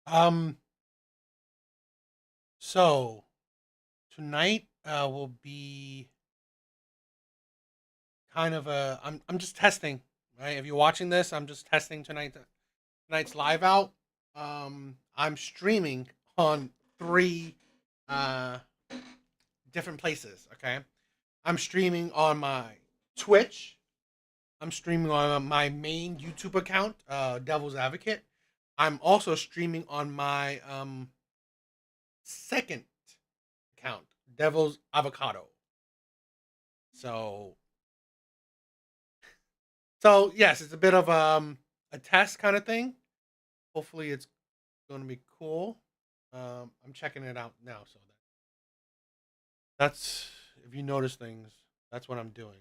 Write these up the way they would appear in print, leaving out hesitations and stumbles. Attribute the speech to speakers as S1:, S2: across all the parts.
S1: Um, so tonight will be kind of a I'm just testing, right? If you're watching this, I'm just testing tonight's live out. I'm streaming on three uh different places, okay? I'm streaming on my Twitch. I'm streaming on my main YouTube account, Devil's Advocate. I'm also streaming on my second account, Devil's Avocado. So so yes, it's a bit of a test kind of thing. Hopefully it's going to be cool. I'm checking it out now, so that's if you notice things, that's what I'm doing.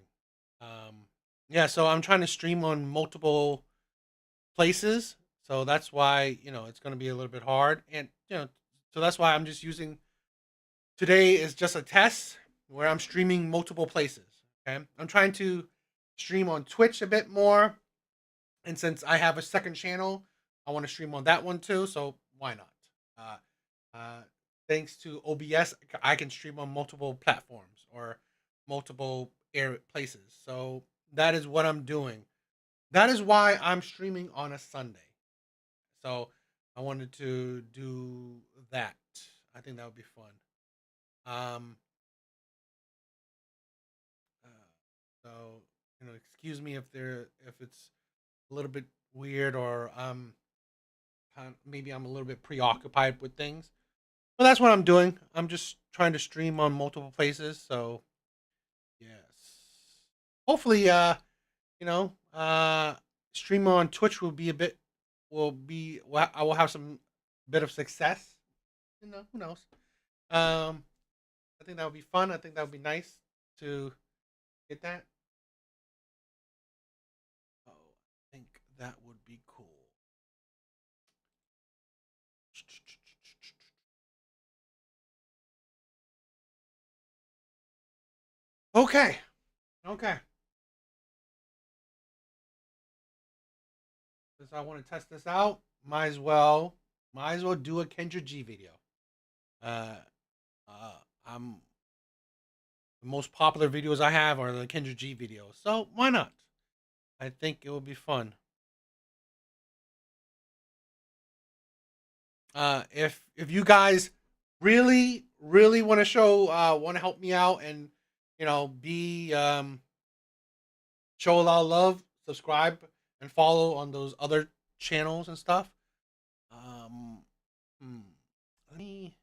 S1: Um, yeah, so I'm trying to stream on multiple places, so that's why it's going to be a little bit hard, and so that's why I'm just using today is just a test where I'm streaming multiple places. Okay, I'm trying to stream on Twitch a bit more, and since I have a second channel, I want to stream on that one too. So why not? Uh, uh, Thanks to OBS, I can stream on multiple platforms or multiple air places. So that is what I'm doing. That is why I'm streaming on a Sunday. So I wanted to do that. I think that would be fun. Um, uh, so excuse me if it's a little bit weird or maybe I'm a little bit preoccupied with things. But that's what I'm doing. I'm just trying to stream on multiple places. So yes, hopefully, you know, uh, stream on Twitch I will have some bit of success. Who knows? Um, I think that would be fun. I think that would be nice to get that. Oh, I think that would be cool. Okay, okay. Since I want to test this out, might as well do a Kendra G video. Uh, I'm the most popular videos I have are the Kendra G videos, so why not? I think it will be fun. If you guys really want to want to help me out and be show a lot of love, subscribe and follow on those other channels and stuff. Um, hmm, let me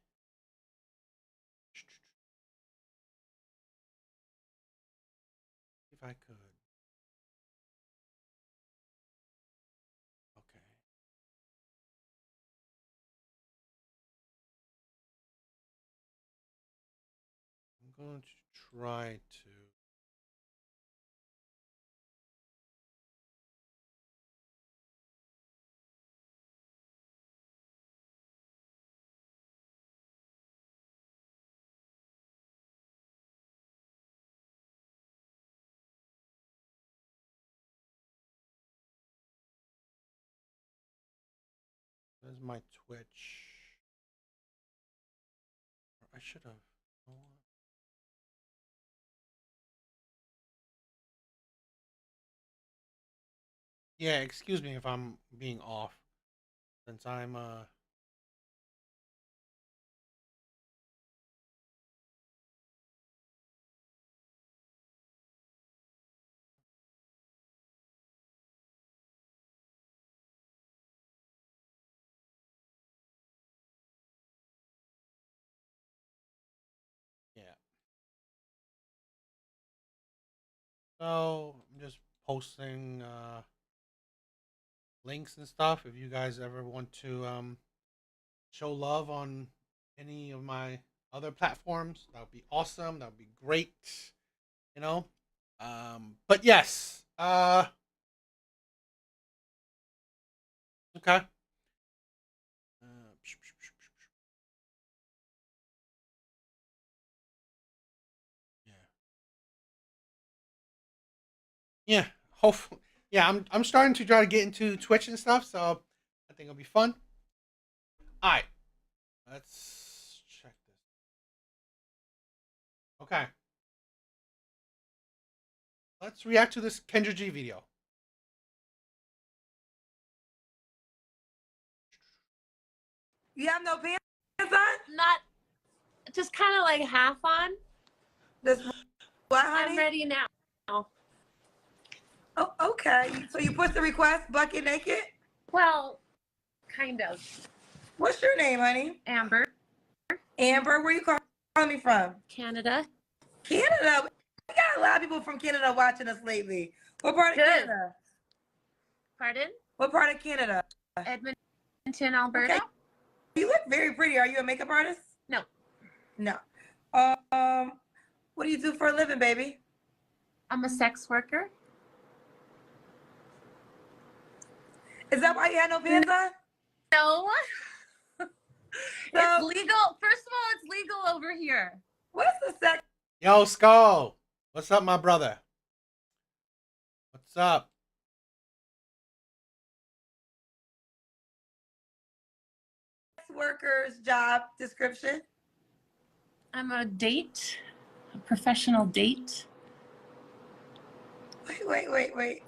S1: if I could. Okay, I'm going to try to. There's my Twitch. I should have. Yeah, excuse me if I'm being off, since I'm yeah. So I'm just posting links and stuff. If you guys ever want to show love on any of my other platforms, that would be awesome. That would be great. You know. But yes. Okay. Yeah. Yeah. Hopefully. Yeah. I'm starting to try to get into Twitch and stuff. So I think it'll be fun. All right. Let's check this. Okay. Let's react to this Kendra G video.
S2: You have no pants on?
S3: Not just kind of like half on.
S2: This what, honey?
S3: I'm ready now.
S2: Oh, okay. So you put the request bucket naked?
S3: Well, kind of.
S2: What's your name, honey?
S3: Amber,
S2: Amber. Where you calling me from?
S3: Canada.
S2: Canada. We got a lot of people from Canada watching us lately. What part of
S3: Good.
S2: Canada?
S3: Pardon?
S2: What part of Canada?
S3: Edmonton, Alberta.
S2: Okay. You look very pretty. Are you a makeup artist?
S3: No.
S2: No. What do you do for a living, baby?
S3: I'm a sex worker.
S2: Is that why you had no pants on?
S3: No.
S2: So,
S3: It's legal. First of all, it's legal over here.
S2: what's the sex?
S1: Yo, Skull. What's up, my brother? What's up?
S2: Worker's job description?
S3: I'm a professional date.
S2: Wait.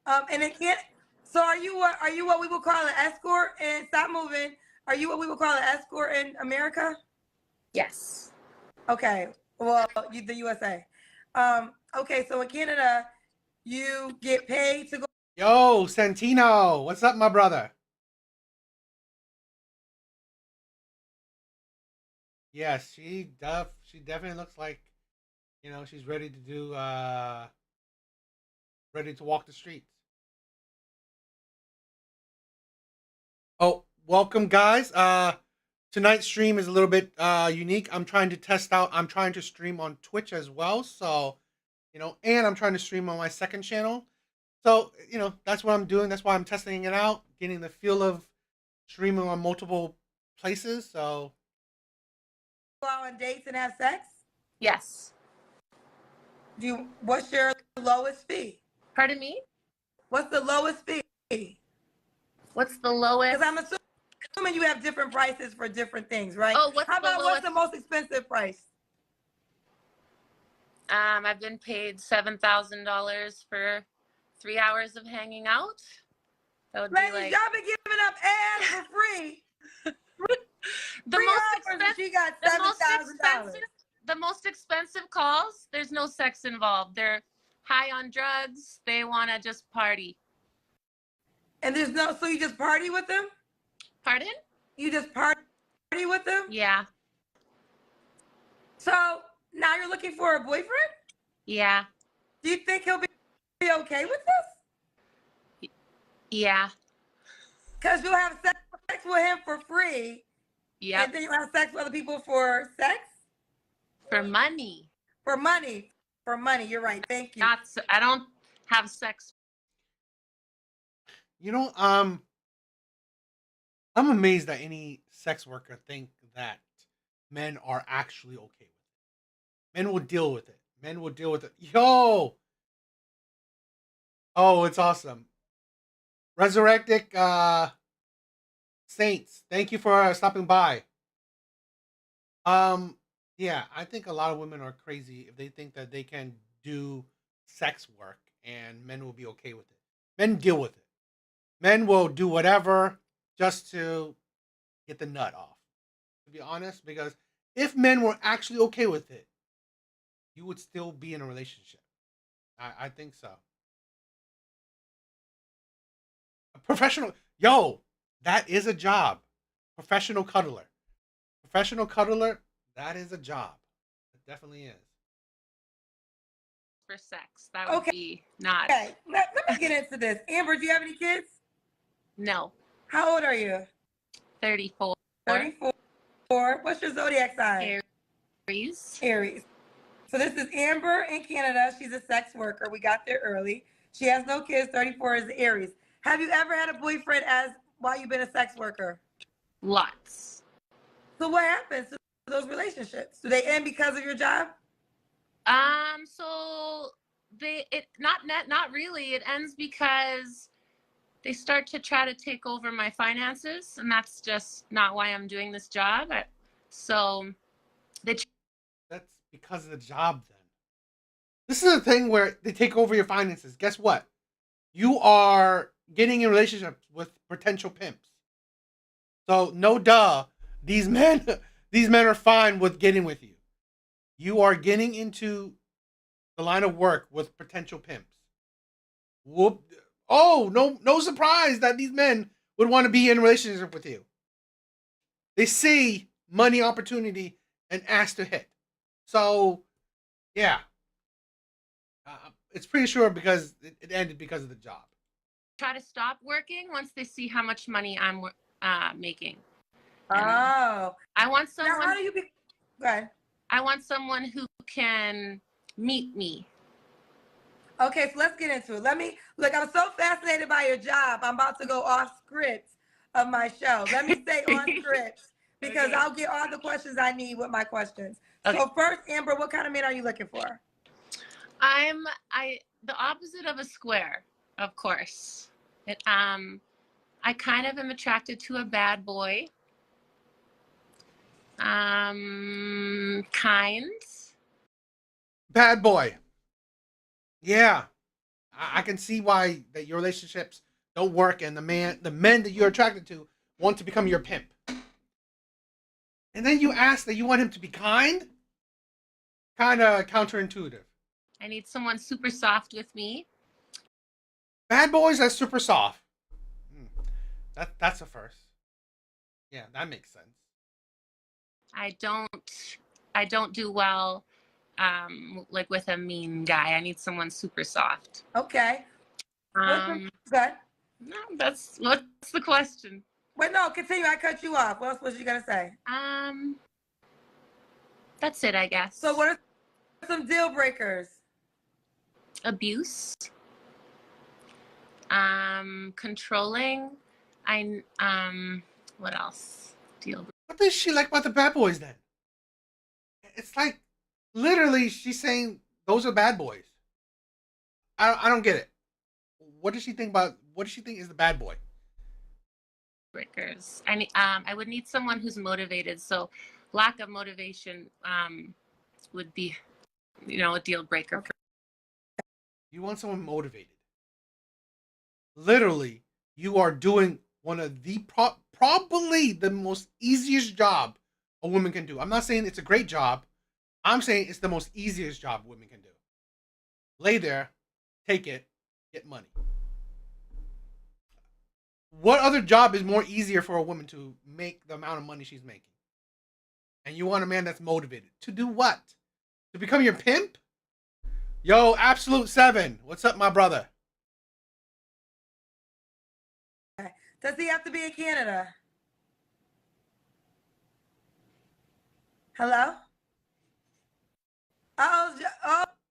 S2: And it can't. So are you what we would call an escort? And stop moving. Are you what we would call an escort in America?
S3: Yes.
S2: Okay. Well, the USA. Okay. So in Canada, you get paid to go.
S1: Yo, Santino. What's up, my brother? Yes, she definitely looks like, she's ready to do ready to walk the streets. Oh, welcome guys. Tonight's stream is a little bit unique. I'm trying to stream on Twitch as well, so and I'm trying to stream on my second channel. So, that's what I'm doing. That's why I'm testing it out, getting the feel of streaming on multiple places. So
S2: Go out on dates and have sex?
S3: Yes.
S2: What's your lowest fee?
S3: Pardon me?
S2: What's the lowest fee?
S3: What's the lowest?
S2: Because I'm assuming you have different prices for different things, right?
S3: Oh,
S2: what's the most expensive price?
S3: I've been paid $7,000 for 3 hours of hanging out. That would
S2: Ladies,
S3: be like
S2: y'all been giving up ass for free.
S3: the most expensive calls. There's no sex involved. They're high on drugs. They want to just party.
S2: And so you just party with them?
S3: Pardon?
S2: You just party with them?
S3: Yeah.
S2: So now you're looking for a boyfriend?
S3: Yeah.
S2: Do you think he'll be okay with this?
S3: Yeah.
S2: Because you'll have sex with him for free.
S3: Yeah.
S2: And then you'll have sex with other people for sex?
S3: For money.
S2: For money. For money. You're right. Thank you.
S3: I don't have sex.
S1: I'm amazed that any sex worker think that men are actually okay with it. Men will deal with it. Men will deal with it. Yo! Oh, it's awesome. Resurrected Saints, thank you for stopping by. Yeah, I think a lot of women are crazy if they think that they can do sex work and men will be okay with it. Men deal with it. Men will do whatever just to get the nut off. To be honest, because if men were actually okay with it, you would still be in a relationship. I think so. A professional, that is a job. Professional cuddler. Professional cuddler, that is a job. It definitely is.
S3: For sex. That would be not.
S2: Okay, let me get into this. Amber, do you have any kids?
S3: No.
S2: How old are you?
S3: 34.
S2: 34. What's your zodiac sign?
S3: Aries.
S2: Aries. So this is Amber in Canada. She's a sex worker. We got there early. She has no kids. 34 is Aries. Have you ever had a boyfriend while you've been a sex worker?
S3: Lots.
S2: So what happens to those relationships? Do they end because of your job?
S3: So not really. It ends because they start to try to take over my finances, and that's just not why I'm doing this job. So they
S1: That's because of the job then. This is a thing where they take over your finances. Guess what? You are getting in relationships with potential pimps. So no duh, these men these men are fine with getting with you. You are getting into the line of work with potential pimps. Whoop. Oh, no surprise that these men would want to be in a relationship with you. They see money opportunity and ask to hit. So, yeah. It's pretty sure because it ended because of the job.
S3: try to stop working once they see how much money I'm making. And
S2: Oh.
S3: I want
S2: Now, how
S3: someone.
S2: do you be? Go ahead.
S3: I want someone who can meet me.
S2: Okay, so let's get into it. Let me look. I'm so fascinated by your job. I'm about to go off script of my show. Let me stay on script because
S3: Okay.
S2: I'll get all the questions I need with my questions.
S3: Okay.
S2: So first, Amber, what kind of man are you looking for?
S3: I'm the opposite of a square, of course. I kind of am attracted to a bad boy. Kind.
S1: Bad boy. Yeah. I can see why that your relationships don't work and the men that you're attracted to want to become your pimp. And then you ask that you want him to be kind? Kind of counterintuitive.
S3: I need someone super soft with me.
S1: Bad boys are super soft. That's a first. Yeah, that makes sense.
S3: I don't do well like with a mean guy. I need someone super soft.
S2: Okay. Good.
S3: No, what's the question?
S2: Wait, no, continue. I cut you off. What else was you gonna say?
S3: That's it, I guess.
S2: So what are some deal breakers?
S3: Abuse. Controlling. What else? Deal.
S1: What does she like about the bad boys then? It's like literally she's saying those are bad boys. I don't get it. What does she think about? What does she think is the bad boy?
S3: Breakers. I would need someone who's motivated. So lack of motivation would be, a deal breaker.
S2: Okay.
S1: You want someone motivated. Literally, you are doing one of the probably the most easiest job a woman can do. I'm not saying it's a great job. I'm saying it's the most easiest job women can do. Lay there, take it, get money. What other job is more easier for a woman to make the amount of money she's making? And you want a man that's motivated. To do what? To become your pimp? Yo, Absolute 7. What's up, my brother?
S2: Does he have to be in Canada? Hello? Oh,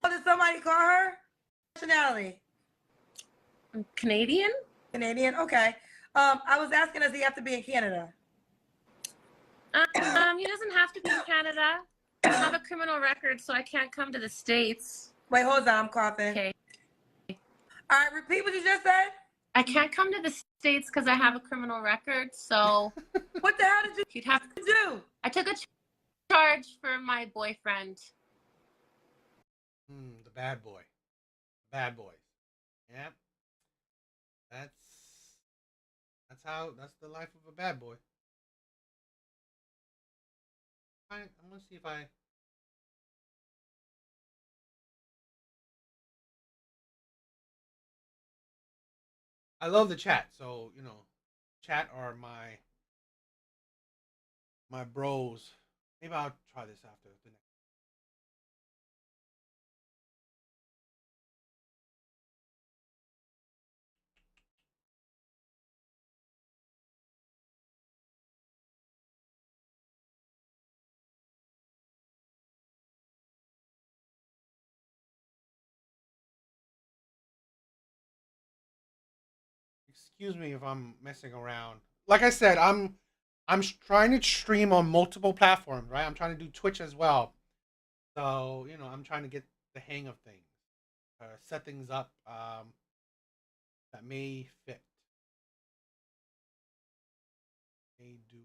S2: did somebody call her? Nationality?
S3: Canadian?
S2: Canadian? Okay. I was asking, does he have to be in Canada?
S3: He doesn't have to be in Canada. I have a criminal record, so I can't come to the States.
S2: Wait, hold on, I'm coughing.
S3: Okay.
S2: All right, repeat what you just said.
S3: I can't come to the States because I have a criminal record, so
S2: What the hell did
S3: you'd have
S2: you do?
S3: I took a charge for my boyfriend.
S1: The bad boy. Bad boys. Yep. That's the life of a bad boy. I'm gonna see if I love the chat, so chat are my bros. Maybe I'll try this after the next. Excuse me if I'm messing around. Like I said, I'm trying to stream on multiple platforms, right? I'm trying to do Twitch as well. So, I'm trying to get the hang of things. Set things up that may fit. They do.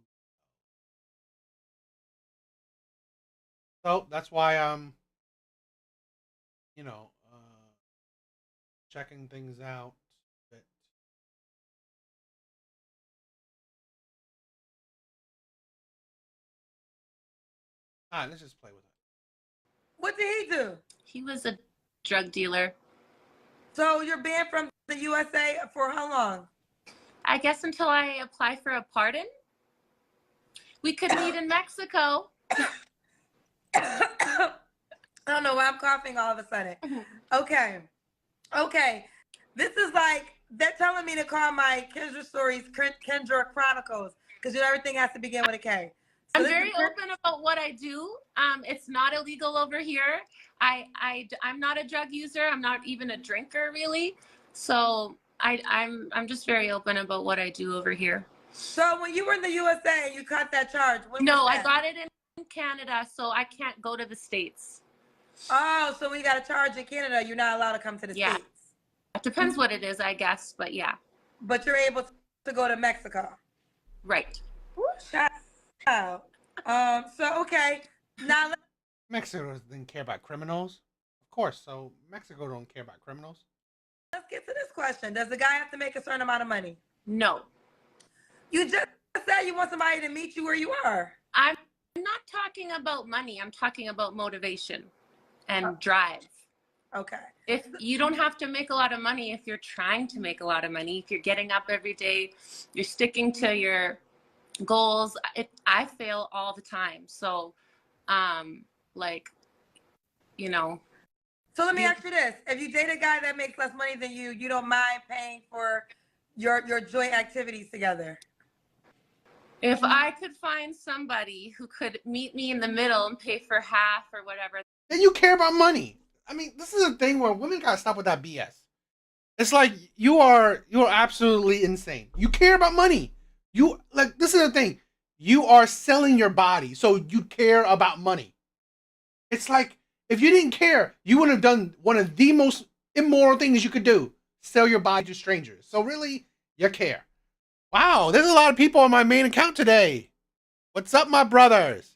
S1: So that's why I'm, you know, checking things out. But all right, let's just play with it.
S2: What did he do?
S3: He was a drug dealer.
S2: So you're banned from the USA for how long?
S3: I guess until I apply for a pardon. We could meet in Mexico.
S2: I don't know why I'm coughing all of a sudden. Okay. Okay. This is like, they're telling me to call my Kendra Stories Kendra Chronicles because you know everything has to begin with a K. So
S3: I'm very open about what I do. It's not illegal over here. I'm not a drug user. I'm not even a drinker, really. So I'm just very open about what I do over here.
S2: So when you were in the USA, you caught that charge.
S3: No, I got it in Canada, so I can't go to the States.
S2: Oh, so when you got a charge in Canada, you're not allowed to come to the States.
S3: It depends what it is, I guess, but yeah.
S2: But you're able to go to Mexico.
S3: Right.
S2: Shout out. So okay. Now
S1: Mexico doesn't care about criminals, of course. So Mexico don't care about criminals.
S2: let's get to this question. Does the guy have to make a certain amount of money?
S3: No.
S2: You just said you want somebody to meet you where you are.
S3: I'm not talking about money. I'm talking about motivation and drive.
S2: Okay.
S3: If you don't have to make a lot of money, if you're trying to make a lot of money, if you're getting up every day, you're sticking to your goals. I fail all the time. So, like, you know.
S2: So let me ask you this. If you date a guy that makes less money than you don't mind paying for your joint activities together?
S3: If I could find somebody who could meet me in the middle and pay for half or whatever.
S1: Then you care about money. I mean, this is a thing where women gotta stop with that BS. It's like you're absolutely insane. You care about money. You like this is the thing. You are selling your body, so you care about money. It's like if you didn't care, you would have done one of the most immoral things you could do: sell your body to strangers. So really, you care. Wow, there's a lot of people on my main account today. What's up, my brothers?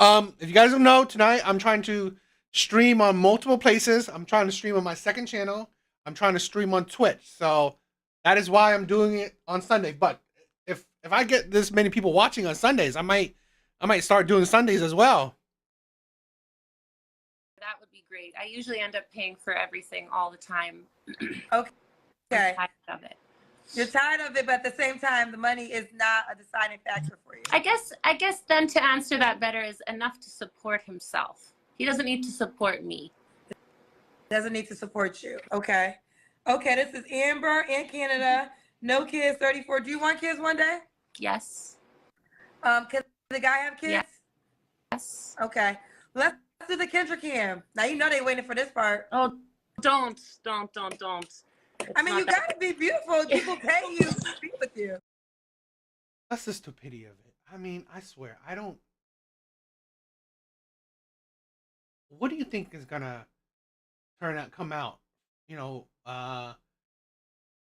S1: If you guys don't know, tonight I'm trying to stream on multiple places. I'm trying to stream on my second channel. I'm trying to stream on Twitch. So that is why I'm doing it on Sunday. But if I get this many people watching on Sundays, I might start doing Sundays as well.
S3: That would be great. I usually end up paying for everything all the time.
S2: Okay.
S3: I'm tired of it.
S2: You're tired of it, but at the same time, the money is not a deciding factor for you.
S3: I guess then to answer that better is enough to support himself. He doesn't need to support me.
S2: Doesn't need to support you. Okay. Okay, this is Amber in Canada. No kids, 34. Do you want kids one day?
S3: Yes.
S2: Can the guy have kids?
S3: Yes.
S2: Okay. Let's do the Kendra cam. Now you know they waiting for this part.
S3: Oh, don't.
S2: I mean, you gotta be beautiful. People pay you to speak with you.
S1: That's the stupidity of it. I mean, I swear, I don't. What do you think is gonna come out? You know,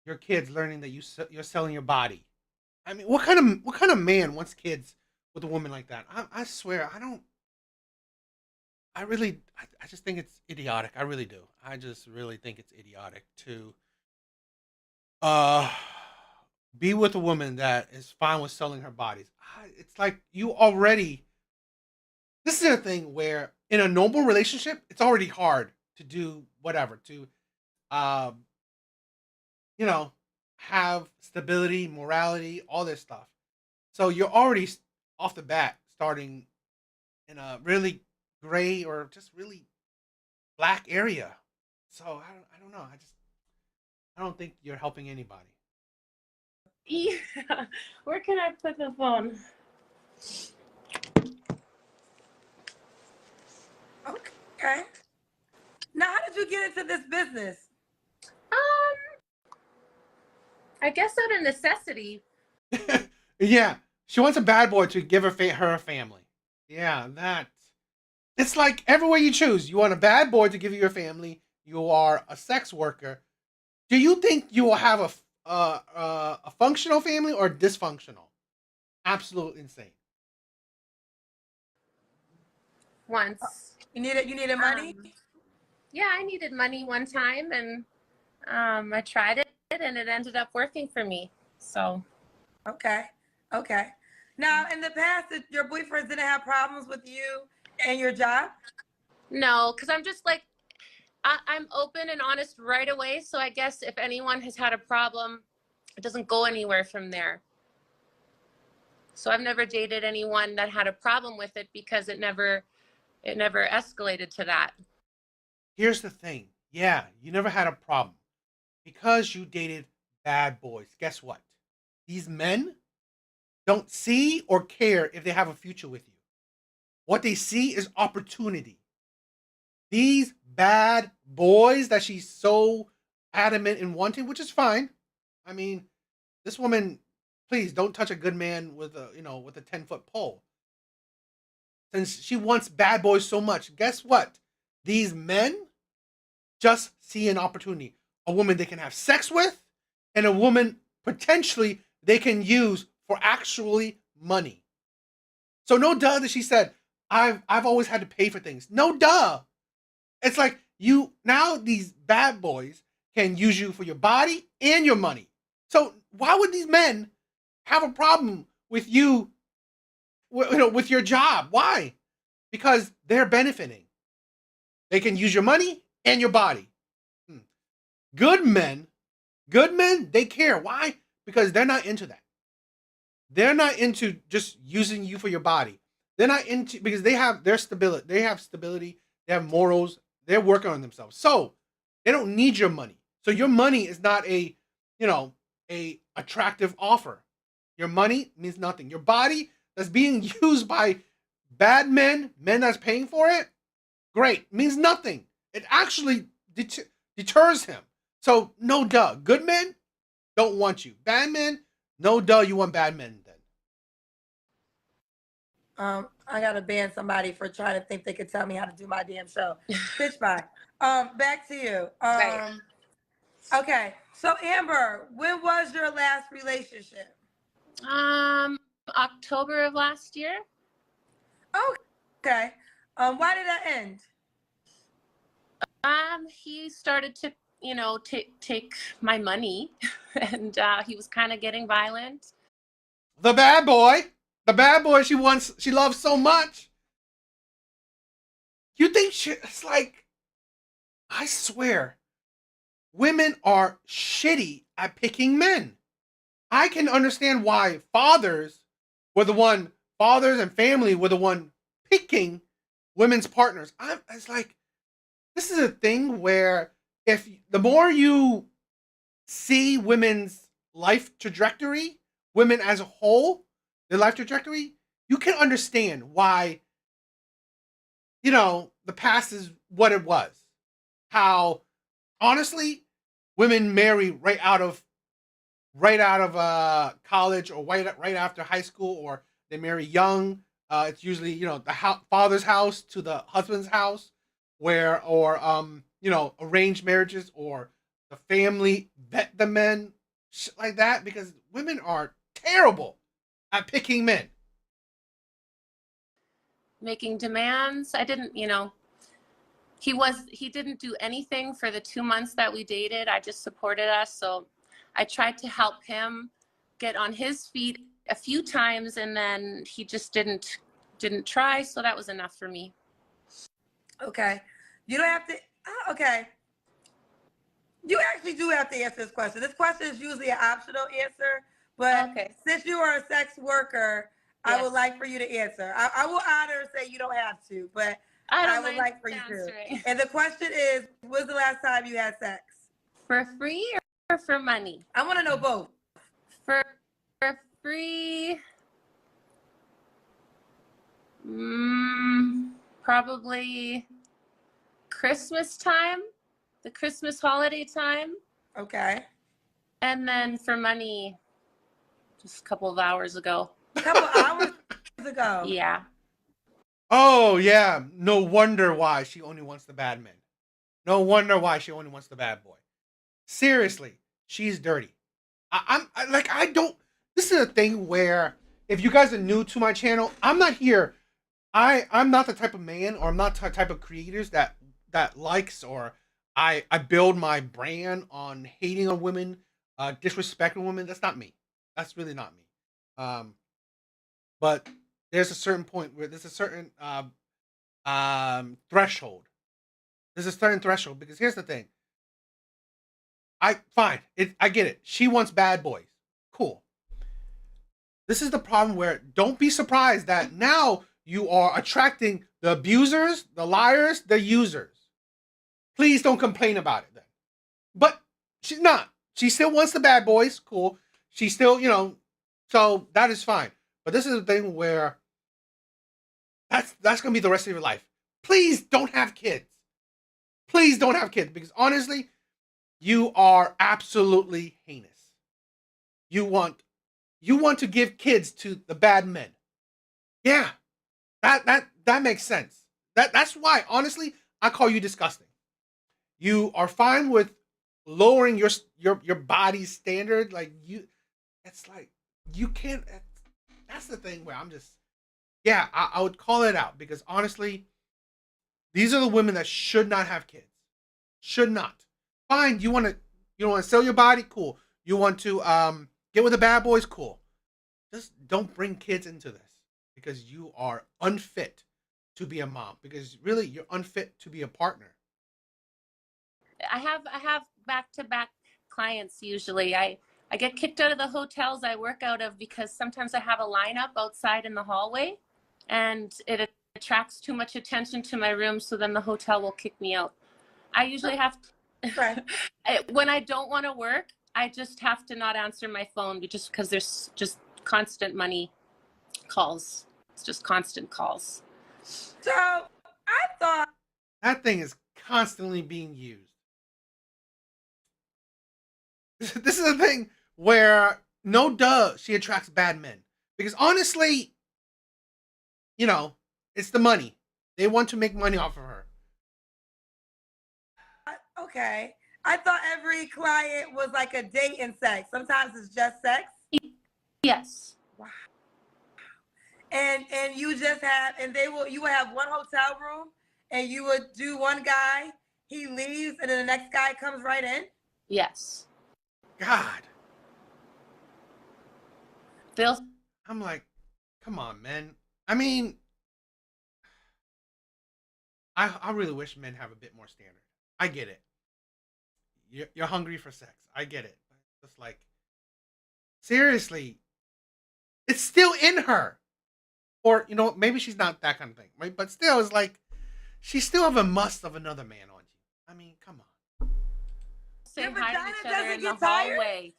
S1: your kids learning that you're selling your body. I mean, what kind of man wants kids with a woman like that? I swear, I don't. I just think it's idiotic. I really do. I just really think it's idiotic to be with a woman that is fine with selling her bodies. It's like you already. This is a thing where in a normal relationship, it's already hard to do whatever to, you know, have stability, morality, all this stuff. So you're already off the bat starting in a really gray or just really black area. So I don't know. I don't think you're helping anybody.
S3: Yeah. Where can I put the phone?
S2: Okay. Now, how did you get into this business?
S3: I guess out of necessity.
S1: Yeah, she wants a bad boy to give her a family. Yeah, it's like everywhere you choose. You want a bad boy to give you your family. You are a sex worker. Do you think you will have a functional family or dysfunctional? Absolutely insane.
S3: Once.
S2: You needed money?
S3: Yeah, I needed money one time, and I tried it, and it ended up working for me. So
S2: Okay. Okay. Now, in the past, your boyfriends didn't have problems with you and your job?
S3: no, because I'm just like I'm open and honest right away. So I guess if anyone has had a problem, it doesn't go anywhere from there. So I've never dated anyone that had a problem with it because it never escalated to that.
S1: Here's the thing. Yeah, you never had a problem because you dated bad boys. Guess what? These men don't see or care if they have a future with you. What they see is opportunity. These bad boys that she's so adamant in wanting, which is fine. I mean, this woman, please don't touch a good man with a with a 10-foot pole. Since she wants bad boys so much, guess what? These men just see an opportunity. A woman they can have sex with, and a woman potentially they can use for actually money. So no duh that she said, I've always had to pay for things. No duh. It's like you now these bad boys can use you for your body and your money. So why would these men have a problem with you, with your job? Why? Because they're benefiting. They can use your money and your body. Hmm. Good men, good men, they care. Why? Because they're not into that. They're not into just using you for your body. They're not into because they have their stability. They have stability. They have morals. They're working on themselves. So they don't need your money. So your money is not a attractive offer. Your money means nothing. Your body that's being used by bad men, men that's paying for it, great, means nothing. It actually deters him. So no duh. Good men don't want you. Bad men, no duh. You want bad men then.
S2: I gotta ban somebody for trying to think they could tell me how to do my damn show. Bitch, bye. Back to you.
S3: Right.
S2: Okay. So Amber, when was your last relationship?
S3: October of last year.
S2: Okay. Why did that end?
S3: He started to, take my money, and he was kind of getting violent.
S1: The bad boy, the bad boy she loves so much. You think it's like, I swear, women are shitty at picking men. I can understand why fathers and family were the one picking women's partners. It's like, this is a thing where if the more you see women's life trajectory, women as a whole, their life trajectory, you can understand why, the past is what it was. How honestly, women marry right out of college, or right after high school, or they marry young. It's usually the father's house to the husband's house, where or arranged marriages, or the family vet the men, shit like that. Because women are terrible at picking men.
S3: Making demands. I didn't, he didn't do anything for the 2 months that we dated. I just supported us. So I tried to help him get on his feet a few times, and then he just didn't try. So that was enough for me.
S2: Okay. You don't have to. Okay. You actually do have to answer this question. This question is usually an optional answer, but
S3: Okay.
S2: since you are a sex worker, I
S3: Yes.
S2: would like for you to answer. I will honor and say you don't have to, but
S3: I
S2: I
S3: don't
S2: would
S3: mind
S2: like for you to.
S3: answering.
S2: And the question is, when's the last time you had sex?
S3: For free or for money?
S2: I want to know both.
S3: For free, probably Christmas time, the Christmas holiday time.
S2: Okay.
S3: And then for money, just a couple of hours ago.
S2: A couple hours ago.
S3: Yeah.
S1: Oh yeah, no wonder why she only wants the bad men. No wonder why she only wants the bad boy. Seriously, she's dirty. I don't. This is a thing where if you guys are new to my channel, I'm not here. I'm not the type of man, or I'm not the type of creators that likes, or I build my brand on hating on women, disrespecting women. That's not me. That's really not me. Um, but there's a certain point where there's a certain threshold. There's a certain threshold, because here's the thing. I get it. She wants bad boys. Cool. This is the problem, where don't be surprised that now you are attracting the abusers, the liars, the users. Please don't complain about it then. But she's not. She still wants the bad boys. Cool. She still, so that is fine. But this is the thing where that's gonna be the rest of your life. Please don't have kids. Please don't have kids, because honestly, you are absolutely heinous. You want to give kids to the bad men. Yeah, that makes sense. That's why, honestly, I call you disgusting. You are fine with lowering your body's standard. Like, it's like you can't. That's the thing where I'm just, yeah, I would call it out, because honestly, these are the women that should not have kids. Should not. Fine, you want to sell your body, cool. You want to get with the bad boys, cool. Just don't bring kids into this, because you are unfit to be a mom, because really you're unfit to be a partner.
S3: I have back to back clients usually. I get kicked out of the hotels I work out of because sometimes I have a lineup outside in the hallway, and it attracts too much attention to my room, so then the hotel will kick me out. I usually have to,
S2: Right.
S3: when I don't want to work, I just have to not answer my phone, just because there's just constant money calls. It's just constant calls.
S2: So I thought,
S1: That thing is constantly being used. This is a thing where, no duh, she attracts bad men, because honestly, it's the money. They want to make money off of her.
S2: okay, I thought every client was like a date and sex. Sometimes it's just sex.
S3: Yes.
S2: Wow. And you just have, and you would have one hotel room, and you would do one guy, he leaves, and then the next guy comes right in.
S3: Yes.
S1: God.
S3: They'll
S1: I'm like, come on, man. I mean, I really wish men have a bit more standard. I get it. You're hungry for sex. I get it. It's like, seriously, it's still in her. Or, maybe she's not that kind of thing, right? But still, it's like, she still have a must of another man on you. I mean, come on.
S3: say
S2: Your
S3: hi to
S2: vagina
S3: each other
S2: doesn't
S3: in the
S2: get tired?
S3: hallway.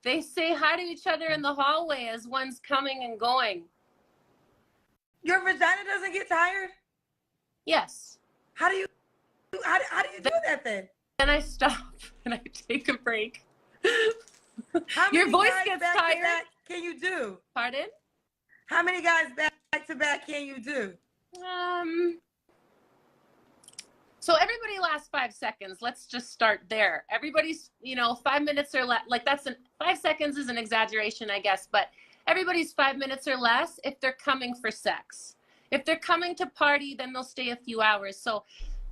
S3: They say hi to each other in the hallway as one's coming and going.
S2: Your vagina doesn't get tired?
S3: Yes.
S2: How do you do that then?
S3: Then I stop and I take a break.
S2: How
S3: Your
S2: many
S3: voice
S2: guys
S3: gets
S2: back to
S3: tired.
S2: back can you do?
S3: Pardon?
S2: How many guys back to back can you do?
S3: So everybody lasts 5 seconds. Let's just start there. Everybody's, 5 minutes or less. Like 5 seconds is an exaggeration, I guess, but everybody's 5 minutes or less if they're coming for sex. If they're coming to party, then they'll stay a few hours. So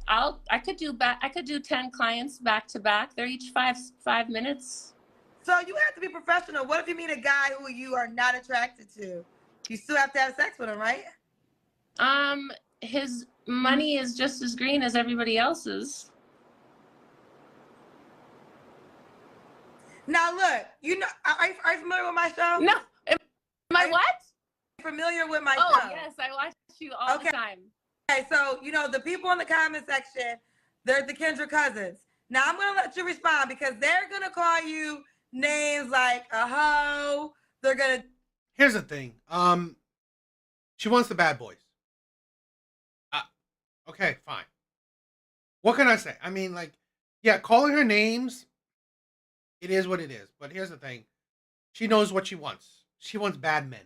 S3: I could do 10 clients back to back. They're each 5 minutes.
S2: So you have to be professional. What if you meet a guy who you are not attracted to? You still have to have sex with him, right?
S3: His money is just as green as everybody else's.
S2: Now look, are you familiar with my show?
S3: No, am I what?
S2: Familiar with my
S3: Oh
S2: show?
S3: yes, I watch you all the time.
S2: Okay, so the people in the comment section, they're the Kendra cousins. Now I'm gonna let you respond, because they're gonna call you names like a hoe. They're gonna.
S1: Here's the thing. She wants the bad boys. Okay, fine. What can I say? I mean, like, yeah, calling her names, it is what it is. But here's the thing. She knows what she wants. She wants bad men.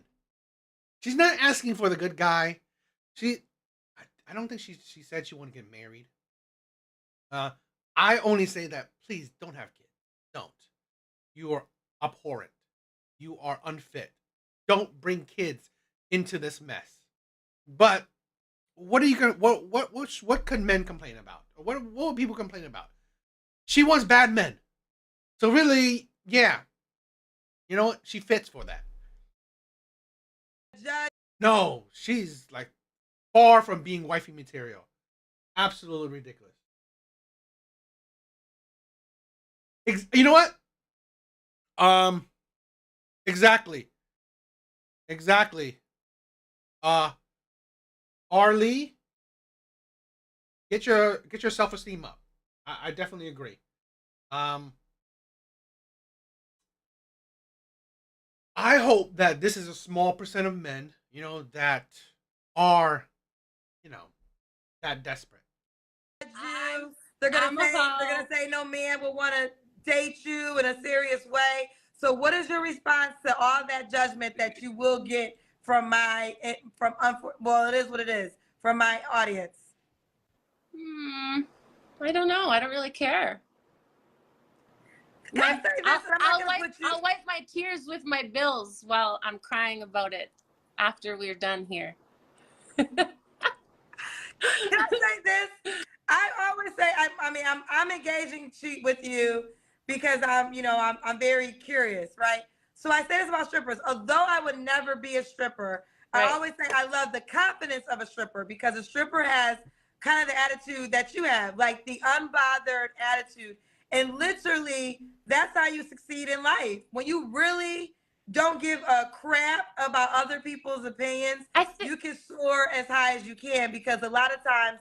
S1: She's not asking for the good guy. I don't think she said she wanted to get married. I only say that, please don't have kids. Don't. You are abhorrent. You are unfit. Don't bring kids into this mess. But what are you gonna what could men complain about? Or what would people complain about? She wants bad men. So really, yeah, you know what? She fits for that.
S2: Judge.
S1: No, she's like far from being wifey material. Absolutely ridiculous. You know what? Um, exactly, exactly. Uh, Arlie, get your self esteem up. I definitely agree. Um, I hope that this is a small percent of men, that are, you know, that desperate.
S2: You.
S3: I'm
S2: They're gonna
S3: about
S2: say no man will want to date you in a serious way. So what is your response to all that judgment that you will get from well, it is what it is, from my audience?
S3: hmm, I don't know. I don't really care.
S2: Can I say this? And I'm not gonna put you.
S3: I'll wipe my tears with my bills while I'm crying about it after we're done here.
S2: Can I say this? I always say, I'm engaging with you because I'm very curious, right? So I say this about strippers. Although I would never be a stripper, I
S3: Right.
S2: always say I love the confidence of a stripper because a stripper has kind of the attitude that you have, like the unbothered attitude. And literally, that's how you succeed in life. When you really don't give a crap about other people's opinions, you can soar as high as you can because a lot of times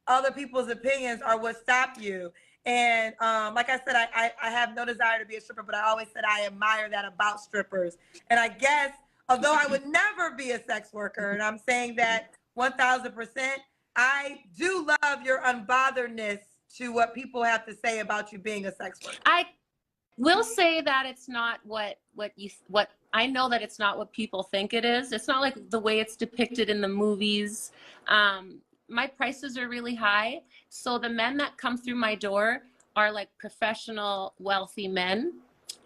S2: other people's opinions are what stop you. And like I said, I have no desire to be a stripper, but I always said I admire that about strippers. And I guess, although I would never be a sex worker, and I'm saying that 1000%, I do love your unbotheredness to what people have to say about you being a sex worker.
S3: I will say that it's not what I know that it's not what people think it is. It's not like the way it's depicted in the movies. My prices are really high, so the men that come through my door are like professional, wealthy men.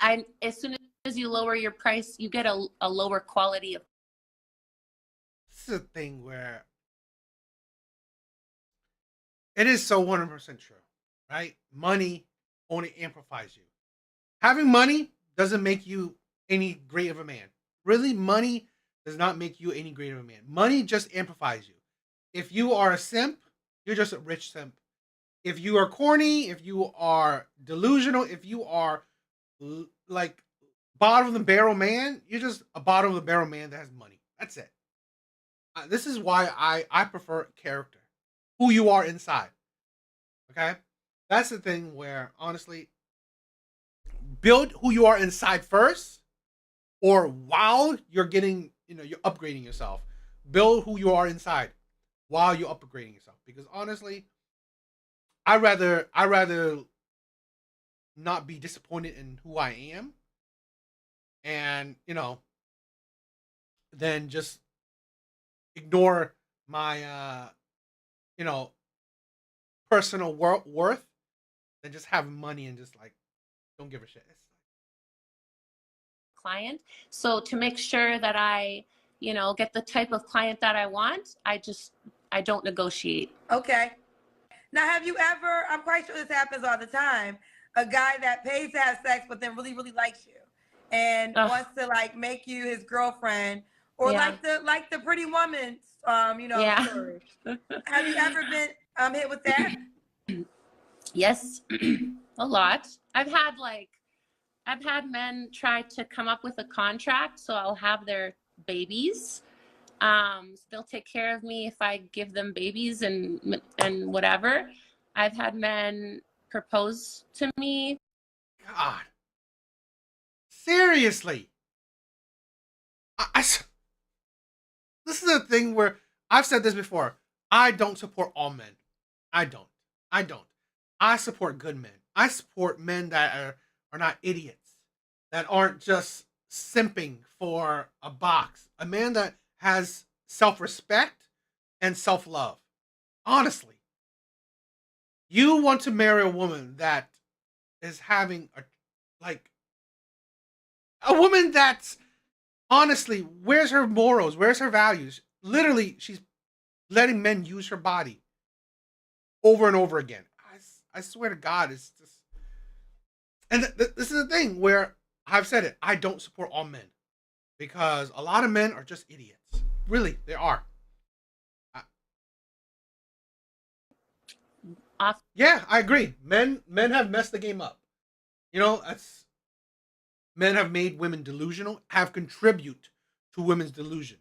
S3: As soon as you lower your price, you get a lower quality of.
S1: This is a thing where it is so 100% true, right? Money only amplifies you. Having money doesn't make you any great of a man. Really, money does not make you any greater of a man. Money just amplifies you. If you are a simp, you're just a rich simp. If you are corny, if you are delusional, if you are like bottom of the barrel man, you're just a bottom of the barrel man that has money. That's it. This is why I prefer character, who you are inside. Okay, that's the thing where honestly, build who you are inside first, or while you're getting, you're upgrading yourself. Build who you are inside while you're upgrading yourself. Because honestly, I rather not be disappointed in who I am, and than just ignore my you know personal worth, than just have money and just like don't give a shit.
S3: Client. So to make sure that I, get the type of client that I want, I don't negotiate.
S2: Okay. Now, have you ever, I'm quite sure this happens all the time, a guy that pays to have sex but then really, really likes you and
S3: Ugh.
S2: wants to like make you his girlfriend, or
S3: Yeah.
S2: like the pretty woman
S3: Yeah.
S2: story. Have you ever been hit with that?
S3: Yes, a lot. I've had men try to come up with a contract, so I'll have their babies. They'll take care of me if I give them babies and whatever. I've had men propose to me.
S1: God, seriously, this is a thing where I've said this before. I don't support all men. I don't. I don't. I support good men. I support men that are not idiots, that aren't just simping for a box. A man that has self-respect and self-love. Honestly, you want to marry a woman that is having a like A woman that's honestly, where's her morals? Where's her values? Literally, she's letting men use her body over and over again. I swear to God, it's just. And this is the thing where I've said it. I don't support all men because a lot of men are just idiots. Really, they are. Yeah, I agree. Men have messed the game up. You know, that's men have made women delusional, have contribute to women's delusion.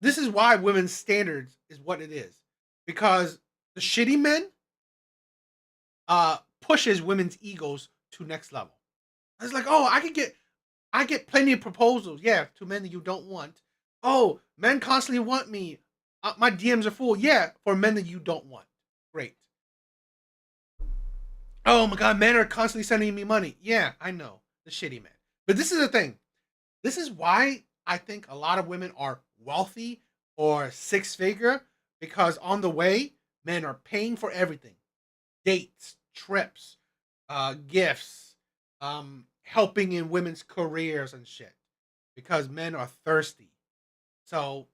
S1: This is why women's standards is what it is. Because the shitty men pushes women's egos to next level. It's like, oh, I get plenty of proposals, yeah, to men that you don't want. Oh, men constantly want me. My DMs are full, yeah, for men that you don't want. Great. Oh my God, men are constantly sending me money. Yeah, I know, the shitty men. But this is the thing. This is why I think a lot of women are wealthy or six figure because on the way, men are paying for everything: dates, trips, gifts, helping in women's careers and shit because men are thirsty. So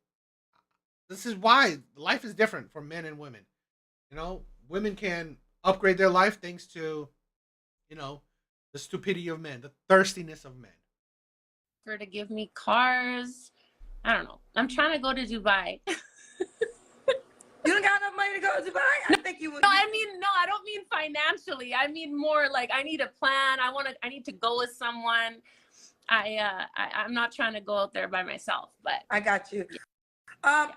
S1: this is why life is different for men and women. You know, women can upgrade their life thanks to, you know, the stupidity of men, the thirstiness of men.
S3: For to give me cars. I don't know. I'm trying to go to Dubai.
S2: You don't got enough money to go to Dubai? I think you would.
S3: No, I don't mean financially. I mean more like I need a plan. I need to go with someone. I'm not trying to go out there by myself, but
S2: I got you. I'm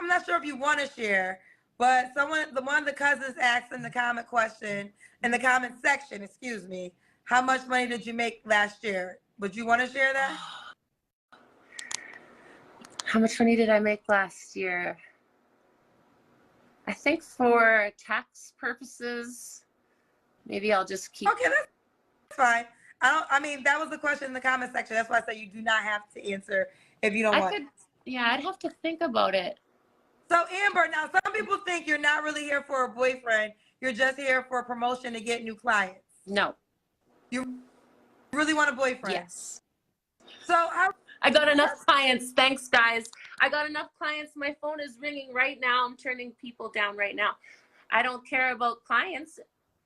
S2: not sure if you want to share, but one of the cousins asked in the comment section, excuse me, how much money did you make last year? Would you want to share that?
S3: How much money did I make last year? I think for tax purposes, maybe I'll just keep.
S2: Okay, that's fine. I mean, that was the question in the comment section. That's why I said you do not have to answer if you don't want.
S3: Yeah, I'd have to think about it.
S2: So Amber, now some people think you're not really here for a boyfriend. You're just here for a promotion to get new clients.
S3: No.
S2: You really want a boyfriend?
S3: Yes.
S2: So
S3: I got enough clients. Thanks, guys. I got enough clients. My phone is ringing right now. I'm turning people down right now. I don't care about clients.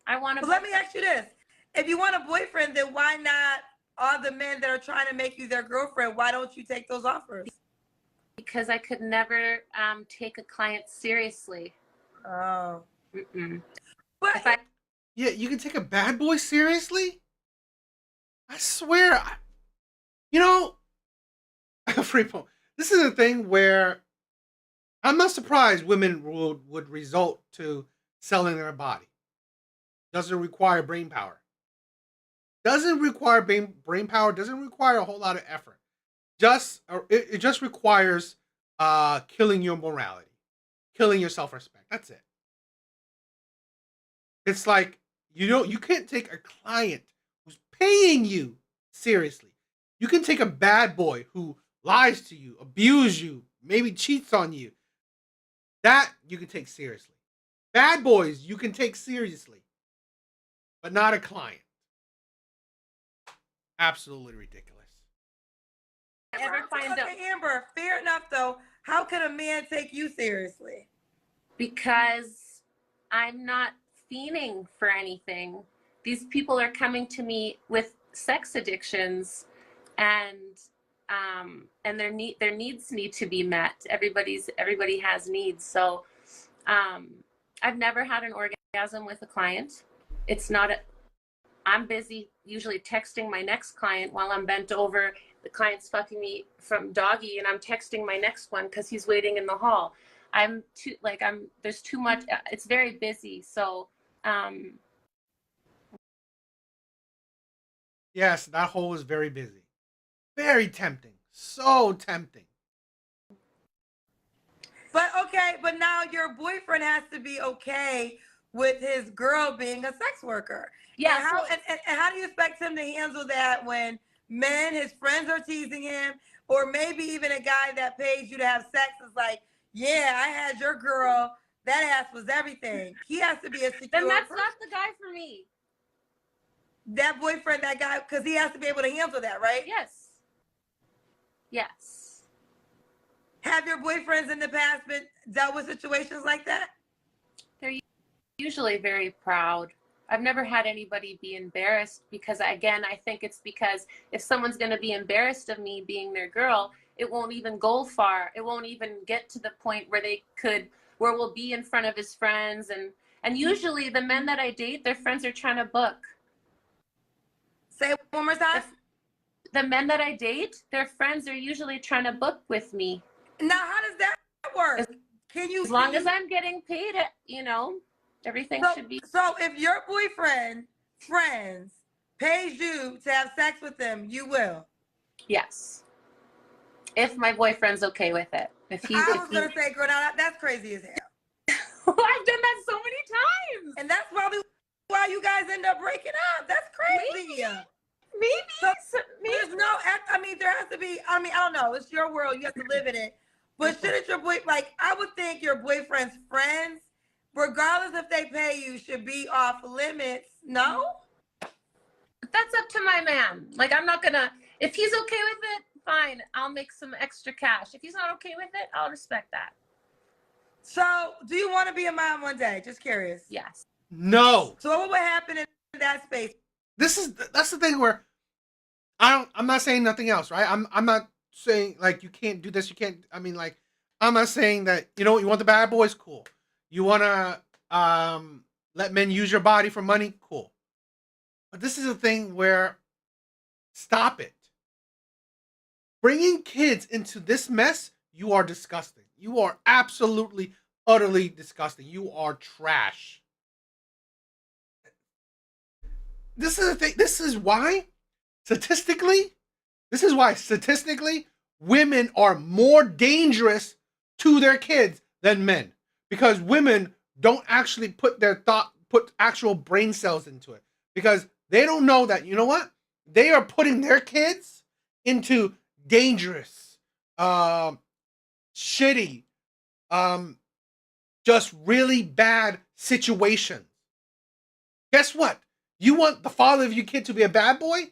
S3: I want to.
S2: Let me ask you this. If you want a boyfriend, then why not all the men that are trying to make you their girlfriend? Why don't you take those offers?
S3: Because I could never take a client seriously.
S2: Oh.
S3: Mm-mm.
S2: But
S1: yeah, you can take a bad boy seriously? I swear. You know, Freepo, this is a thing where I'm not surprised women would result to selling their body. Doesn't require brain power. Doesn't require brain power. Doesn't require a whole lot of effort. It just requires killing your morality, killing your self-respect. That's it. It's like you can't take a client who's paying you seriously. You can take a bad boy who lies to you, abuses you, maybe cheats on you. That you can take seriously. Bad boys you can take seriously, but not a client. Absolutely ridiculous.
S2: Amber, fair enough though. How can a man take you seriously?
S3: Because I'm not fiending for anything. These people are coming to me with sex addictions, and their needs need to be met. Everybody has needs. So I've never had an orgasm with a client. I'm busy usually texting my next client while I'm bent over. The client's fucking me from doggy, and I'm texting my next one because he's waiting in the hall. There's too much. It's very busy. So
S1: yes, that hole is very busy. Very tempting. So tempting.
S2: But now your boyfriend has to be okay with his girl being a sex worker.
S3: Yeah.
S2: And how do you expect him to handle that when his friends are teasing him, or maybe even a guy that pays you to have sex is like, yeah, I had your girl. That ass was everything. He has to be a secure
S3: Then that's
S2: person.
S3: not the guy for me.
S2: That boyfriend, that guy, because he has to be able to handle that, right?
S3: Yes. Yes.
S2: Have your boyfriends in the past been dealt with situations like that?
S3: They're usually very proud. I've never had anybody be embarrassed because, again, I think it's because if someone's going to be embarrassed of me being their girl, it won't even go far. It won't even get to the point where where we'll be in front of his friends. And usually the men that I date, their friends are trying to book.
S2: Say it one more time.
S3: If the men that I date, their friends are usually trying to book with me.
S2: Now, how does that work?
S3: As long as I'm getting paid, everything should be.
S2: So if your boyfriend friends pays you to have sex with them, you will.
S3: Yes. If my boyfriend's okay with it.
S2: I was gonna say, girl, now that's crazy as hell.
S3: I've done that so many times.
S2: And that's probably why you guys end up breaking up. That's crazy.
S3: Maybe.
S2: So, there's no, I mean, there has to be, I mean, I don't know. It's your world. You have to live in it. But shouldn't your I would think your boyfriend's friends, regardless if they pay you, should be off limits. No?
S3: That's up to my man. Like, I'm not gonna, if he's okay with it, fine. I'll make some extra cash. If he's not okay with it, I'll respect that.
S2: So, do you want to be a mom one day? Just curious.
S3: Yes.
S1: No.
S2: So what would happen in that space?
S1: That's the thing where I'm not saying nothing else, right? I'm not saying like you can't do this, you can't. I mean, like, I'm not saying that, you want the bad boys, cool. You wanna let men use your body for money, cool. But this is a thing where stop it. Bringing kids into this mess, you are disgusting. You are absolutely, utterly disgusting. You are trash. This is the thing. This is why statistically, women are more dangerous to their kids than men, because women don't actually put actual brain cells into it, because they don't know that, you know what? They are putting their kids into dangerous, shitty, just really bad situations. Guess what? You want the father of your kid to be a bad boy?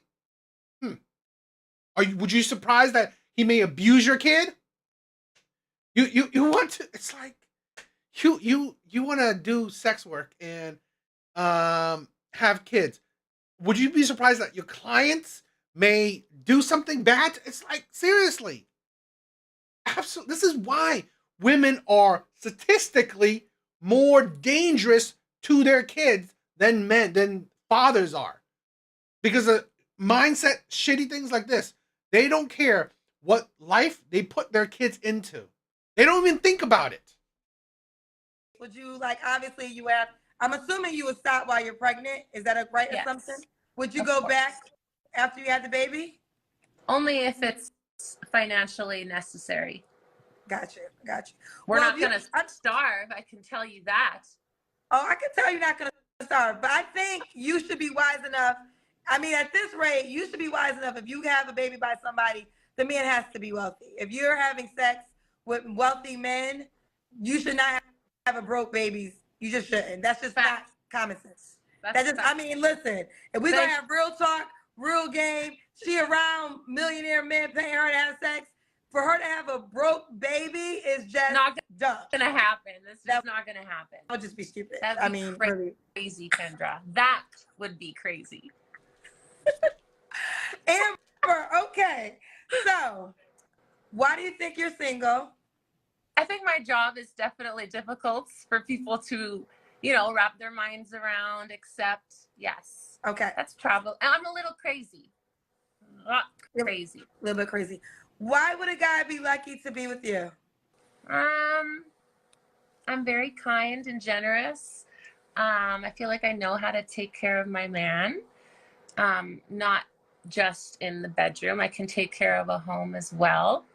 S1: Would you surprised that he may abuse your kid? You want to? It's like you want to do sex work and have kids. Would you be surprised that your clients may do something bad? It's like, seriously. Absolutely. This is why women are statistically more dangerous to their kids than fathers are. Because of mindset, shitty things like this. They don't care what life they put their kids into. They don't even think about it.
S2: Would you, obviously you have, I'm assuming you would stop while you're pregnant. Is that a right assumption? Would you
S3: Of
S2: go
S3: course.
S2: back after you had the baby?
S3: Only if it's financially necessary.
S2: Gotcha.
S3: We're not going to starve, I can tell you that.
S2: Oh, I can tell you're not going to starve, but I think you should be wise enough. I mean, at this rate, you should be wise enough. If you have a baby by somebody, the man has to be wealthy. If you're having sex with wealthy men, you should not have a broke babies. You just shouldn't. That's just not common sense. I mean, listen, if we're going to have real talk, real game, she around millionaire men paying her to have sex, for her to have a broke baby is just
S3: not
S2: dumb.
S3: Gonna happen. That's just not gonna happen.
S2: That would just be stupid.
S3: That'd be crazy, Kendra. That would be crazy.
S2: Amber, okay. So, why do you think you're single?
S3: I think my job is definitely difficult for people to, wrap their minds around, accept. Yes.
S2: Okay.
S3: That's trouble. And I'm a little crazy. Crazy.
S2: A little bit crazy. Why would a guy be lucky to be with you?
S3: I'm very kind and generous. I feel like I know how to take care of my man. Not just in the bedroom. I can take care of a home as well.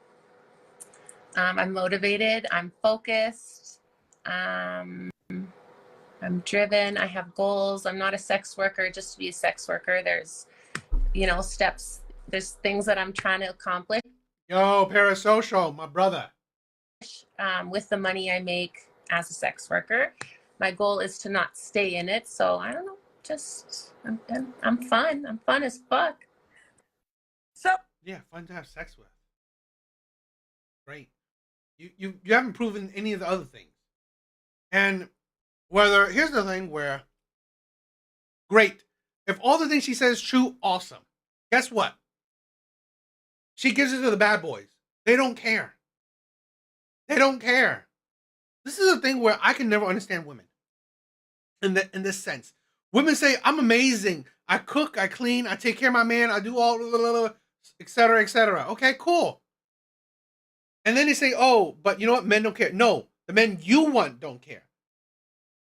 S3: I'm motivated. I'm focused. I'm driven. I have goals. I'm not a sex worker just to be a sex worker. There's, steps. There's things that I'm trying to accomplish.
S1: Yo, parasocial, my brother.
S3: With the money I make as a sex worker, my goal is to not stay in it. So I don't know. Just I'm fun. I'm fun as fuck.
S2: So
S1: yeah, fun to have sex with. Great. You haven't proven any of the other things. And whether here's the thing where great. If all the things she says is true, awesome. Guess what? She gives it to the bad boys. They don't care. They don't care. This is a thing where I can never understand women in this sense. Women say, I'm amazing. I cook, I clean, I take care of my man, I do all, blah, blah, blah, etc., etc. Okay, cool. And then they say, oh, but you know what? Men don't care. No, the men you want don't care.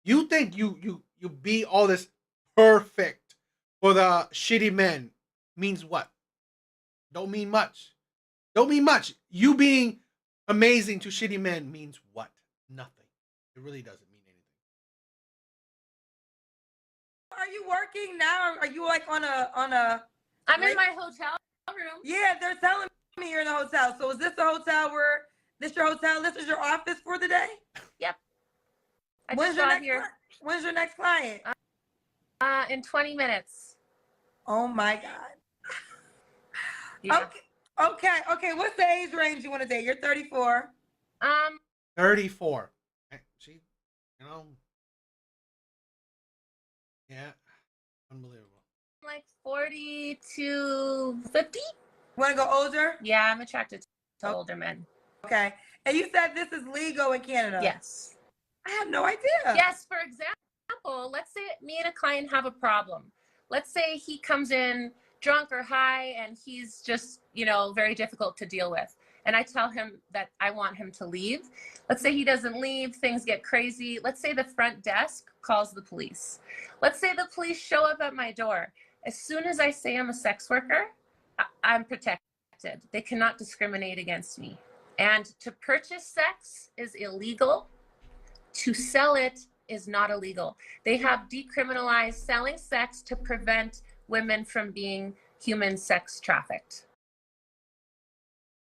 S1: You think you be all this perfect for the shitty men means what? Don't mean much. Don't mean much. You being amazing to shitty men means what? Nothing. It really doesn't mean anything.
S2: Are you working now? Are you like on a?
S3: I'm in my hotel room.
S2: Yeah, they're telling me you're in the hotel. So is this the hotel where this your hotel? This is your office for the day?
S3: Yep. I
S2: When's
S3: just
S2: your
S3: got
S2: next
S3: here.
S2: When's your next client?
S3: In 20 minutes.
S2: Oh my God.
S3: Yeah.
S2: Okay. What's the age range you want to date? You're 34.
S1: 34. She, you know, yeah, unbelievable.
S3: Like 40 to 50.
S2: Want to go older?
S3: Yeah, I'm attracted to older men.
S2: Okay. And you said this is legal in Canada.
S3: Yes.
S2: I have no idea.
S3: Yes, for example, let's say me and a client have a problem. Let's say he comes in drunk or high and he's just, very difficult to deal with. And I tell him that I want him to leave. Let's say he doesn't leave, things get crazy. Let's say the front desk calls the police. Let's say the police show up at my door. As soon as I say I'm a sex worker, I'm protected. They cannot discriminate against me. And to purchase sex is illegal. To sell it is not illegal. They have decriminalized selling sex to prevent women from being human sex trafficked.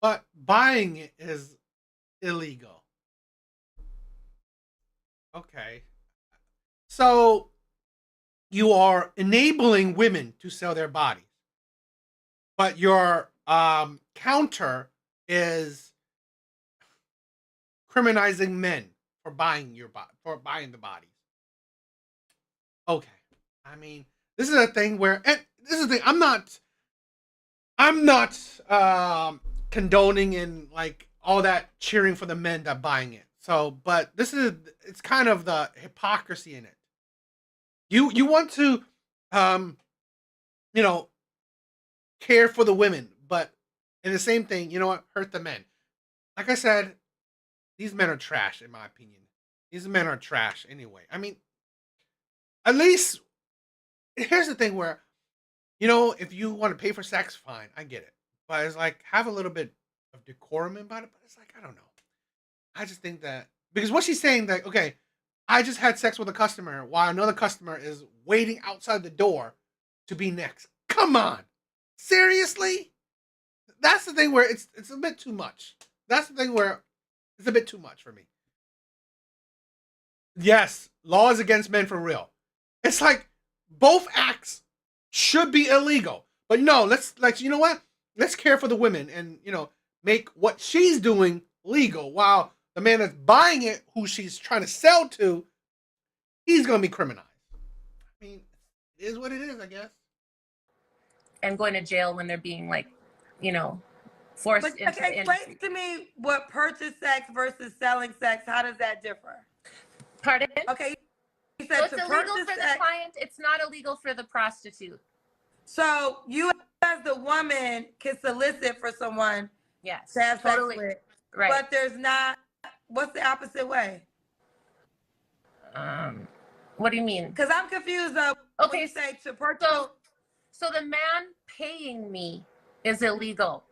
S1: But buying it is illegal. Okay. So you are enabling women to sell their bodies. But your counter is criminalizing men for buying the bodies. Okay. I mean, this is a thing where, and this is the thing, I'm not condoning and like all that cheering for the men that buying it. So, but it's kind of the hypocrisy in it. You want to care for the women, but in the same thing, you know what, hurt the men. Like I said, these men are trash in my opinion. These men are trash anyway. I mean, at least here's the thing where, if you want to pay for sex, fine, I get it. But it's like, have a little bit of decorum about it. But it's like, I don't know. I just think that, because what she's saying, that, okay, I just had sex with a customer while another customer is waiting outside the door to be next. Come on. Seriously? That's the thing where it's a bit too much. That's the thing where it's a bit too much for me. Yes, laws against men for real. It's like both acts should be illegal. But no, you know what? Let's care for the women and, make what she's doing legal while the man that's buying it, who she's trying to sell to, he's going to be criminalized. I mean, it is what it is, I guess.
S3: And going to jail when they're being forced into the industry.
S2: Explain to me what purchase sex versus selling sex, how does that differ?
S3: Pardon?
S2: Okay. You
S3: So
S2: said
S3: it's illegal for the client. It's not illegal for the prostitute.
S2: So you as the woman can solicit for someone
S3: Yes,
S2: to have
S3: totally.
S2: sex with.
S3: Right.
S2: But there's not, what's the opposite way?
S3: What do you mean?
S2: Because I'm confused of
S3: Okay,
S2: when you say to purchase.
S3: So the man paying me is illegal.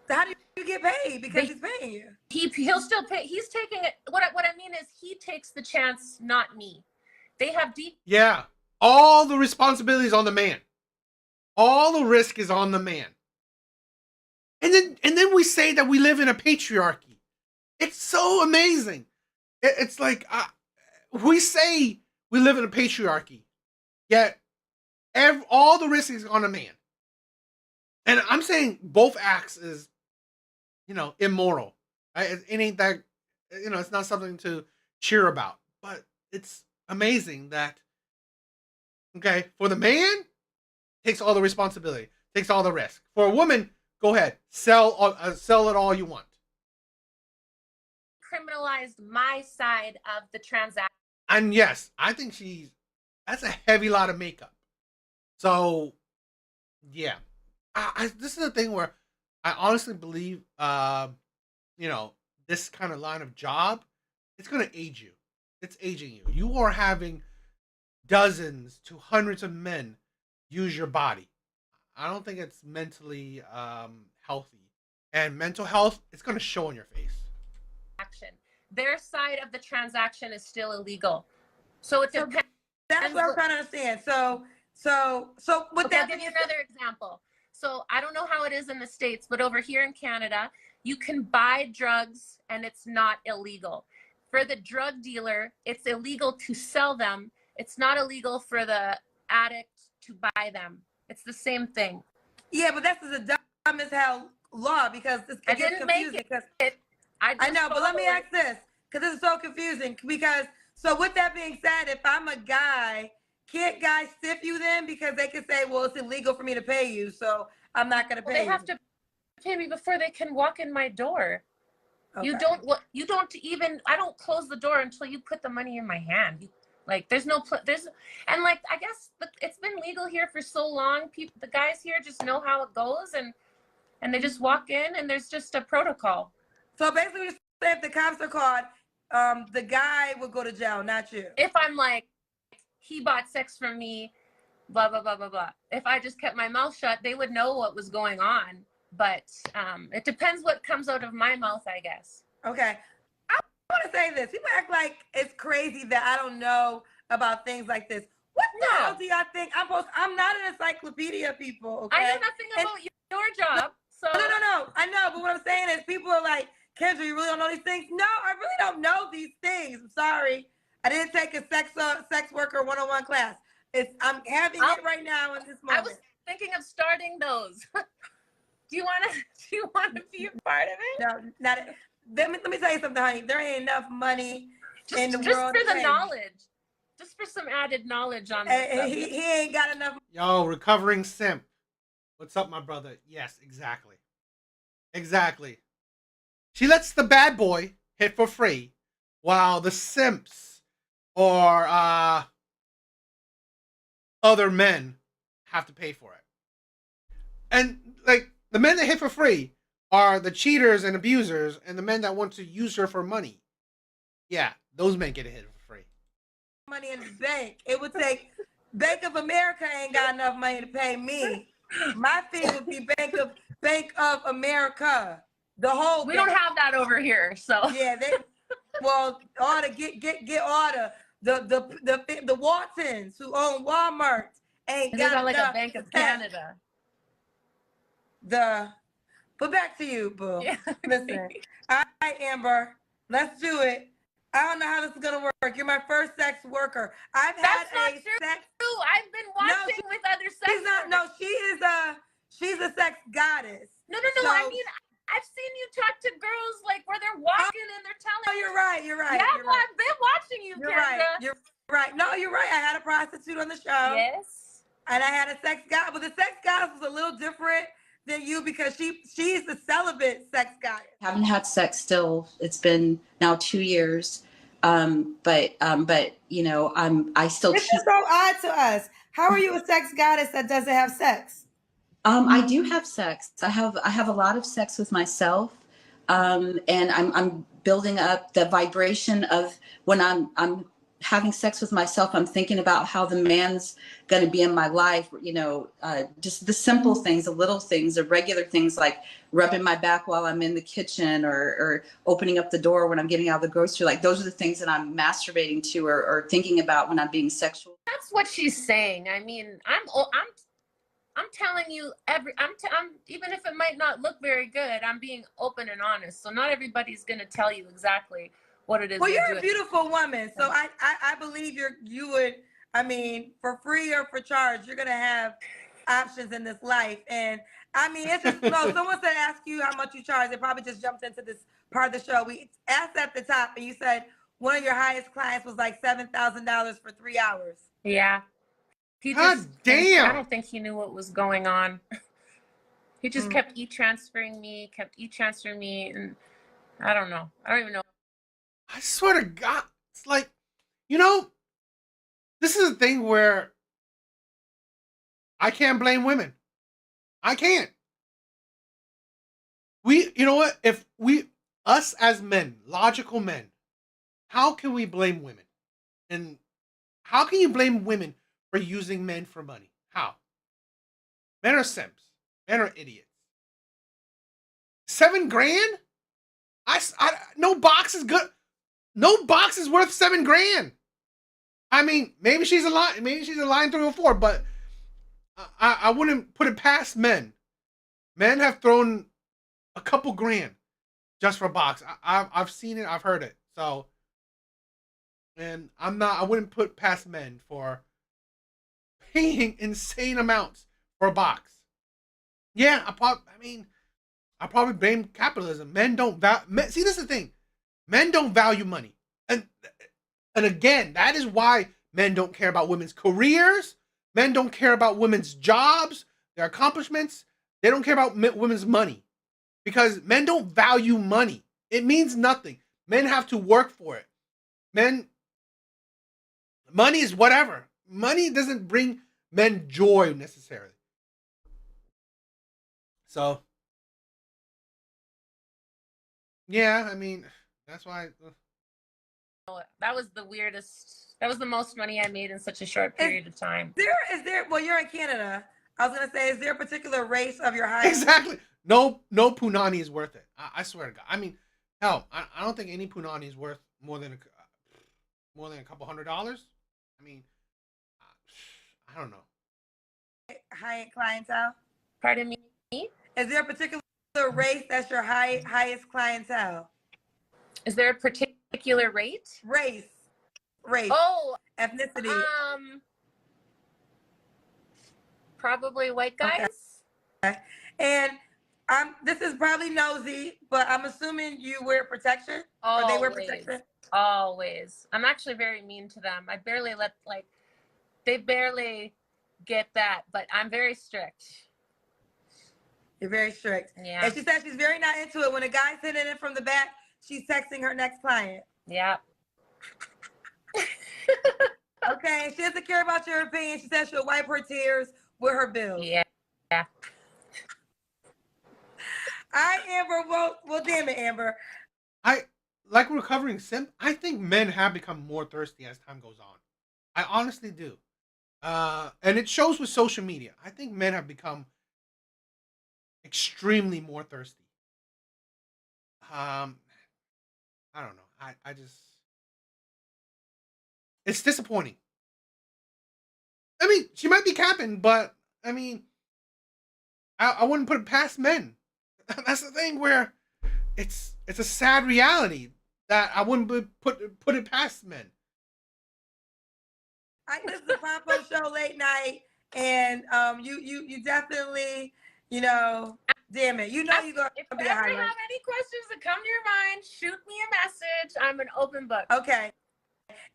S2: How do you get paid? Because he's paying you.
S3: He'll still pay. He's taking it. What I mean is he takes the chance, not me. They have deep.
S1: Yeah. All the responsibility is on the man. All the risk is on the man. And then we say that we live in a patriarchy. It's so amazing. It's like we say we live in a patriarchy, yet all the risk is on a man. And I'm saying both acts is immoral. Right? It ain't that, it's not something to cheer about. But it's amazing that, okay, for the man, takes all the responsibility, takes all the risk. For a woman, go ahead, sell it all you want.
S3: Criminalized my side of the transaction.
S1: And yes, I think that's a heavy lot of makeup. So yeah, this is a thing where I honestly believe, you know, this kind of line of job, it's going to age you. It's aging you. You are having dozens to hundreds of men use your body. I don't think it's mentally healthy. And mental health, it's going to show on your face.
S3: Their side of the transaction is still illegal. So it
S2: So
S3: depends.
S2: that's what I'm trying to understand. So with
S3: Okay,
S2: that
S3: I'll give
S2: being
S3: you
S2: said,
S3: another example. So I don't know how it is in the States, but over here in Canada, you can buy drugs and it's not illegal. For the drug dealer, it's illegal to sell them. It's not illegal for the addict to buy them. It's the same thing.
S2: yeah, but that's just a dumb as hell law because it
S3: I
S2: gets
S3: didn't make
S2: confusing.
S3: it.
S2: I know, but let me
S3: followed
S2: ask this because this is so confusing. Because so with that being said, if I'm a guy, can't guys stiff you then because they can say, well, it's illegal for me to pay you, so I'm not going to
S3: Well,
S2: pay
S3: they
S2: you.
S3: have to pay me before they can walk in my door.
S2: Okay.
S3: You don't even, I don't close the door until you put the money in my hand. Like there's no and like I guess it's been legal here for so long. People, the guys here just know how it goes, and they just walk in, and there's just a protocol.
S2: So basically, you say if the cops are caught, the guy will go to jail, not you.
S3: If I'm like, he bought sex from me, blah blah blah blah blah. If I just kept my mouth shut, they would know what was going on. But it depends what comes out of my mouth, I guess.
S2: Okay. I want to say this. People act like it's crazy that I don't know about things like this. What the hell do y'all think? I'm not an encyclopedia, people. Okay.
S3: I know nothing about your job. So
S2: No. I know, but what I'm saying is people are like, Kendra, you really don't know these things? No, I really don't know these things. I'm sorry. I didn't take a sex worker 101 class. I'm having it right now in this moment.
S3: I was thinking of starting those. Do you want to be a part of it?
S2: No, not. Let me tell you something, honey. There ain't enough money in the world.
S3: Just for the knowledge. Just for some added knowledge on this.
S2: He ain't got enough.
S1: Yo, recovering simp. What's up, my brother? Yes, exactly. Exactly. She lets the bad boy hit for free while the simps or other men have to pay for it. And like the men that hit for free are the cheaters and abusers, and the men that want to use her for money. Yeah, those men get a hit for free.
S2: Money in the bank. It would take Bank of America ain't got enough money to pay me. My fee would be Bank of America. The whole.
S3: We don't have that over here, so
S2: yeah. All to get all the Waltons who own Walmart ain't got
S3: like a Bank of Canada.
S2: But back to you, boo.
S3: Yeah.
S2: Listen, all right, Amber, let's do it. I don't know how this is gonna work. You're my first sex worker. I've had
S3: That's not true. I've been watching with other sex workers.
S2: No, she's a sex goddess.
S3: No. I mean, I've seen you talk to girls like where they're walking and they're telling.
S2: Oh, you're right.
S3: Yeah, I've been watching you, Kendra.
S2: You're right. No, you're right. I had a prostitute on the show.
S3: Yes.
S2: And I had a sex god, but the sex goddess was a little different than you because she's the celibate sex goddess.
S4: Haven't had sex still. It's been now 2 years. But you know, I still.
S2: This is so odd to us. How are you a sex goddess that doesn't have sex?
S4: I do have sex. I have a lot of sex with myself, and I'm building up the vibration of when I'm having sex with myself. I'm thinking about how the man's going to be in my life. You know, just the simple things, the little things, the regular things like rubbing my back while I'm in the kitchen or opening up the door when I'm getting out of the grocery. Like those are the things that I'm masturbating to or thinking about when I'm being sexual.
S3: That's what she's saying. I mean, I'm telling you I'm even if it might not look very good, I'm being open and honest. So not everybody's going to tell you exactly what it is.
S2: Well, you're a beautiful woman. So I believe you would, I mean, for free or for charge, you're going to have options in this life. And I mean, it's just no. Someone said ask you how much you charge. It probably just jumped into this part of the show. We asked at the top, and you said one of your highest clients was like $7,000 for 3 hours.
S3: Yeah. He
S1: God
S3: just,
S1: damn.
S3: I don't think he knew what was going on. He just kept e-transferring me, and I don't know. I don't even know.
S1: I swear to God, it's like, this is a thing where I can't blame women. I can't. You know what? Us as men, logical men, how can we blame women? And how can you blame women for using men for money? How? Men are simps. Men are idiots. $7,000? No box is good. No box is worth $7,000. I mean, maybe she's a line. Maybe she's a line 3 or 4, but I wouldn't put it past men. Men have thrown a couple grand just for a box. I've seen it. I've heard it. So, and I wouldn't put past men for paying insane amounts for a box. Yeah, I probably blame capitalism. Men don't see, this is the thing. Men don't value money. And again, that is why men don't care about women's careers. Men don't care about women's jobs, their accomplishments. They don't care about women's money. Because men don't value money. It means nothing. Men have to work for it. Money is whatever. Money doesn't bring men joy necessarily. So, yeah, I mean, that's why.
S3: That was the weirdest. That was the most money I made in such a short period of time.
S2: Is there? Well, you're in Canada. I was gonna say, is there a particular race of your highest?
S1: Exactly. No punani is worth it. I swear to God. I mean, hell, I don't think any punani is worth more than a couple $100. I mean, I don't know.
S2: High-end clientele.
S3: Pardon me?
S2: Is there a particular race that's your highest clientele?
S3: Is there a particular rate?
S2: Race.
S3: Oh,
S2: ethnicity.
S3: Probably white guys.
S2: Okay. And this is probably nosy, but I'm assuming you wear protection.
S3: Always.
S2: Or they wear protection.
S3: Always. I'm actually very mean to them. I barely they barely get that, but I'm very strict.
S2: You're very strict.
S3: Yeah.
S2: And she said she's very not into it. When a guy's hitting it from the back, she's texting her next client.
S3: Yeah.
S2: Okay. She doesn't care about your opinion. She says she'll wipe her tears with her bills.
S3: Yeah.
S2: All right, Amber. Well, damn it, Amber.
S1: Like recovering simp, I think men have become more thirsty as time goes on. I honestly do. And it shows with social media. I think men have become extremely more thirsty. I don't know. I just, it's disappointing. I mean, she might be capping, but I mean, I wouldn't put it past men. That's the thing where it's a sad reality that I wouldn't put it past men.
S2: This is the Pompo Show late night, and you definitely, damn it, you're gonna
S3: If
S2: be
S3: you
S2: a
S3: ever
S2: highlight.
S3: have any questions that come to your mind, shoot me a message. I'm an open book.
S2: Okay,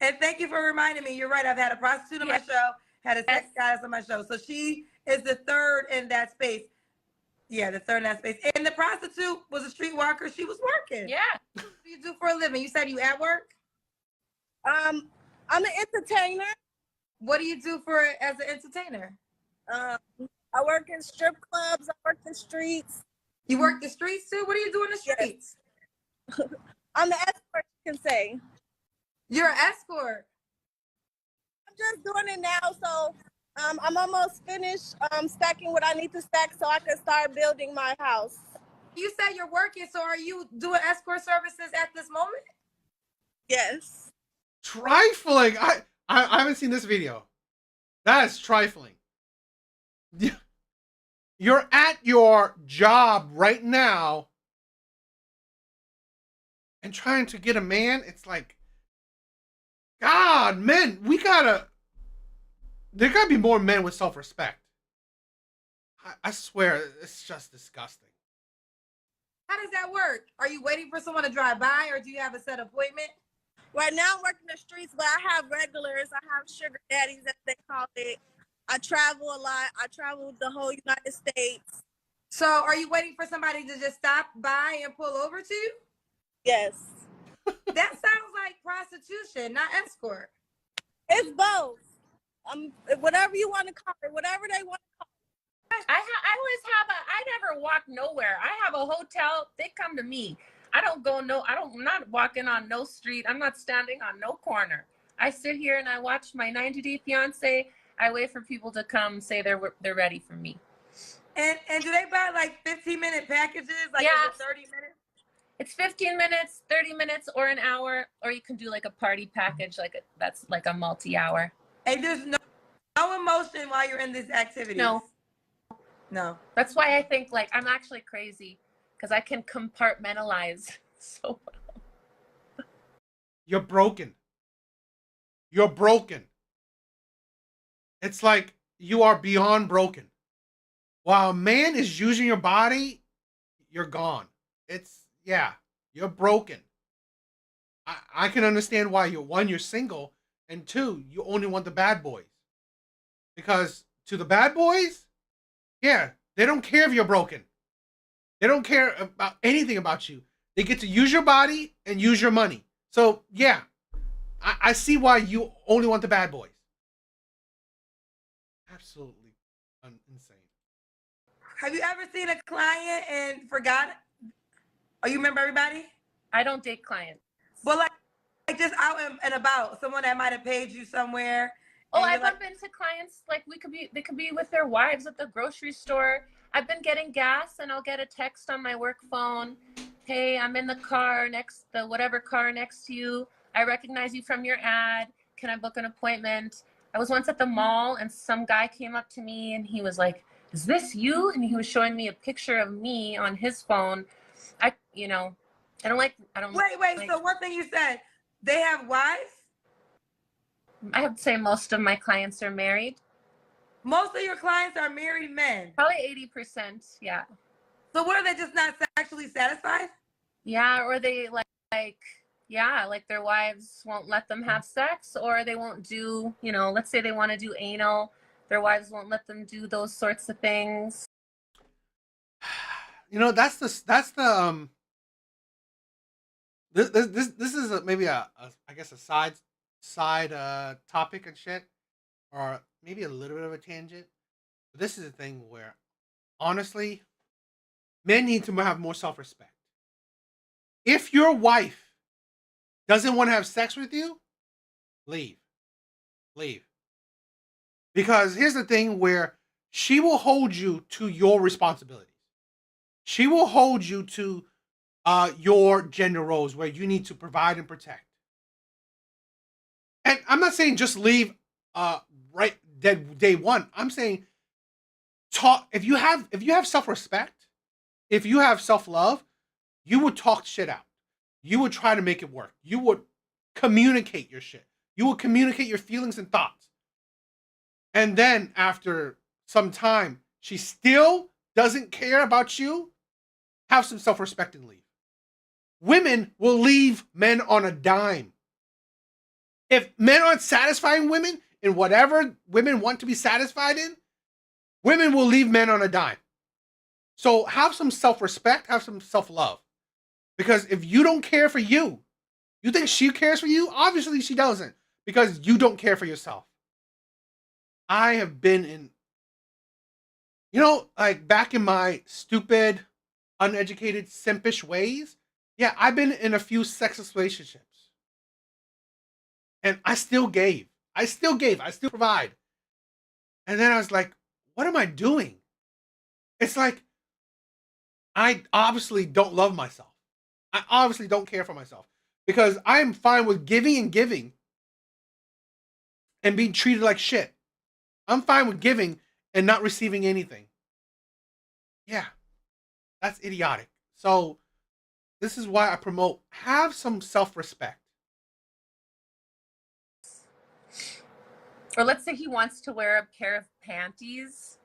S2: and thank you for reminding me. You're right. I've had a prostitute on my show, had a sex goddess on my show, so she is the third in that space. Yeah, the third in that space. And the prostitute was a streetwalker. She was working.
S3: Yeah.
S2: What do you do for a living? You said you at work?
S5: I'm an entertainer.
S2: What do you do as an entertainer?
S5: I work in strip clubs. I work the streets.
S2: You work the streets too? What do you do in the streets?
S5: I'm an escort, you can say.
S2: You're an escort.
S5: I'm just doing it now, so I'm almost finished stacking what I need to stack so I can start building my house.
S2: You said you're working, so are you doing escort services at this moment?
S5: Yes.
S1: Trifling. I haven't seen this video. That is trifling. You're at your job right now and trying to get a man. It's like, God, men, there gotta be more men with self-respect. I swear, it's just disgusting.
S2: How does that work? Are you waiting for someone to drive by, or do you have a set appointment?
S5: Right now, I'm working the streets, but I have regulars. I have sugar daddies, as they call it. I travel a lot. I travel the whole United States.
S2: So are you waiting for somebody to just stop by and pull over to you?
S5: Yes.
S2: That sounds like prostitution, not escort.
S5: It's both. Whatever you want to call it, whatever they want.
S3: I always have I never walk nowhere. I have a hotel. They come to me. I don't go I'm not walking on no street. I'm not standing on no corner. I sit here and I watch my 90-Day Fiance. I wait for people to come say they're ready for me.
S2: And do they buy like 15-minute packages? Like
S3: Yeah.
S2: is it 30 minutes?
S3: It's 15 minutes, 30 minutes, or an hour, or you can do like a party package, that's like a multi-hour.
S2: And there's no emotion while you're in these activities. No.
S3: That's why I think like I'm actually crazy because I can compartmentalize so well.
S1: You're broken. You're broken. It's like you are beyond broken. While a man is using your body, you're gone. You're broken. I can understand why you're single, and two, you only want the bad boys. Because to the bad boys, yeah, they don't care if you're broken. They don't care about anything about you. They get to use your body and use your money. So yeah, I see why you only want the bad boys. Absolutely insane.
S2: Have you ever seen a client and forgot? Oh, you remember everybody?
S3: I don't date clients.
S2: Well, like just out and about, someone that might have paid you somewhere.
S3: Oh,
S2: and
S3: I've
S2: you're like,
S3: been to clients like they could be with their wives at the grocery store. I've been getting gas and I'll get a text on my work phone. Hey, I'm in the whatever car next to you. I recognize you from your ad. Can I book an appointment? I was once at the mall and some guy came up to me and he was like, "Is this you?" And he was showing me a picture of me on his phone. I don't
S2: Wait.
S3: like,
S2: So one thing you said, they have wives?
S3: I have to say most of my clients are married.
S2: Most of your clients are married men.
S3: Probably 80%, yeah.
S2: So what, are they just not sexually satisfied?
S3: Yeah, or they like their wives won't let them have sex, or they won't do, let's say they want to do anal, their wives won't let them do those sorts of things.
S1: That's the this is maybe I guess a side topic and shit, or maybe a little bit of a tangent. But this is a thing where honestly, men need to have more self-respect. If your wife doesn't want to have sex with you, leave. Because here's the thing where she will hold you to your responsibilities. She will hold you to your gender roles where you need to provide and protect. And I'm not saying just leave right day one. I'm saying talk. If you have self-respect, if you have self-love, you would talk shit out. You would try to make it work. You would communicate your shit. You would communicate your feelings and thoughts. And then after some time, she still doesn't care about you, have some self-respect and leave. Women will leave men on a dime. If men aren't satisfying women in whatever women want to be satisfied in, women will leave men on a dime. So have some self-respect, have some self-love. Because if you don't care for you, you think she cares for you? Obviously she doesn't, because you don't care for yourself. I have been in, like back in my stupid, uneducated, simpish ways. Yeah, I've been in a few sexless relationships. And I still gave. I still provide. And then I was like, what am I doing? It's like, I obviously don't love myself. I obviously don't care for myself. Because I'm fine with giving and being treated like shit. I'm fine with giving and not receiving anything. Yeah, that's idiotic. So this is why I promote, have some self-respect.
S3: Or let's say he wants to wear a pair of panties.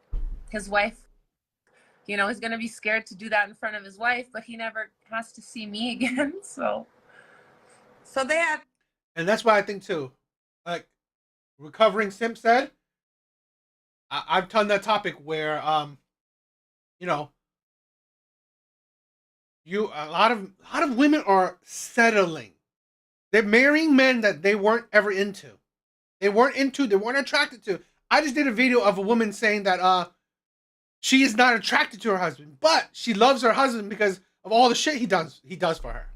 S3: His wife You know, he's going to be scared to do that in front of his wife, but he never has to see me again. So
S2: they have.
S1: And that's why I think too, like recovering simp said, I've done that topic where you know, a lot of women are settling. They're marrying men that they weren't ever into. They weren't attracted to. I just did a video of a woman saying that she is not attracted to her husband, but she loves her husband because of all the shit he does for her.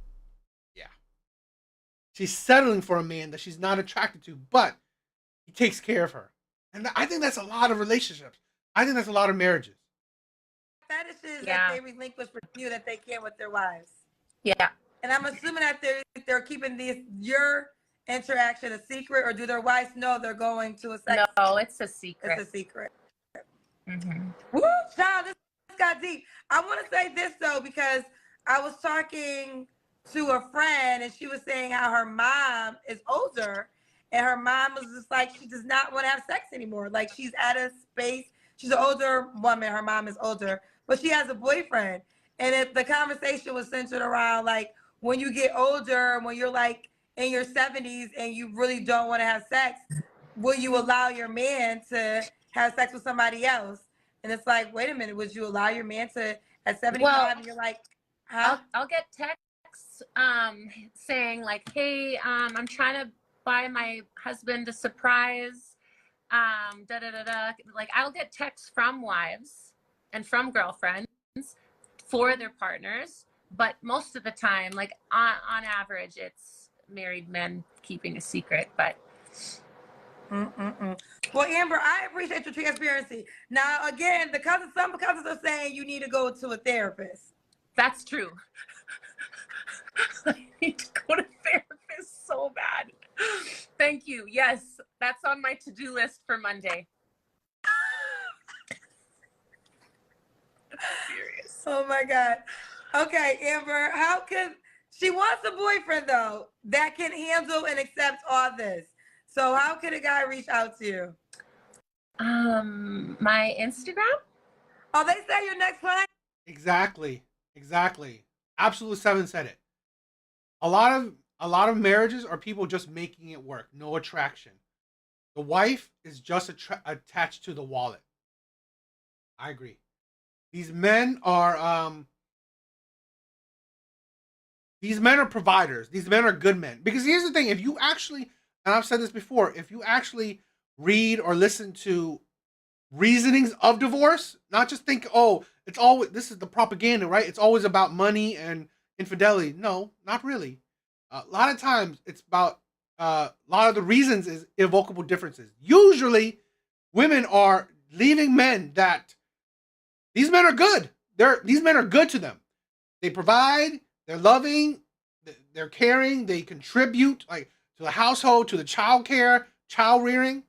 S1: Yeah. She's settling for a man that she's not attracted to, but he takes care of her. And I think that's a lot of relationships. I think that's a lot of marriages.
S2: Fetishes that they relinquish for you that they can't with their wives.
S3: Yeah.
S2: And I'm assuming that they're keeping your interaction a secret, or do their wives know they're going to a sex?
S3: No, it's a secret.
S2: It's a secret.
S3: Mm-hmm.
S2: Woo, child, this got deep. I want to say this though, because I was talking to a friend and she was saying how her mom is older, and her mom was just like, she does not want to have sex anymore. Like, she's at a space. She's an older woman. Her mom is older, but she has a boyfriend. And the conversation was centered around, like, when you get older, when you're like in your 70s and you really don't want to have sex, will you allow your man to have sex with somebody else? And it's like, wait a minute, would you allow your man to at 75 and you're like, huh?
S3: I'll get texts saying like, hey, I'm trying to buy my husband a surprise. Da da da da. Like, I'll get texts from wives and from girlfriends for their partners, but most of the time, like on average, it's married men keeping a secret. But
S2: well, Amber, I appreciate your transparency. Now, again, some cousins are saying you need to go to a therapist.
S3: That's true. I need to go to therapist so bad. Thank you. Yes, that's on my to-do list for Monday. Serious.
S2: Oh my God. Okay, Amber, she wants a boyfriend though that can handle and accept all this. So how can a guy reach out to you?
S3: My Instagram.
S2: Oh, they say your next client?
S1: Exactly. Absolute 7 said it. A lot of marriages are people just making it work, no attraction. The wife is just attached to the wallet. I agree. These men are providers. These men are good men. Because here's the thing, if you actually, and I've said this before, if you actually read or listen to reasonings of divorce, not just think, oh, it's always, this is the propaganda, right? It's always about money and infidelity. No, not really. A lot of times it's about a lot of the reasons is irrevocable differences. Usually women are leaving men that these men are good. These men are good to them. They provide, they're loving, they're caring, they contribute like to the household, to the child care, child rearing.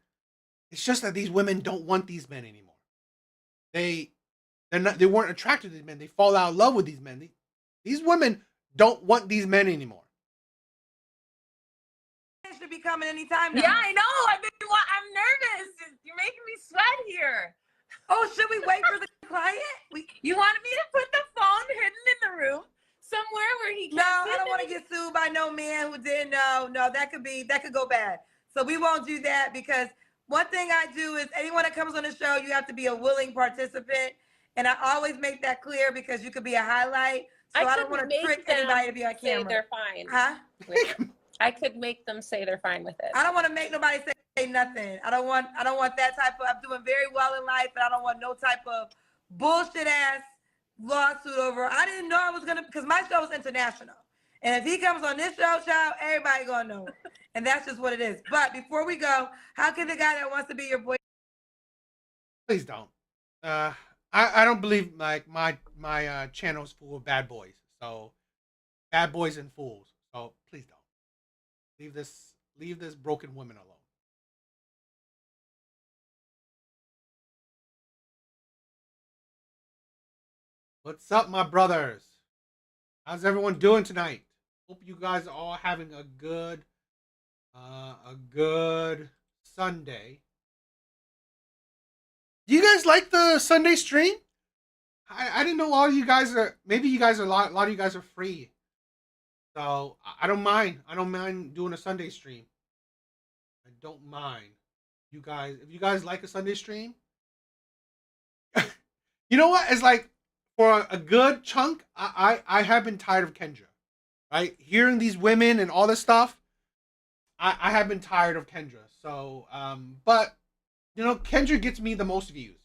S1: It's just that these women don't want these men anymore. They weren't attracted to these men. They fall out of love with these men. These women don't want these men anymore.
S2: It should be coming anytime now.
S3: Yeah, I know. I'm nervous. You're making me sweat here.
S2: Oh, should we wait for the client?
S3: You wanted me to put the phone hidden in the room somewhere where he can't
S2: No,
S3: see
S2: I don't
S3: it?
S2: want to get sued by no man who didn't know. No, that could go bad. So we won't do that, because one thing I do is anyone that comes on the show, you have to be a willing participant. And I always make that clear, because you could be a highlight. So I don't want to trick anybody to be on camera.
S3: They're fine.
S2: Huh?
S3: I could make them say they're fine with it.
S2: I don't want to make nobody say nothing. I don't want that type of, I'm doing very well in life, and I don't want no type of bullshit ass lawsuit over. I didn't know I was gonna, because my show is international. And if he comes on this show, child, everybody gonna know. And that's just what it is. But before we go, how can the guy that wants to be your boy?
S1: Please don't. I don't believe like my channel is full of bad boys. So bad boys and fools. So please don't. Leave this broken woman alone. What's up, my brothers? How's everyone doing tonight? Hope you guys are all having a good Sunday. Do you guys like the Sunday stream? I didn't know all you guys are. Maybe you guys are a lot of you guys are free. So I don't mind. I don't mind doing a Sunday stream. I don't mind. You guys, if you guys like a Sunday stream, you know what? It's like for a good chunk, I have been tired of Kendra. Right, hearing these women and all this stuff, I have been tired of Kendra. So, but you know, Kendra gets me the most views.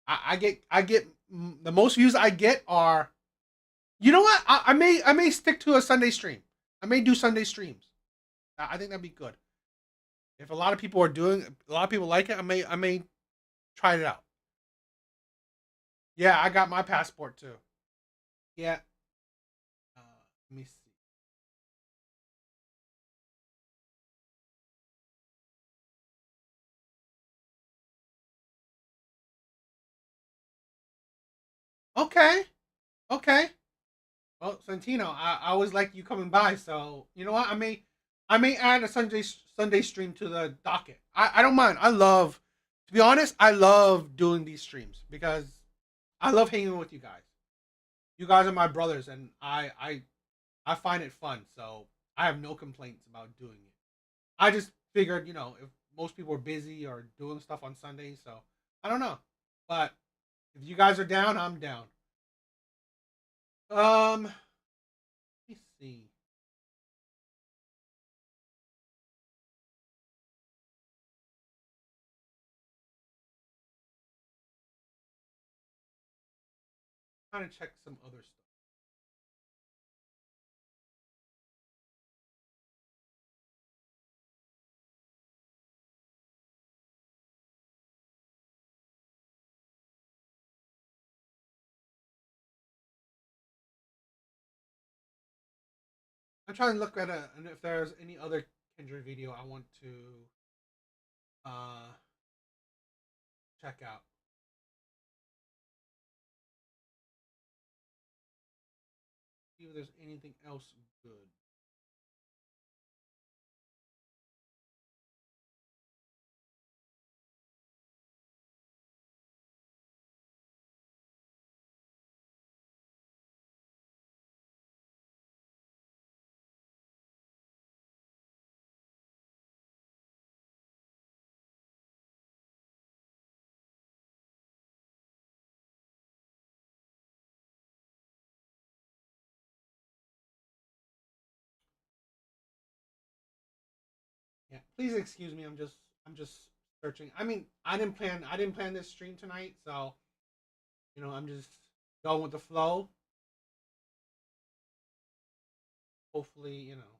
S1: I get the most views I get are. You know what? I may stick to a Sunday stream. I may do Sunday streams. I think that'd be good. If a lot of people are doing, a lot of people like it, I may try it out. Yeah, I got my passport too. Yeah. Let me see. Okay. Okay. Well, Santino, I always like you coming by, so you know what? I may add a Sunday stream to the docket. I don't mind. I love, to be honest, I love doing these streams because I love hanging with you guys. You guys are my brothers, and I find it fun. So I have no complaints about doing it. I just figured, you know, if most people are busy or doing stuff on Sundays, so I don't know. But if you guys are down, I'm down. Let me see. Trying to check some other stuff. I'm trying to look at and if there's any other Kendra video I want to uh check out. See if there's anything else good. Yeah, please excuse me. I'm just searching. I mean, I didn't plan this stream tonight, so you know, I'm just going with the flow. Hopefully, you know,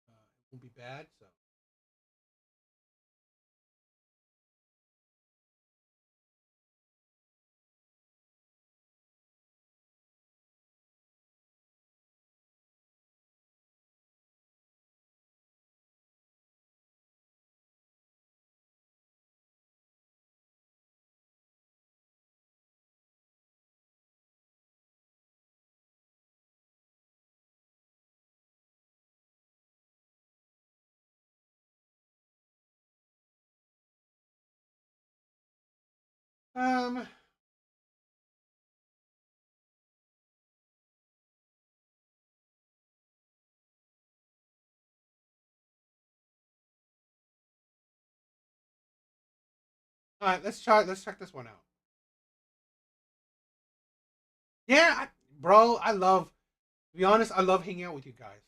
S1: it won't be bad. So um, all right, let's try. Let's check this one out. Yeah, bro, I love. To be honest, I love hanging out with you guys.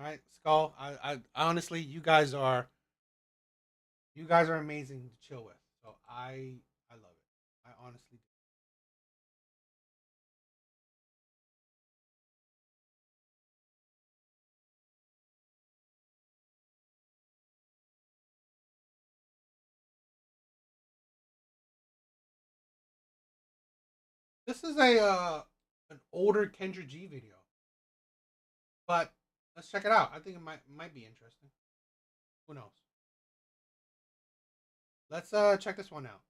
S1: All right, Skull. I honestly, you guys are amazing to chill with. So I love it. I honestly do. This is a an older Kendra G video, but let's check it out. I think it might be interesting. Who knows? Let's check this one out.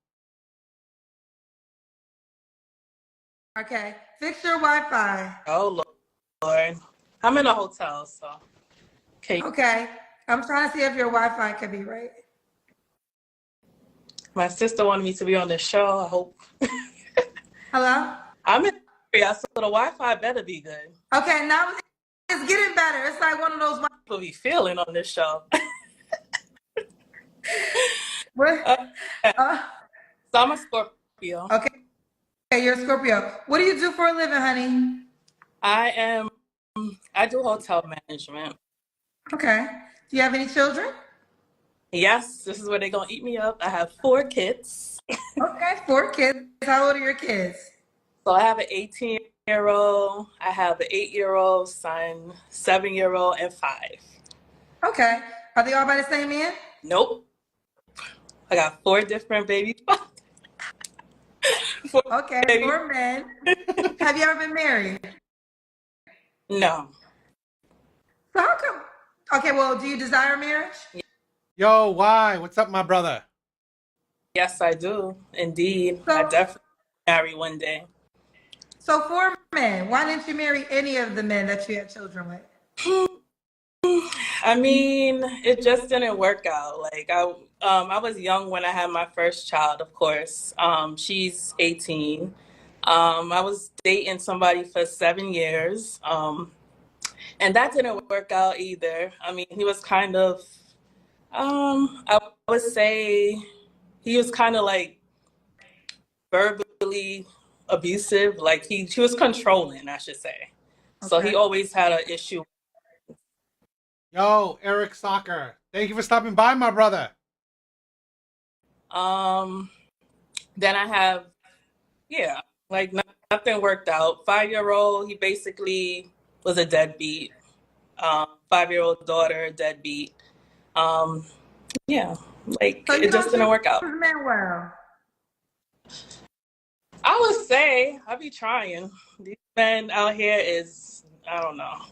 S2: Okay, fix your Wi-Fi.
S6: Oh Lord, I'm in a hotel, so okay.
S2: Okay, I'm trying to see if your Wi-Fi could be right.
S6: My sister wanted me to be on the show. I hope.
S2: Hello?
S6: I'm in the area, so the Wi-Fi better be good.
S2: Okay, now it's getting better. It's like one of those.
S6: People be feeling on this show.
S2: What?
S6: Yeah.
S2: Uh,
S6: So I'm a Scorpio.
S2: okay, you're a Scorpio. What do you do for a living, honey?
S6: I do hotel management.
S2: Okay. Do you have any children?
S6: Yes, this is where they're gonna eat me up. I have 4 kids.
S2: Okay, 4 kids. How old are your kids?
S6: So I have an 18-year-old, I have an 8-year-old son, 7-year-old, and 5.
S2: Okay. Are they all by the same man?
S6: Nope. I got 4 different babies. 4
S2: Okay,
S6: babies.
S2: 4 men. Have you ever been married?
S6: No.
S2: So how come? Okay, well, do you desire marriage?
S1: Yo, why? What's up, my brother?
S6: Yes, I do. Indeed. I
S2: So,
S6: definitely marry one day.
S2: so 4 men. Why didn't you marry any of the men that you had children with?
S6: I mean, it just didn't work out. Like I was young when I had my first child, of course. She's 18. I was dating somebody for 7 years. And that didn't work out either. I mean, he was kind of, I would say he was kind of like verbally abusive. Like he was controlling, I should say. So he
S2: Okay.
S6: always had an issue.
S1: Yo, Eric Soccer. Thank you for stopping by, my brother.
S6: Then I have, yeah, like nothing worked out. 5-year-old, he basically was a deadbeat. 5-year-old daughter, deadbeat. Yeah, like
S2: So you
S6: it just
S2: don't
S6: didn't
S2: treat
S6: work out.
S2: those men well.
S6: I would say I be trying. These men out here is, I don't know.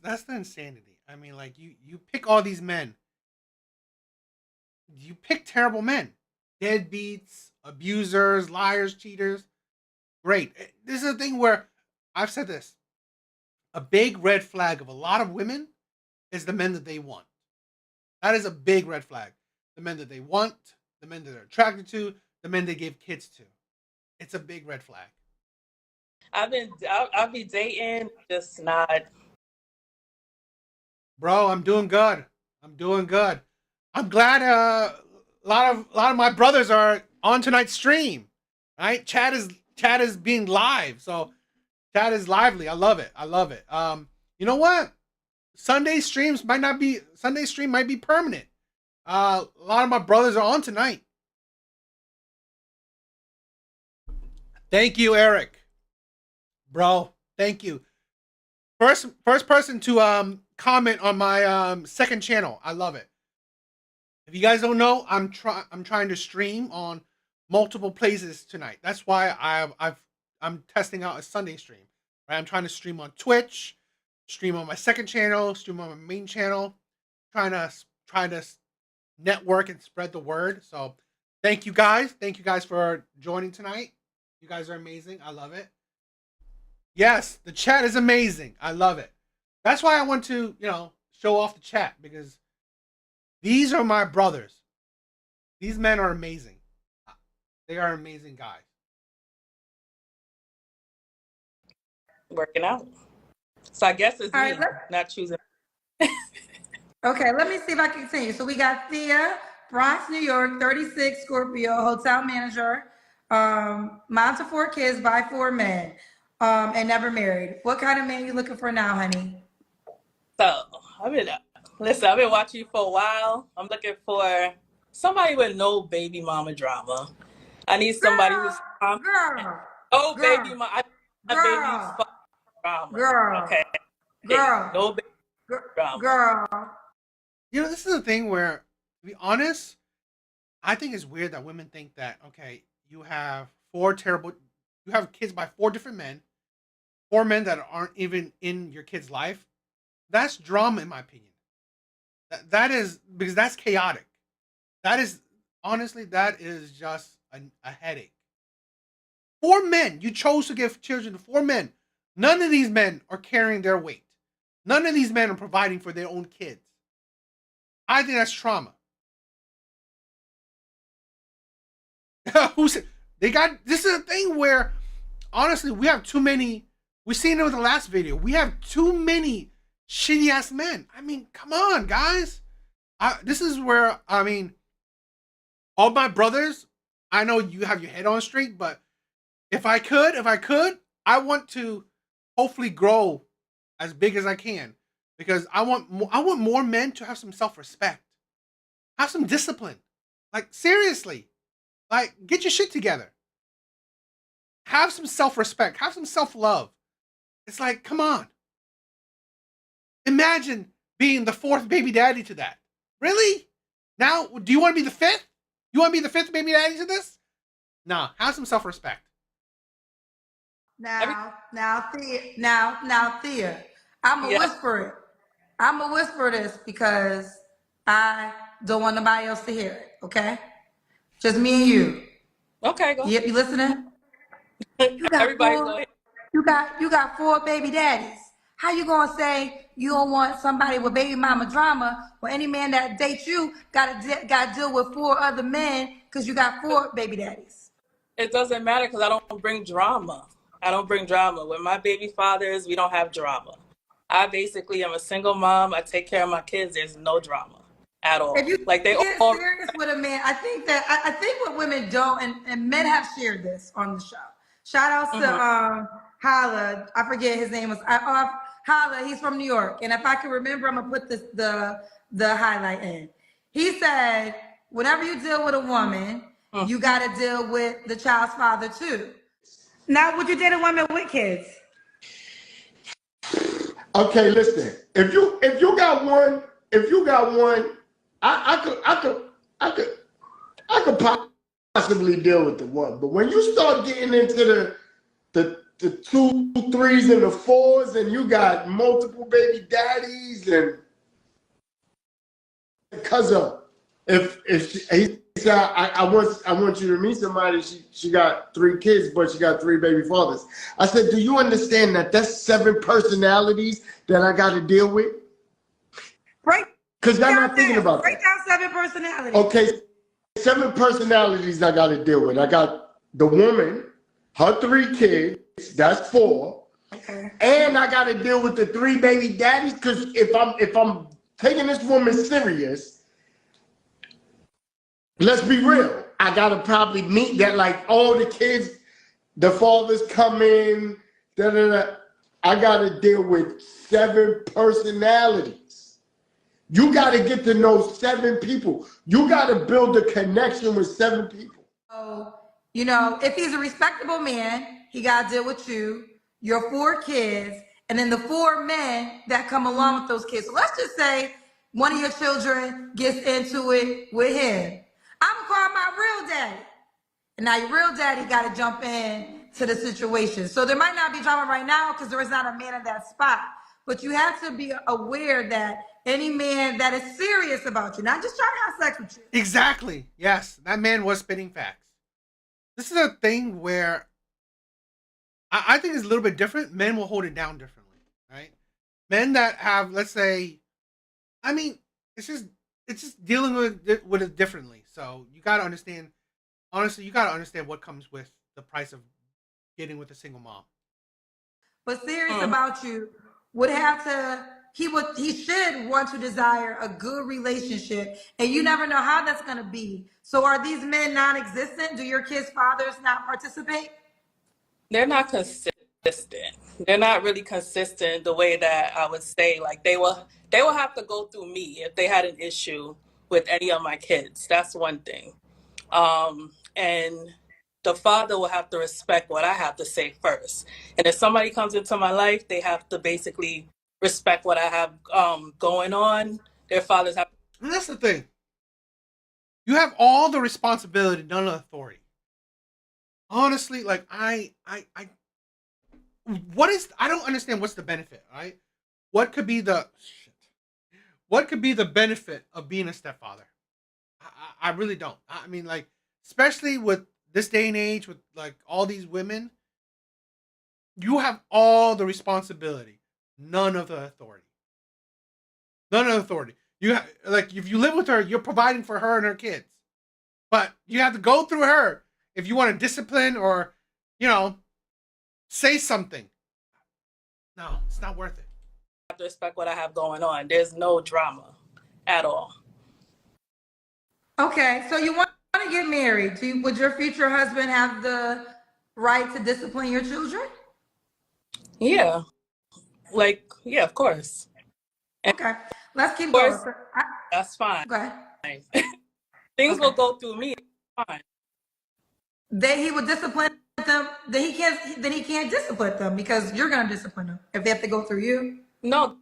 S1: That's the insanity. I mean, like you pick all these men. You pick terrible men, deadbeats, abusers, liars, cheaters. Great. This is a thing where I've said this. A big red flag of a lot of women is the men that they want. That is a big red flag. The men that they want, the men that they're attracted to, the men they give kids to. It's a big red flag.
S6: I'll be dating, just not.
S1: Bro, I'm doing good. I'm doing good. I'm glad a lot of my brothers are on tonight's stream. Right? Chat is being live. So chat is lively. I love it. I love it. You know what? Sunday stream might be permanent. A lot of my brothers are on tonight. Thank you, Eric. Bro, thank you. First person to comment on my second channel. I love it. If you guys don't know, I'm trying to stream on multiple places tonight. That's why I'm testing out a Sunday stream. Right? I'm trying to stream on Twitch, stream on my second channel, stream on my main channel, trying to network and spread the word. So thank you guys. Thank you guys for joining tonight. You guys are amazing. I love it. Yes, the chat is amazing. I love it. That's why I want to, show off the chat, because these are my brothers. These men are amazing. They are amazing guys.
S6: Working out. So I guess it's
S2: All
S6: me
S2: right,
S6: not choosing.
S2: okay, let me see if I can continue. So we got Thea, Bronx, New York, 36, Scorpio, hotel manager, mom to 4 kids by 4 men, and never married. What kind of man you looking for now, honey?
S6: So I've been watching you for a while. I'm looking for somebody with no baby mama drama. I need somebody who's
S2: girl,
S6: no
S2: girl,
S6: baby mama.
S2: girl,
S6: Baby drama.
S2: girl,
S6: Okay.
S2: girl,
S6: No baby drama.
S2: girl.
S1: This is a thing where, to be honest, I think it's weird that women think that, okay, you have kids by 4 different men, 4 men that aren't even in your kid's life. That's drama, in my opinion. That is, because that's chaotic. That is, honestly, that is just a headache. 4 men. You chose to give children to 4 men. None of these men are carrying their weight. None of these men are providing for their own kids. I think that's trauma. Who's they got? This is a thing where honestly we have too many. We seen it with the last video. We have too many shitty ass men. I mean, come on, guys. This is where I mean, all my brothers. I know you have your head on straight, but if I could, I want to hopefully grow as big as I can because I want more men to have some self-respect, have some discipline. Like seriously, like get your shit together. Have some self-respect, have some self-love. It's like, come on. Imagine being the fourth baby daddy to that. Really? Now, do you want to be the fifth? You want to be the fifth baby daddy to this? Nah, have some self-respect.
S2: Thea, I'm gonna
S6: Yeah.
S2: whisper it. I'm gonna whisper this because I don't want nobody else to hear it. Okay, just me and you.
S6: Okay, go.
S2: You listening? You got
S6: Everybody go
S2: four.
S6: ahead.
S2: You got four baby daddies. How you gonna say you don't want somebody with baby mama drama when any man that dates you gotta deal with four other men because you got four baby daddies?
S6: It doesn't matter because I don't bring drama. I don't bring drama. With my baby fathers, we don't have drama. I basically am a single mom. I take care of my kids. There's no drama at
S2: If
S6: all.
S2: you
S6: Like they
S2: get
S6: all.
S2: serious with a man, I think what women don't, and men have shared this on the show. Shout out to
S6: Mhm.
S2: Hala. I forget his name was Hala. He's from New York, and if I can remember, I'm gonna put the highlight in. He said, whenever you deal with a woman, you got to deal with the child's father too. Now, would you date a woman with kids?
S7: Okay, listen. If you got one, I could possibly deal with the one. But when you start getting into the two, threes, and the fours, and you got multiple baby daddies, and because of if he said I want you to meet somebody, she got three kids, but she got three baby fathers. I said, do you understand that that's 7 personalities that I got to deal with?
S2: Break
S7: Because y'all
S2: down
S7: not thinking
S2: that.
S7: about
S2: Break
S7: that.
S2: down 7 personalities.
S7: Okay, 7 personalities I got to deal with. I got the woman, her 3 kids, that's 4.
S2: Okay.
S7: And I got to deal with the 3 baby daddies, because if I'm taking this woman serious, let's be real. I got to probably meet that, like all the kids, the fathers come in, da da da. I got to deal with 7 personalities. You got to get to know 7 people. You got to build a connection with 7 people.
S2: So, if he's a respectable man, he got to deal with you, your 4 kids, and then the 4 men that come along with those kids. So let's just say one of your children gets into it with him. I'm going to call my real daddy. And now your real daddy got to jump in to the situation. So there might not be drama right now because there is not a man in that spot. But you have to be aware that any man that is serious about you, not just trying to have sex with you.
S1: Exactly. Yes, that man was spitting facts. This is a thing where I think it's a little bit different. Men will hold it down differently, right? Men that have, let's say, I mean, it's just dealing with it differently. So you got to understand. Honestly, you got to understand what comes with the price of getting with a single mom.
S2: But serious about you would have to. He should want to desire a good relationship, and you never know how that's going to be. So are these men non-existent? Do your kids' fathers not participate?
S6: They're not consistent. They're not really consistent the way that I would say. Like they will have to go through me if they had an issue with any of my kids. That's one thing. And the father will have to respect what I have to say first. And if somebody comes into my life, they have to basically respect what I have going on. Their fathers have.
S1: And that's the thing. You have all the responsibility, none of the authority. Honestly, like I don't understand what's the benefit, right? What could be the benefit of being a stepfather? I really don't. I mean, like, especially with this day and age, with like all these women, you have all the responsibility, none of the authority. None of the authority. You like if you live with her, you're providing for her and her kids, but you have to go through her. if you want to discipline or, you know, say something. No, it's not worth it.
S6: I have to respect what I have going on. There's no drama at all.
S2: Okay, so you want to get married. Would your future husband have the right to discipline your children?
S6: Yeah, like, yeah, of course. And
S2: Okay, let's keep
S6: of
S2: going.
S6: course, that's fine.
S2: Go ahead.
S6: Things
S2: Okay.
S6: will go through me. Fine.
S2: He would discipline them. Then he can't discipline them because you're gonna discipline them if they have to go through you.
S6: No,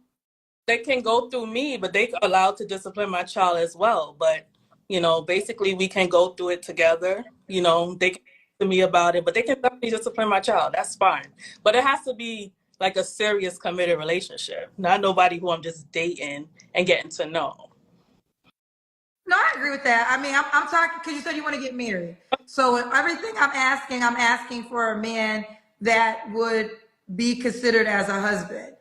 S6: they can go through me, but they're allowed to discipline my child as well. But, you know, basically we can go through it together. You know, they can talk to me about it, but they can definitely discipline my child. That's fine. But it has to be like a serious committed relationship, not nobody who I'm just dating and getting to know.
S2: No, I agree with that. I mean, I'm talking because you said you want to get married. So everything I'm asking for a man that would be considered as a husband.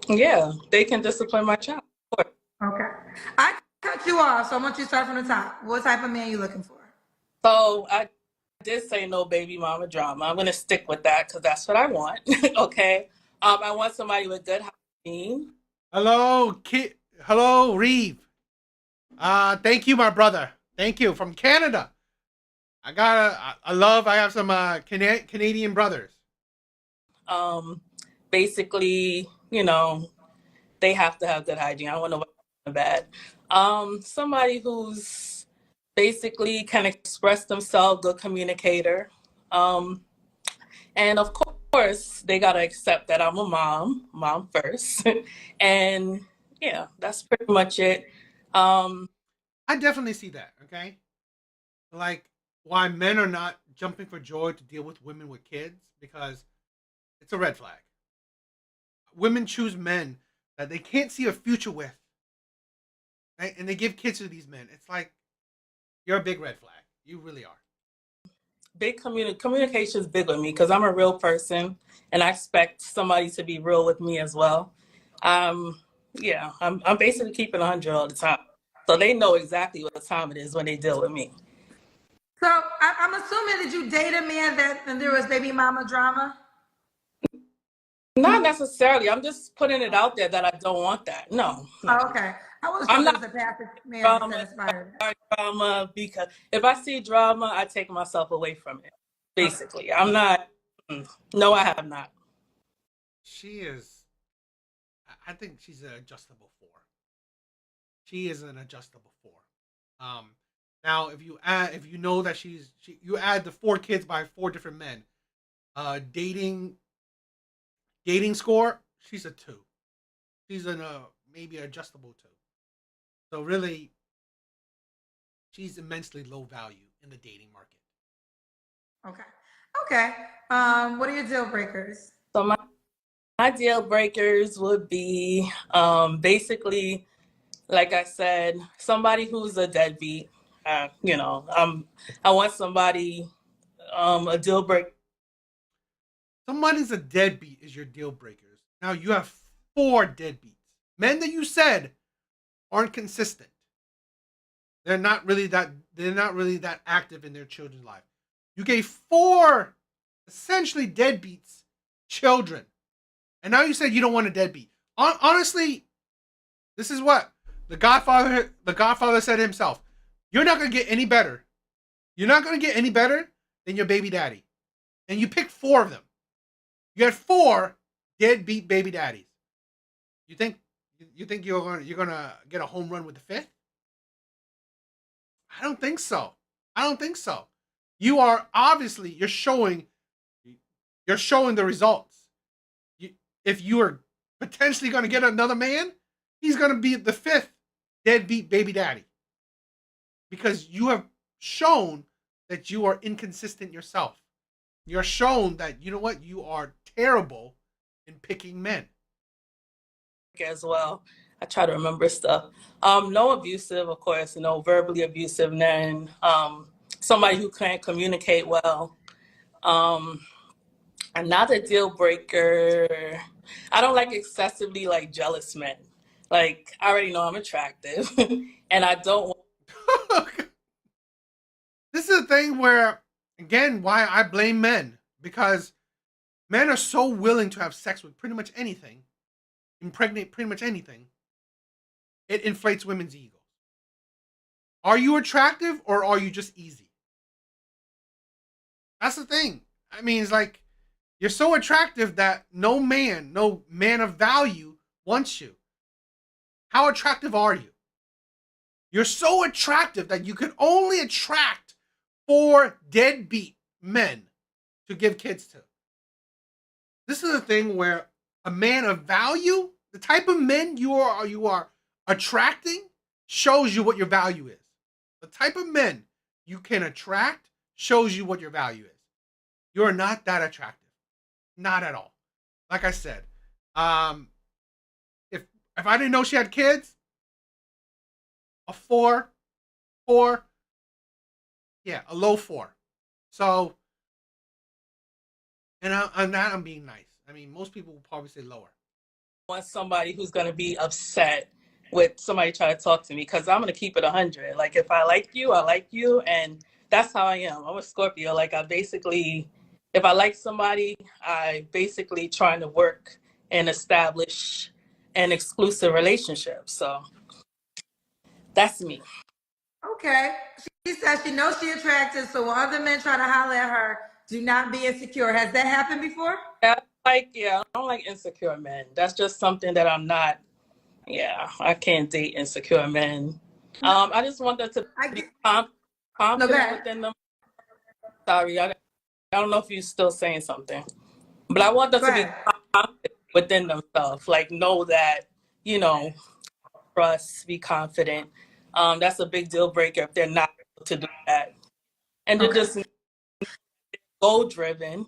S6: Yeah, they can discipline my child. Of course.
S2: Okay. I cut you off, so I want you to start from the top. What type of man you looking for?
S6: So I did say no baby mama drama. I'm going to stick with that because that's what I want. Okay. I want somebody with good hygiene.
S1: Hello, hello, Reeve. Thank you, my brother. Thank you from Canada. I have some Canadian brothers.
S6: Basically, you know, they have to have good hygiene. I don't want nobody bad. Somebody who's basically can express themselves, good communicator. And of course, they gotta accept that I'm a mom first. And yeah, that's pretty much it.
S1: I definitely see that, okay? Like, why men are not jumping for joy to deal with women with kids, because it's a red flag. Women choose men that they can't see a future with, right? And they give kids to these men. It's like, you're a big red flag. You really are.
S6: Big communication is big with me because I'm a real person and I expect somebody to be real with me as well. Yeah, I'm basically keeping 100 all the time. So they know exactly what time it is when they deal with me.
S2: So I'm assuming that you date a man and there was baby mama drama?
S6: Not necessarily. I'm just putting it out there that I don't want that. No.
S2: Oh, okay. I was
S6: I'm
S2: told
S6: not
S2: there's a passive man that satisfied.
S6: drama because if I see drama, I take myself away from it. Basically, I'm not. No, I have not.
S1: She is. I think she's an adjustable 4. She is an adjustable 4. Now if you know that you add the 4 kids by 4 different men, dating score, she's a 2. She's maybe adjustable 2. So really, she's immensely low value in the dating market.
S2: Okay. What are your deal breakers?
S6: So my deal breakers would be basically, like I said, somebody who's a deadbeat. You know, I want somebody a deal breaker.
S1: Somebody's a deadbeat is your deal breakers. Now you have 4 deadbeats. Men that you said aren't consistent. They're not really that active in their children's life. You gave 4 essentially deadbeats children. And now you said you don't want a deadbeat. Honestly, this is what the Godfather said himself. You're not going to get any better. You're not going to get any better than your baby daddy. And you picked 4 of them. You had 4 deadbeat baby daddies. You think you're gonna get a home run with the 5th? I don't think so. You are obviously you're showing the results. If you are potentially going to get another man, he's going to be the 5th deadbeat baby daddy, because you have shown that you are inconsistent yourself. You're shown that, you know what, you are terrible in picking men.
S6: As well, I try to remember stuff. No abusive, of course, verbally abusive, and then somebody who can't communicate well. Another deal breaker, I don't like excessively jealous men. Like, I already know I'm attractive and I don't want
S1: thing where, again, why I blame men, because men are so willing to have sex with pretty much anything, impregnate pretty much anything. It inflates women's egos. Are you attractive or are you just easy? That's the thing. I mean, it's like you're so attractive that no man of value wants you. How attractive are you? You're so attractive that you could only attract 4 deadbeat men to give kids to. This is a thing where a man of value, the type of men you are attracting, shows you what your value is. The type of men you can attract shows you what your value is. You're not that attractive. Not at all. Like I said, if I didn't know she had kids, a 4, yeah, a low 4. So, and I'm being nice. I mean, most people will probably say lower.
S6: I want somebody who's going to be upset with somebody trying to talk to me, because I'm going to keep it 100. Like, if I like you, I like you. And that's how I am. I'm a Scorpio. Like, if I like somebody, I basically trying to work and establish an exclusive relationship. So that's me.
S2: Okay. She says she knows she attractive, so when other men try to holler at her, do not be insecure. Has that happened before?
S6: I don't like insecure men. That's just something that I'm not. Yeah, I can't date insecure men. I just want them to be confident within them. Sorry, I don't know if you're still saying something, but I want them to be confident within themselves. Like, know that, trust, be confident. That's a big deal breaker if they're not able to do that. And they're just goal driven,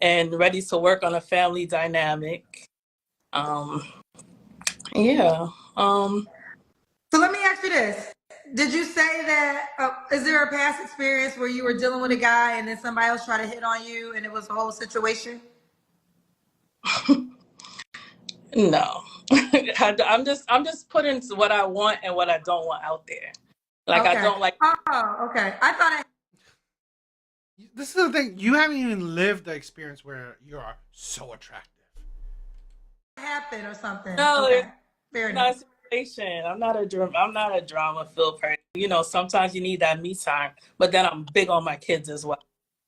S6: and ready to work on a family dynamic. Yeah.
S2: So let me ask you this. Did you say that, is there a past experience where you were dealing with a guy and then somebody else tried to hit on you and it was a whole situation?
S6: No. I'm just putting what I want and what I don't want out there. Like, okay. I don't like.
S2: Oh, okay. I thought
S1: This is the thing. You haven't even lived the experience where you are so attractive.
S2: Happened or something.
S6: No,
S2: okay. Fair enough.
S6: Situation. I'm not a drama-filled person. Sometimes you need that me time, but then I'm big on my kids as well.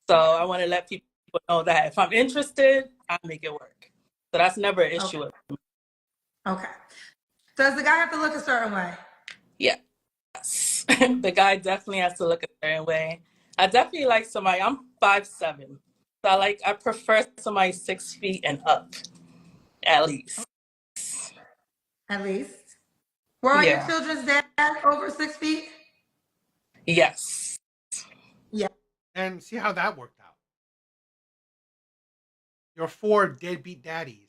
S6: So I want to let people know that if I'm interested, I make it work. So that's never an issue with me.
S2: Okay. Does the guy have to look a certain way?
S6: Yes. The guy definitely has to look a certain way. I definitely like somebody. I'm 5'7". So I prefer somebody 6 feet and up, at least.
S2: At least. Were all your children's dad over 6 feet?
S6: Yes.
S2: Yeah.
S1: And see how that worked out. Your 4 deadbeat daddies.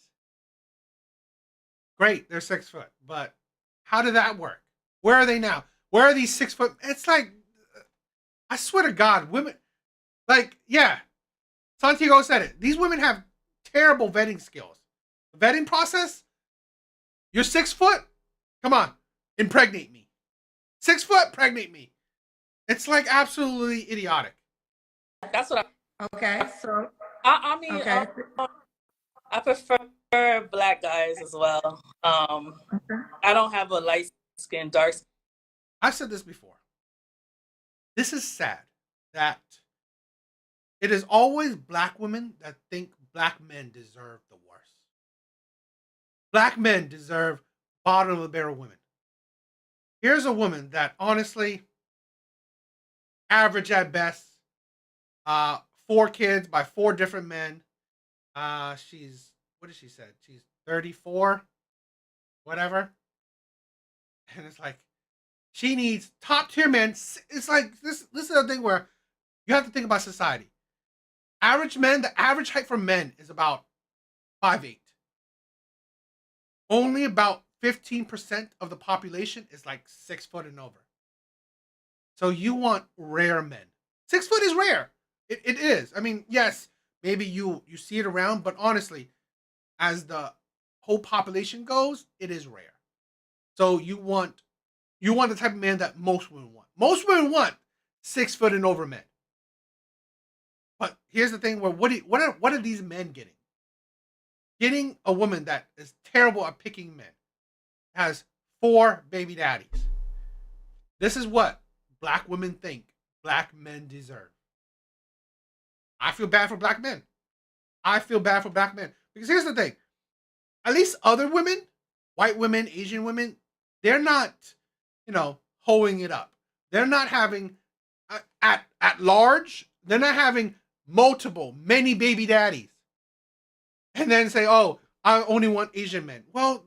S1: Great, they're 6 foot. But how did that work? Where are they now? Where are these 6 foot? It's like, I swear to God, women, Santiago said it. These women have terrible vetting skills. The vetting process, you're 6 foot? Come on, impregnate me. 6 foot, pregnate me. It's like absolutely idiotic.
S6: That's what
S2: Okay, so.
S6: I mean, okay. I prefer black guys as well. I don't have a light skin, dark skin.
S1: I've said this before. This is sad that it is always black women that think black men deserve the worst. Black men deserve bottom of the barrel women. Here's a woman that honestly, average at best, 4 kids by 4 different men. She's, what did she say? She's 34, whatever. And it's like, she needs top tier men. It's like, this is a thing where you have to think about society. Average men, the average height for men is about 5'8". Only about 15% of the population is like 6 foot and over. So you want rare men. 6 foot is rare. It is. I mean, yes, maybe you see it around, but honestly, as the whole population goes, it is rare. So you want the type of man that most women want. Most women want 6 foot and over men. But here's the thing: where what are these men getting? Getting a woman that is terrible at picking men, has 4 baby daddies. This is what black women think black men deserve. I feel bad for black men. I feel bad for black men. Because here's the thing. At least other women, white women, Asian women, they're not, hoeing it up. They're not having, at large, they're not having many baby daddies. And then say, oh, I only want Asian men. Well,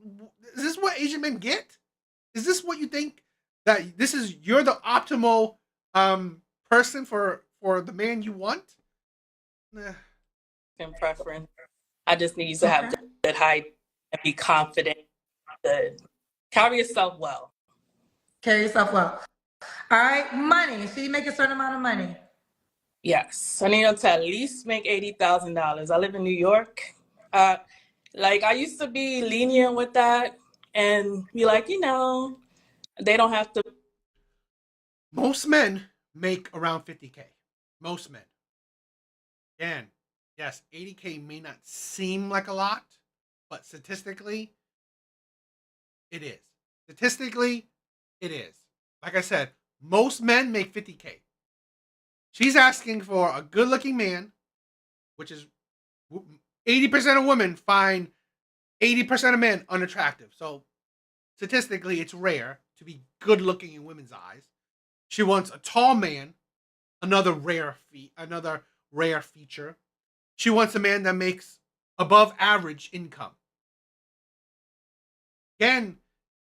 S1: is this what Asian men get? Is this what you think? That you're the optimal person for the man you want?
S6: In preference, I just need you to have good height and be confident. Good. Carry yourself well.
S2: Carry yourself well. All right, money. So you make a certain amount of money.
S6: Yes, I need to at least make $80,000. I live in New York. I used to be lenient with that and be like, they don't have to.
S1: Most men make around 50K. Most men. Again, yes, 80K may not seem like a lot, but statistically, it is. Statistically, it is. Like I said, most men make 50K. She's asking for a good-looking man, which is 80% of women find 80% of men unattractive. So statistically, it's rare to be good-looking in women's eyes. She wants a tall man, another rare feature. She wants a man that makes above average income. Again,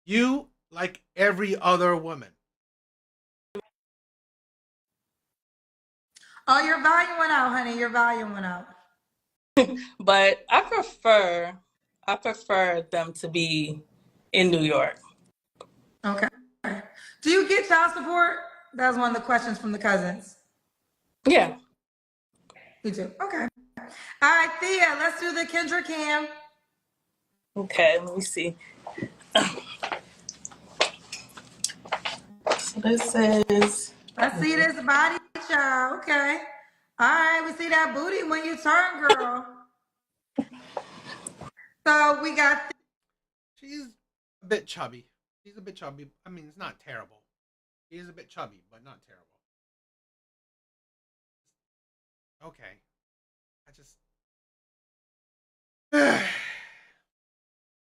S1: you like every other woman.
S2: Oh, your volume went out, honey. Your volume went out.
S6: But I prefer them to be in New York.
S2: Okay. Do you get child support? That was one of the questions from the cousins.
S6: Yeah.
S2: You do. Okay. All right, Thea, let's do the Kendra Cam.
S6: Okay, let me see. So this is.
S2: Let's see this body, child. Okay. All right, we see that booty when you turn, girl. So we got.
S1: She's a bit chubby. She's a bit chubby. I mean, it's not terrible. She is a bit chubby, but not terrible. Okay.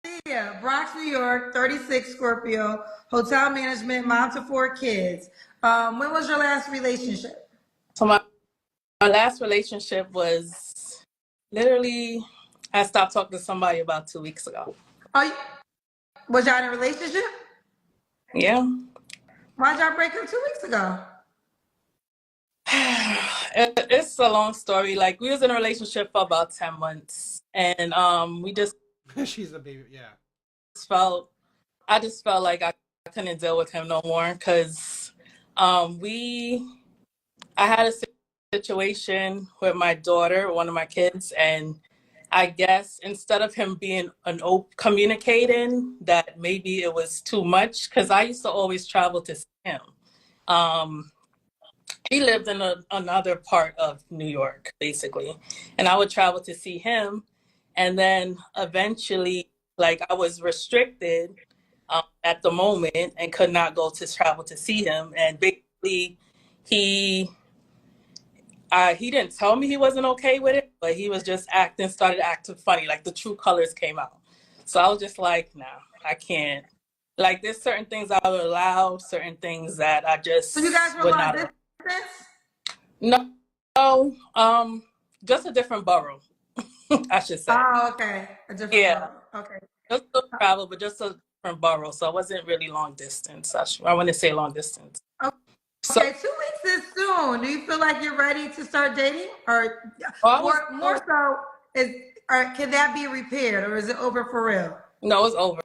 S2: Thea, Bronx, New York, 36, Scorpio, hotel management, mom to 4 kids. When was your last relationship?
S6: So my last relationship was literally, I stopped talking to somebody about 2 weeks ago.
S2: Was y'all in a relationship?
S6: Yeah.
S2: Why'd y'all break up 2 weeks ago?
S6: It's a long story. Like, we was in a relationship for about 10 months and we just
S1: she's a baby. Yeah.
S6: I just felt like I couldn't deal with him no more because I had a situation with my daughter, one of my kids, and I guess instead of him being communicating that maybe it was too much, because I used to always travel to see him. He lived in another part of New York, basically, and I would travel to see him, and then eventually, like, I was restricted at the moment and could not go to travel to see him, and basically he didn't tell me he wasn't okay with it, but he was just started acting funny, like the true colors came out. So I was just like, nah, I can't. Like, there's certain things I would allow, certain things that I just
S2: So you guys were
S6: would
S2: long
S6: not.
S2: distance?
S6: No, just a different borough, I should say.
S2: Oh, okay. A different borough. Okay.
S6: Just a travel, but just a different borough. So it wasn't really long distance. I wouldn't say long distance.
S2: Okay.
S6: So,
S2: 2 weeks is soon. Do you feel like you're ready to start dating, or more so can that be repaired, or is it over for real?
S6: No, it's over.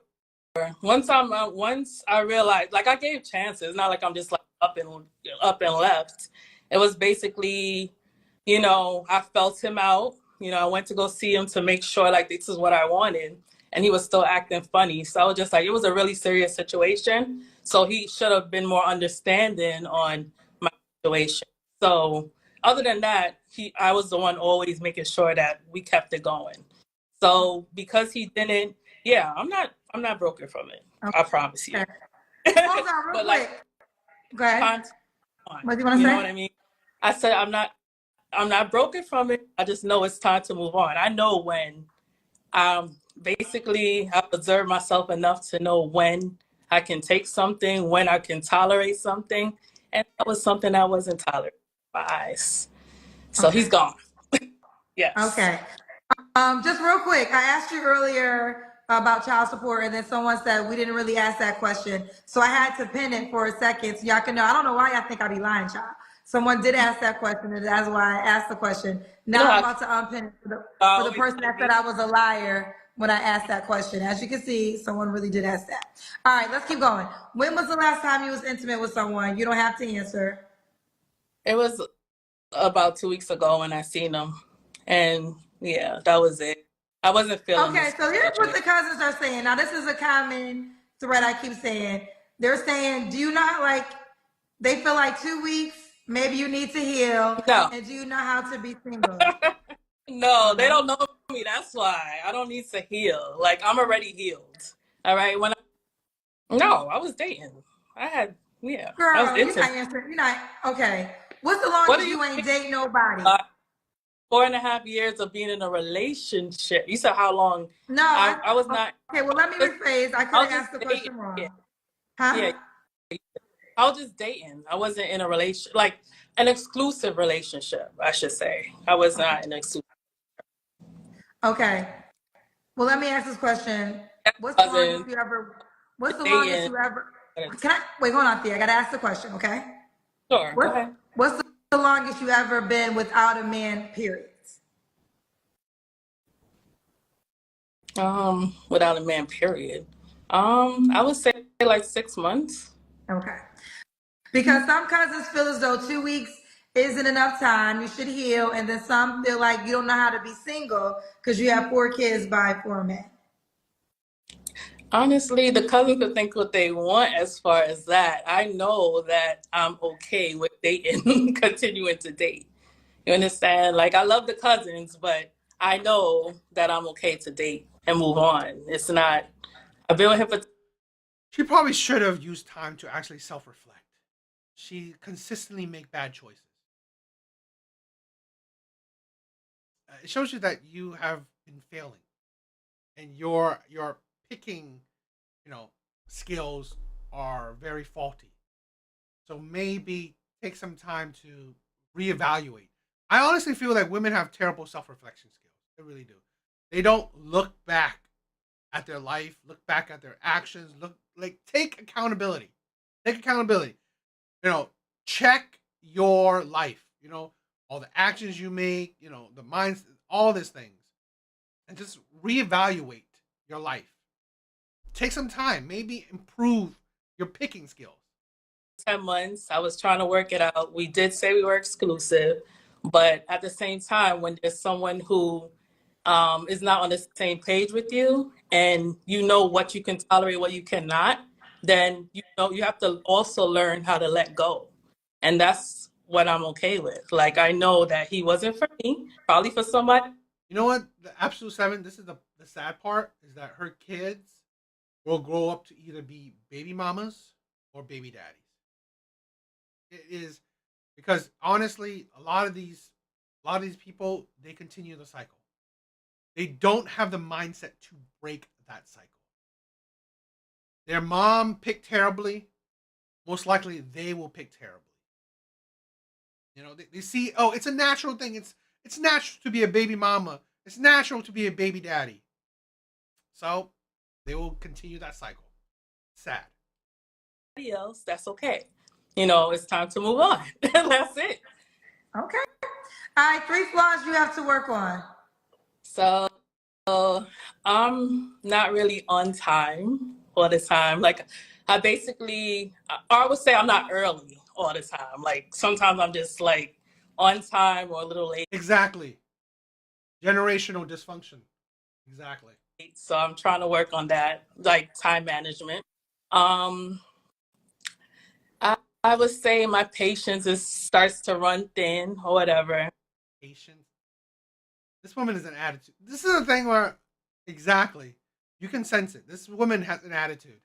S6: Once I realized, like, I gave chances. Not like I'm just like up and left. It was basically, I felt him out. I went to go see him to make sure like this is what I wanted, and he was still acting funny. So I was just like, it was a really serious situation. So he should have been more understanding on my situation. So other than that, I was the one always making sure that we kept it going. So because he didn't, yeah, I'm not broken from it. I promise you.
S2: Okay. Hold on, real
S6: But like
S2: quick. Go ahead.
S6: time to move on.
S2: What do you want to
S6: You
S2: say?
S6: know what I mean? I said I'm not broken from it. I just know it's time to move on. I know when basically I've observed myself enough to know when I can take something, when I can tolerate something. And that was something I wasn't tolerating in my eyes. So
S2: Okay.
S6: he's gone. Yes.
S2: Okay. Just real quick, I asked you earlier about child support, and then someone said we didn't really ask that question. So I had to pin it for a second so y'all can know. I don't know why y'all think I be lying, child. Someone did ask that question, and that's why I asked the question. Now I'm about to unpin it for the person that said I was a liar when I asked that question. As you can see, someone really did ask that. All right, let's keep going. When was the last time you was intimate with someone? You don't have to answer.
S6: It was about 2 weeks ago when I seen him. And yeah, that was it. I wasn't feeling
S2: Okay,
S6: this
S2: so here's what
S6: situation.
S2: the cousins are saying. Now, this is a common thread I keep saying. They're saying, do you not like, they feel like 2 weeks, maybe you need to heal,
S6: No.
S2: and do you know how to be single?
S6: No, they don't know me. That's why. I don't need to heal. Like I'm already healed. All right. No, I was dating. I was
S2: Girl, you're not
S6: intimate.
S2: answering. You're not, okay. What's the
S6: What do
S2: longest
S6: you
S2: you ain't
S6: think?
S2: date nobody?
S6: 4.5 years of being in a relationship. You said how long?
S2: No,
S6: I was not.
S2: okay, well, let me rephrase. I could
S6: I
S2: have
S6: was just
S2: asked the
S6: dating.
S2: question wrong.
S6: Yeah,
S2: Huh?
S6: yeah. I was just dating. I wasn't in a relation, like an exclusive relationship, I should say. I was not in an exclusive.
S2: Okay. Well, let me ask this question. What's the longest
S6: Wasn't
S2: you ever, what's the longest
S6: dating.
S2: you ever, can I, wait, hold on, Thea. I got to ask the question, okay?
S6: Sure, go ahead.
S2: What's the longest you ever been without a man, period?
S6: Without a man, period. I would say like 6 months.
S2: Okay. Because some cousins feel as though 2 weeks isn't enough time. You should heal. And then some feel like you don't know how to be single because you have 4 kids by 4 men.
S6: Honestly, the cousins could think what they want as far as that. I know that I'm okay with dating, continuing to date. You understand? Like I love the cousins, but I know that I'm okay to date and move on. It's not. I've been with him for.
S1: She probably should have used time to actually self-reflect. She consistently make bad choices. It shows you that you have been failing, and your picking, you know, skills are very faulty. So maybe take some time to reevaluate. I honestly feel like women have terrible self-reflection skills. They really do. They don't look back at their life, look back at their actions, look like take accountability. Take accountability. You know, check your life, all the actions you make, the minds, all these things. And just reevaluate your life. Take some time, maybe improve your picking skills.
S6: 10 months. I was trying to work it out. We did say we were exclusive, but at the same time, when there's someone who is not on the same page with you and you know what you can tolerate, what you cannot, then you have to also learn how to let go. And that's what I'm okay with. Like I know that he wasn't for me, probably for somebody.
S1: You know what? The absolute seven, this is the sad part, is that her kids will grow up to either be baby mamas or baby daddies. It is because honestly, a lot of these people, they continue the cycle. They don't have the mindset to break that cycle. Their mom picked terribly. Most likely, they will pick terribly. They see, oh, it's a natural thing. It's natural to be a baby mama. It's natural to be a baby daddy. So they will continue that cycle. Sad.
S6: Else, that's okay. It's time to move on. That's it.
S2: Okay. All right, 3 flaws you have to work on.
S6: So I'm not really on time all the time. Like I would say I'm not early all the time. Like sometimes I'm just like on time or a little late.
S1: Exactly. Generational dysfunction. Exactly.
S6: So I'm trying to work on that, like time management. Um, I would say my patience starts to run thin or whatever.
S1: Patience. This woman is an attitude. This is the thing where, exactly, you can sense it. This woman has an attitude.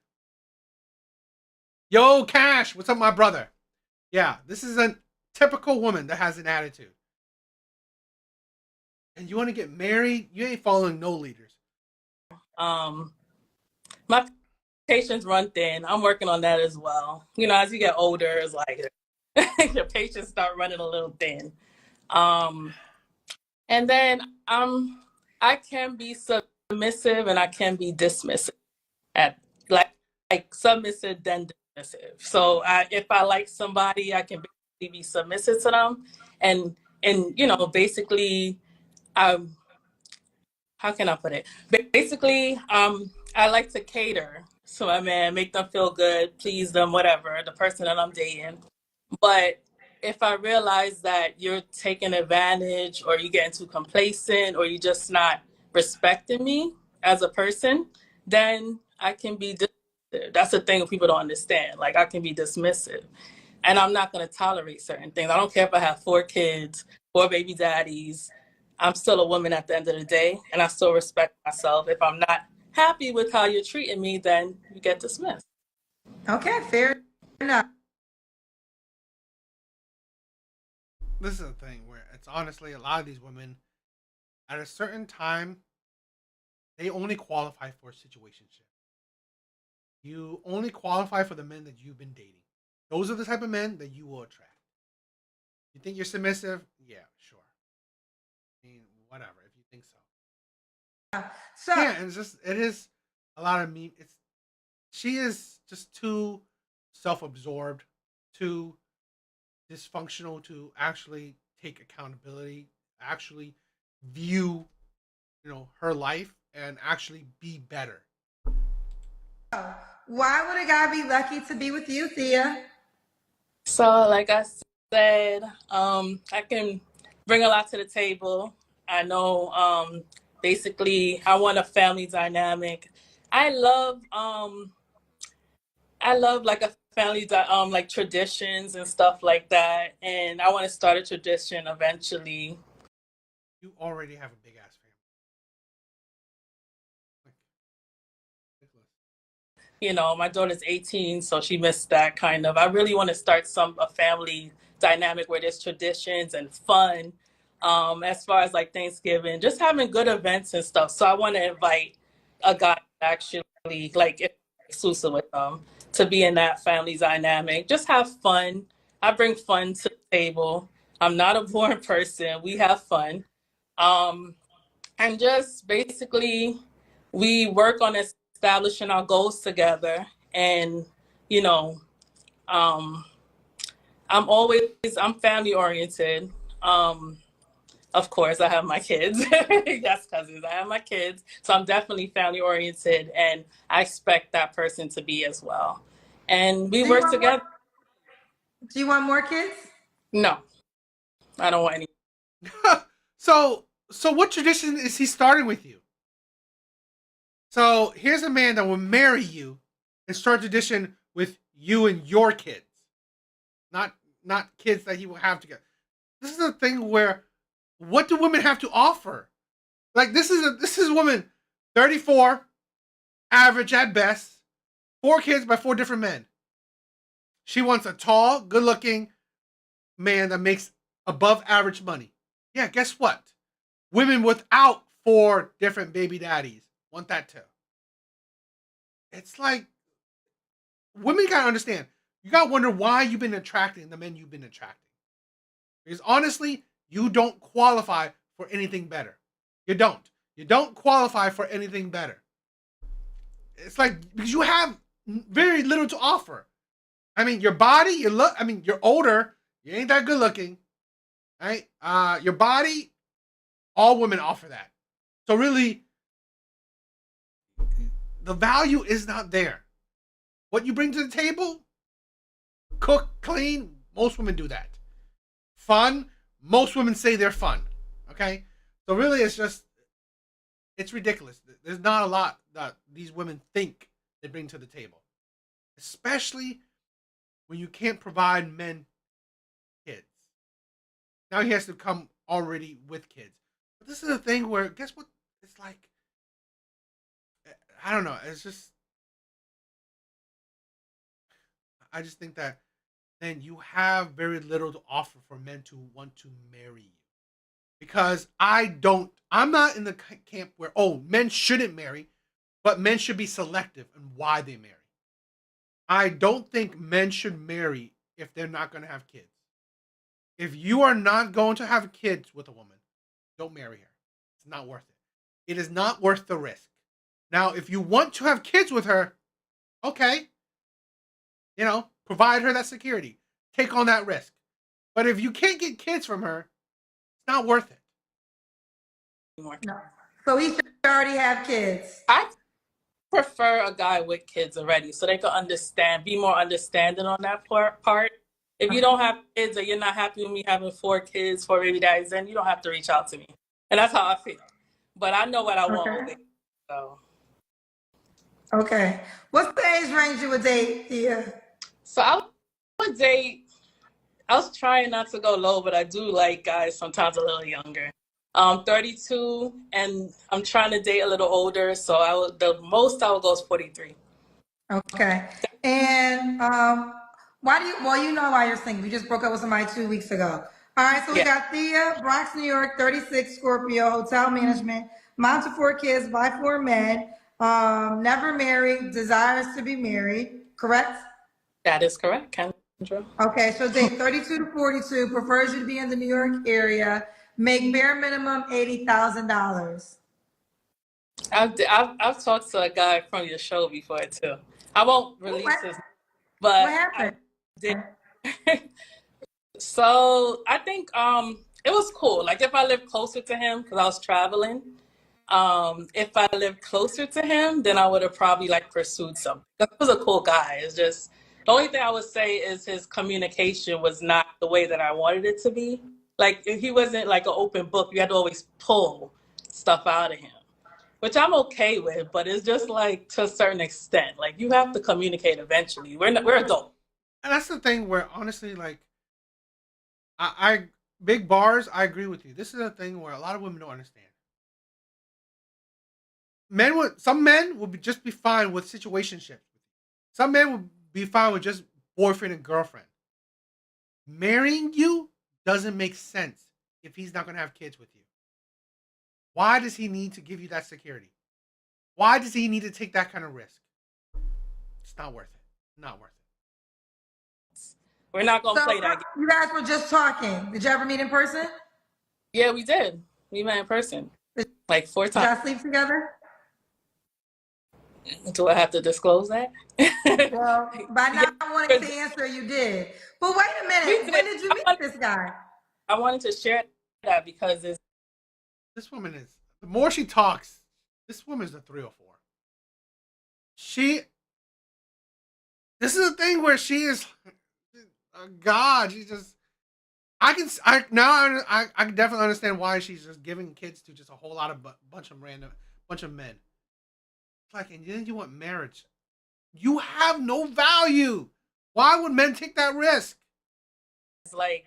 S1: Yo, Cash, what's up, my brother? Yeah, this is a typical woman that has an attitude. And you want to get married? You ain't following no leaders.
S6: Um, my patience run thin. I'm working on that as well. You know, as you get older, it's like your patience start running a little thin. Um, and then I can be submissive and I can be dismissive at like submissive then dismissive. So if I like somebody, I can basically be submissive to them, and you know basically um how can I put it? Basically, I like to cater to my man, make them feel good, please them, whatever, the person that I'm dating. But if I realize that you're taking advantage or you're getting too complacent or you're just not respecting me as a person, then I can be dismissive. That's the thing people don't understand. Like, I can be dismissive. And I'm not going to tolerate certain things. I don't care if I have 4 kids, 4 baby daddies. I'm still a woman at the end of the day, and I still respect myself. If I'm not happy with how you're treating me, then you get dismissed.
S2: Okay, fair enough.
S1: This is the thing where it's honestly a lot of these women at a certain time they only qualify for a situationship. You only qualify for the men that you've been dating. Those are the type of men that you will attract. You think you're submissive? Yeah, sure. I mean, whatever, if you think so.
S2: So
S1: Yeah, and it is a lot of me. She is just too self-absorbed, too dysfunctional to actually take accountability, actually view, her life and actually be better.
S2: why would a guy be lucky to be with you, Thea?
S6: So, like I said, I can bring a lot to the table. I know, basically, I want a family dynamic. I love, like a family, like traditions and stuff like that. And I want to start a tradition eventually.
S1: You already have a big ass family. Like, ridiculous.
S6: You know, my daughter's 18, so she missed that kind of. I really want to start a family dynamic where there's traditions and fun. As far as like Thanksgiving, just having good events and stuff. So I want to invite a guy actually, like if exclusive with them, to be in that family dynamic. Just have fun. I bring fun to the table. I'm not a boring person. We have fun. Um, and just basically we work on establishing our goals together. And you know, um I'm family oriented. Of course I have my kids. Yes, cousins, I have my kids, so I'm definitely family oriented, and I expect that person to be as well, and we
S2: Do you
S6: work
S2: want more?
S6: together.
S2: Do you want more kids?
S6: No, I don't want any.
S1: So what tradition is he starting with you? So here's a man that will marry you and start tradition with you and your kids, not kids that he will have together. This is a thing where what do women have to offer? Like this is a woman, 34, average at best, 4 kids by 4 different men. She wants a tall, good-looking man that makes above average money. Yeah, guess what? Women without 4 different baby daddies want that too. It's like women gotta understand. You gotta wonder why you've been attracting the men you've been attracting. Because honestly, you don't qualify for anything better. You don't. You don't qualify for anything better. It's like because you have very little to offer. I mean, your body, you look. I mean, you're older. You ain't that good looking, right? Your body. All women offer that. So really, the value is not there. What you bring to the table, cook, clean. Most women do that. Fun. Most women say they're fun. Okay. So really, it's ridiculous. There's not a lot that these women think they bring to the table, especially when you can't provide men kids. Now he has to come already with kids. But this is a thing where, guess what? It's like, I don't know. It's just, I just think that then you have very little to offer for men to want to marry you. Because I'm not in the camp where, oh, men shouldn't marry, but men should be selective in why they marry. I don't think men should marry if they're not going to have kids. If you are not going to have kids with a woman, don't marry her. It's not worth it. It is not worth the risk. Now, if you want to have kids with her, okay, provide her that security. Take on that risk. But if you can't get kids from her, it's not worth it.
S2: No. So he should already have kids.
S6: I prefer a guy with kids already so they can be more understanding on that part. If you don't have kids or you're not happy with me having 4 kids, 4 baby daddies, then you don't have to reach out to me. And that's how I feel. But I know what I want with it. So.
S2: Okay. What's the age range you would date, Thea?
S6: So I would date, I was trying not to go low, but I do like guys sometimes a little younger. 32, and I'm trying to date a little older, so the most I would go is 43.
S2: Okay. And well, you know why you're single. You just broke up with somebody 2 weeks ago. All right, so we got Thea, Bronx, New York, 36, Scorpio, hotel management, mom to 4 kids by 4 men, never married, desires to be married, correct?
S6: That is correct, Kendra.
S2: Okay, so date 32 to 42, prefers you to be in the New York area, make bare minimum $80,000.
S6: I've talked to a guy from your show before too. I won't release his, but
S2: what happened?
S6: So I think it was cool. Like if I lived closer to him, because I was traveling, if I lived closer to him, then I would have probably like pursued something. He was a cool guy. It's just the only thing I would say is his communication was not the way that I wanted it to be. Like if he wasn't like an open book, you had to always pull stuff out of him, which I'm okay with, but it's just like to a certain extent. Like you have to communicate eventually. We're adults.
S1: And that's the thing where honestly, like, I big bars, I agree with you. This is a thing where a lot of women don't understand. Some men would just be fine with situationships. Some men would be fine with just boyfriend and girlfriend. Marrying you doesn't make sense if he's not going to have kids with you. Why does he need to give you that security? Why does he need to take that kind of risk? It's not worth it. Not worth it.
S6: We're not going to play that game.
S2: You guys were just talking. Did you ever meet in person?
S6: Yeah, we did. We met in person. Like 4 times.
S2: Did y'all sleep together?
S6: Do I have to disclose that?
S2: Well, by not wanting to answer, you did. But wait a minute. When did you meet this guy?
S6: I wanted to share that because
S1: this woman is, the more she talks, this woman's a 304. This is a thing where she is, God, she just, I can definitely understand why she's just giving kids to just a whole lot of bunch of men. It's like, and then you want marriage. You have no value. Why would men take that risk?
S6: It's like,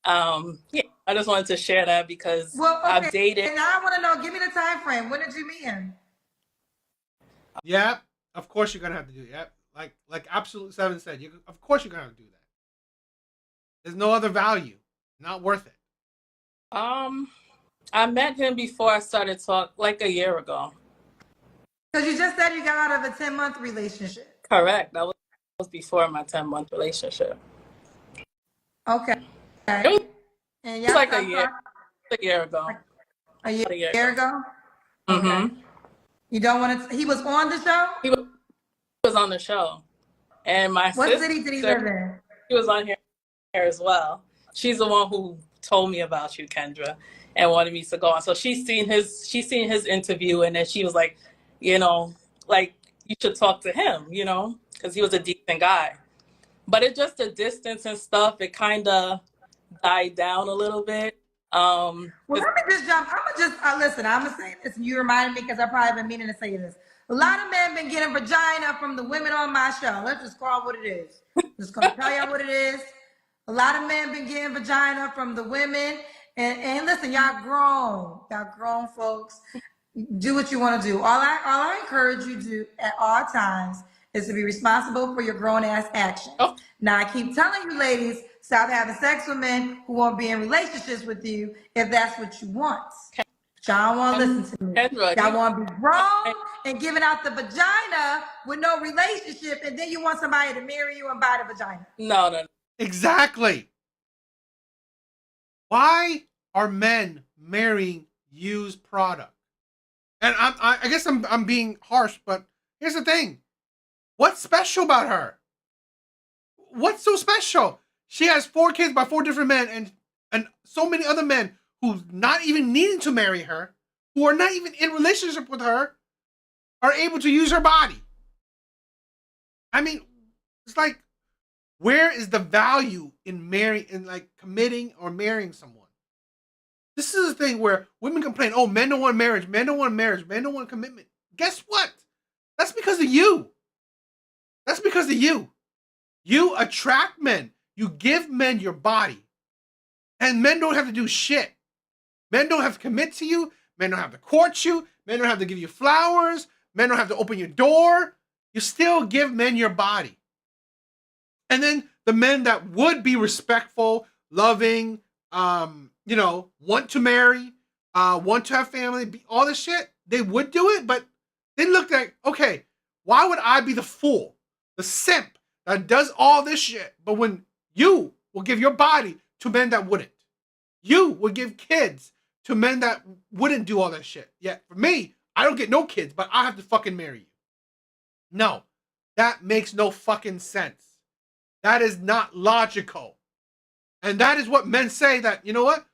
S6: yeah, I just wanted to share that because I've dated.
S2: And now I want to know, give me the time frame. When did you meet him?
S1: Yeah, of course you're gonna have to do that. Like Absolute 7 said, of course you're gonna have to do that. There's no other value. Not worth it.
S6: I met him before I started talk, like a year ago.
S2: Because you just said you got out of a 10-month relationship.
S6: Correct. That was before my 10-month relationship.
S2: Okay.
S6: It was like a year ago.
S2: A year ago?
S6: Mm-hmm.
S2: Okay. You don't want to, he was on the show?
S6: He was on the show. And my sister.
S2: What city did he live in?
S6: She was on here as well. She's the one who told me about you, Kendra, and wanted me to go on. So she's seen his interview, and then she was like, like you should talk to him, because he was a decent guy. But it just the distance and stuff, it kind of died down a little bit.
S2: Well, let me just jump. Listen, I'm going to say this, and you reminded me because I've probably been meaning to say this. A lot of men been getting vagina from the women on my show. Let's just call it what it is. just gonna tell y'all what it is. A lot of men been getting vagina from the women. And listen, y'all grown folks. Do what you want to do. All I encourage you to do at all times is to be responsible for your grown ass actions.
S6: Oh.
S2: Now I keep telling you, ladies, stop having sex with men who won't be in relationships with you if that's what you want. But y'all don't want to listen to me.
S6: Kendra,
S2: Y'all want to be grown and giving out the vagina with no relationship, and then you want somebody to marry you and buy the vagina.
S6: No.
S1: Exactly. Why are men marrying used product? And I guess I'm being harsh, but here's the thing. What's special about her? What's so special? She has 4 kids by 4 different men, and so many other men who's not even needing to marry her, who are not even in relationship with her, are able to use her body. I mean, it's like, where is the value in committing or marrying someone? This is a thing where women complain, oh, men don't want marriage, men don't want marriage, men don't want commitment. Guess what? That's because of you. That's because of you. You attract men. You give men your body. And men don't have to do shit. Men don't have to commit to you. Men don't have to court you. Men don't have to give you flowers. Men don't have to open your door. You still give men your body. And then the men that would be respectful, loving, want to marry, want to have family, all this shit, they would do it, but they looked like, okay, why would I be the fool, the simp that does all this shit, but when you will give your body to men that wouldn't? You would give kids to men that wouldn't do all that shit. Yet for me, I don't get no kids, but I have to fucking marry you. No, that makes no fucking sense. That is not logical. And that is what men say that, you know what?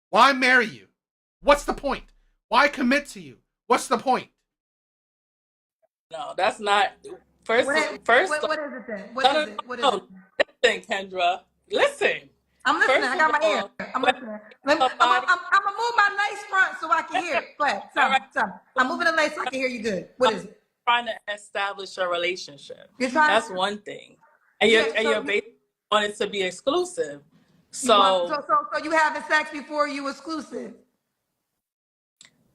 S1: Why marry you? What's the point? Why commit to you? What's the point?
S6: No, that's not. First,
S2: What is it then? What is it?
S6: Listen, Kendra. Listen.
S2: I'm listening.
S6: First
S2: I got
S6: of
S2: my ear.
S6: all,
S2: I'm listening. I'm gonna move my nice front so I can hear it. Go ahead. Tell me. I'm moving the lace so I can hear you good. What is it?
S6: Trying to establish a relationship.
S2: You're trying.
S6: That's one thing. And you're basically want it to be exclusive. So
S2: you having sex before you exclusive?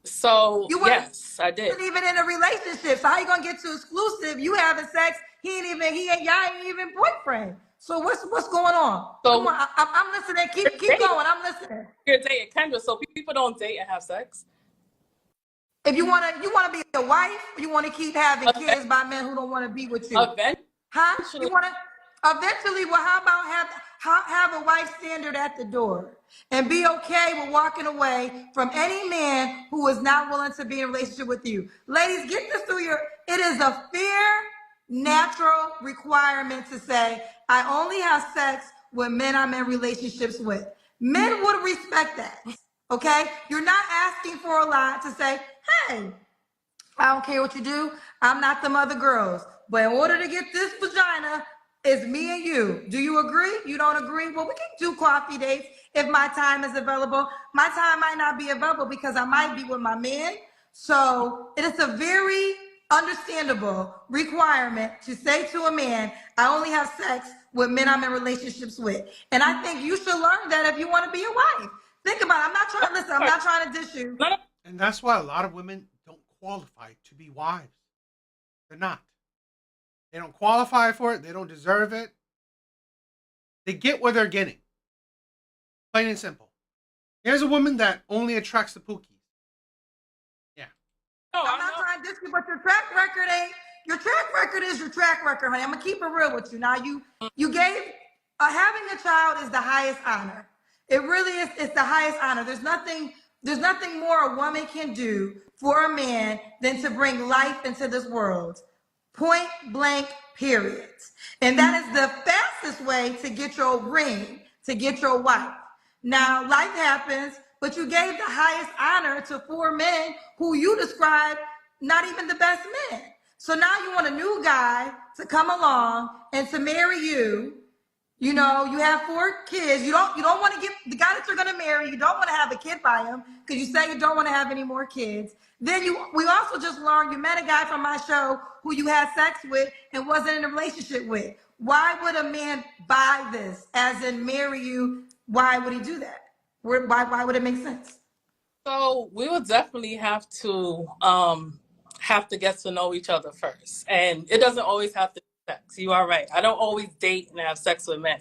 S6: So yes, I did.
S2: Wasn't even in a relationship. So how you gonna get to exclusive? You having sex? Y'all ain't even boyfriend. So what's going on?
S6: So
S2: come on, I'm listening. Keep going. I'm listening.
S6: You're dating Kendra, so people don't date and have sex.
S2: If you wanna be a wife, you wanna keep having kids by men who don't want to be with you.
S6: Eventually.
S2: You wanna eventually? Well, how about have a wife standard at the door and be okay with walking away from any man who is not willing to be in a relationship with you. Ladies, get this through it is a fair, natural requirement to say, I only have sex with men I'm in relationships with. Men would respect that, okay? You're not asking for a lot to say, hey, I don't care what you do. I'm not them other girls. But in order to get this vagina, it's me and you. Do you agree? You don't agree? Well, we can do coffee dates if my time is available. My time might not be available because I might be with my man. So it is a very understandable requirement to say to a man, I only have sex with men I'm in relationships with. And I think you should learn that if you want to be a wife. Think about it. I'm not trying to dish you.
S1: And that's why a lot of women don't qualify to be wives. They're not. They don't qualify for it. They don't deserve it. They get what they're getting. Plain and simple. Here's a woman that only attracts the pookies. Yeah.
S2: No, I'm not trying to diss you, but your track record is your track record, honey. I'm gonna keep it real with you. Now you gave having a child is the highest honor. It really is. It's the highest honor. There's nothing more a woman can do for a man than to bring life into this world. Point blank, period. And that is the fastest way to get your ring, to get your wife. Now, life happens, but you gave the highest honor to 4 men who you described not even the best men. So now you want a new guy to come along and to marry you. You know, you have 4 kids. You don't want to get the guy that you're going to marry. You don't want to have a kid by him because you say you don't want to have any more kids. Then we also just learned you met a guy from my show who you had sex with and wasn't in a relationship with. why would a man buy this, as in marry you? Why would he do that? Why would it make sense?
S6: So we would definitely have to get to know each other first. And it doesn't always have to be sex. You are right. I don't always date and have sex with men.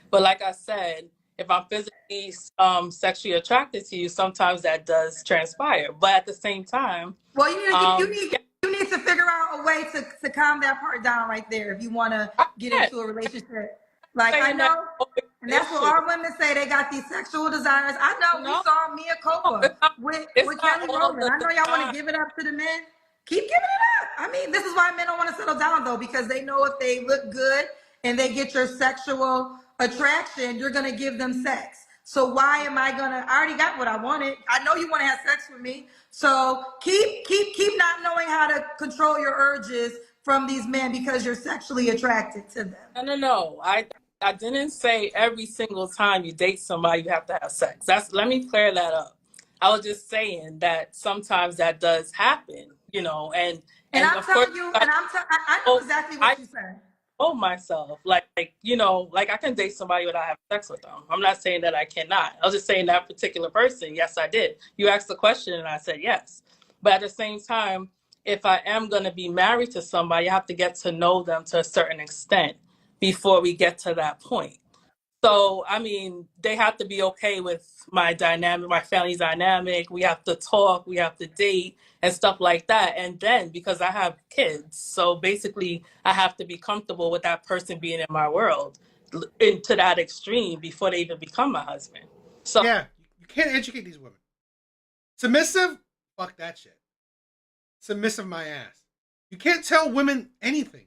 S6: But like I said, if I'm physically sexually attracted to you, sometimes that does transpire. But at the same time,
S2: Well,
S6: yeah,
S2: you need to figure out a way to calm that part down right there if you want to
S6: I
S2: get
S6: can't
S2: into a relationship. Like I
S6: saying that
S2: know,
S6: always
S2: and
S6: the
S2: that's what
S6: issue.
S2: all women say. They got these sexual desires. I know. We
S6: No,
S2: saw Mia Copa
S6: it's
S2: with
S6: not
S2: Kelly
S6: all
S2: Rowland.
S6: the
S2: I know y'all want to
S6: time.
S2: give it up to the men. Keep giving it up. I mean, this is why men don't want to settle down though, because they know if they look good and they get your sexual attraction, you're gonna give them sex. So why am I gonna? I already got what I wanted. I know you want to have sex with me. So keep not knowing how to control your urges from these men because you're sexually attracted to them.
S6: No. I didn't say every single time you date somebody you have to have sex. Let me clear that up. I was just saying that sometimes that does happen,
S2: And
S6: and
S2: I'm
S6: of course
S2: telling you,
S6: I
S2: I know exactly what
S6: I
S2: you said.
S6: know myself like I can date somebody without having sex with them. I'm not saying that I cannot. I was just saying that particular person. Yes, I did. You asked the question and I said yes. But at the same time, if I am going to be married to somebody, I have to get to know them to a certain extent before we get to that point. So, I mean, they have to be okay with my dynamic, my family dynamic. We have to talk, we have to date and stuff like that. And then because I have kids, so basically I have to be comfortable with that person being in my world into that extreme before they even become my husband. So,
S1: Yeah, you can't educate these women. Submissive? Fuck that shit. Submissive my ass. You can't tell women anything.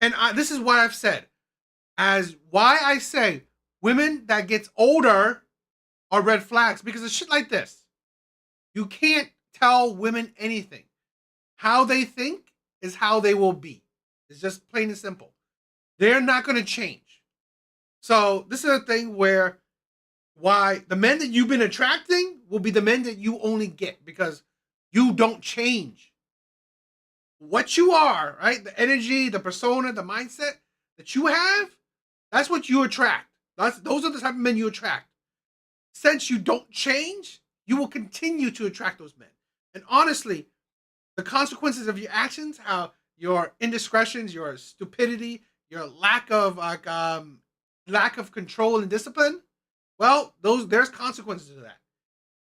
S1: And this is what I've said. As why I say women that gets older are red flags because of shit like this. You can't tell women anything. How they think is how they will be. It's just plain and simple. They're not going to change. So this is a thing where why the men that you've been attracting will be the men that you only get because you don't change. What you are, right? The energy, the persona, the mindset that you have, that's what you attract. Those are the type of men you attract. Since you don't change, you will continue to attract those men. And honestly, the consequences of your actions, how your indiscretions, your stupidity, your lack of control and discipline, well, there's consequences to that.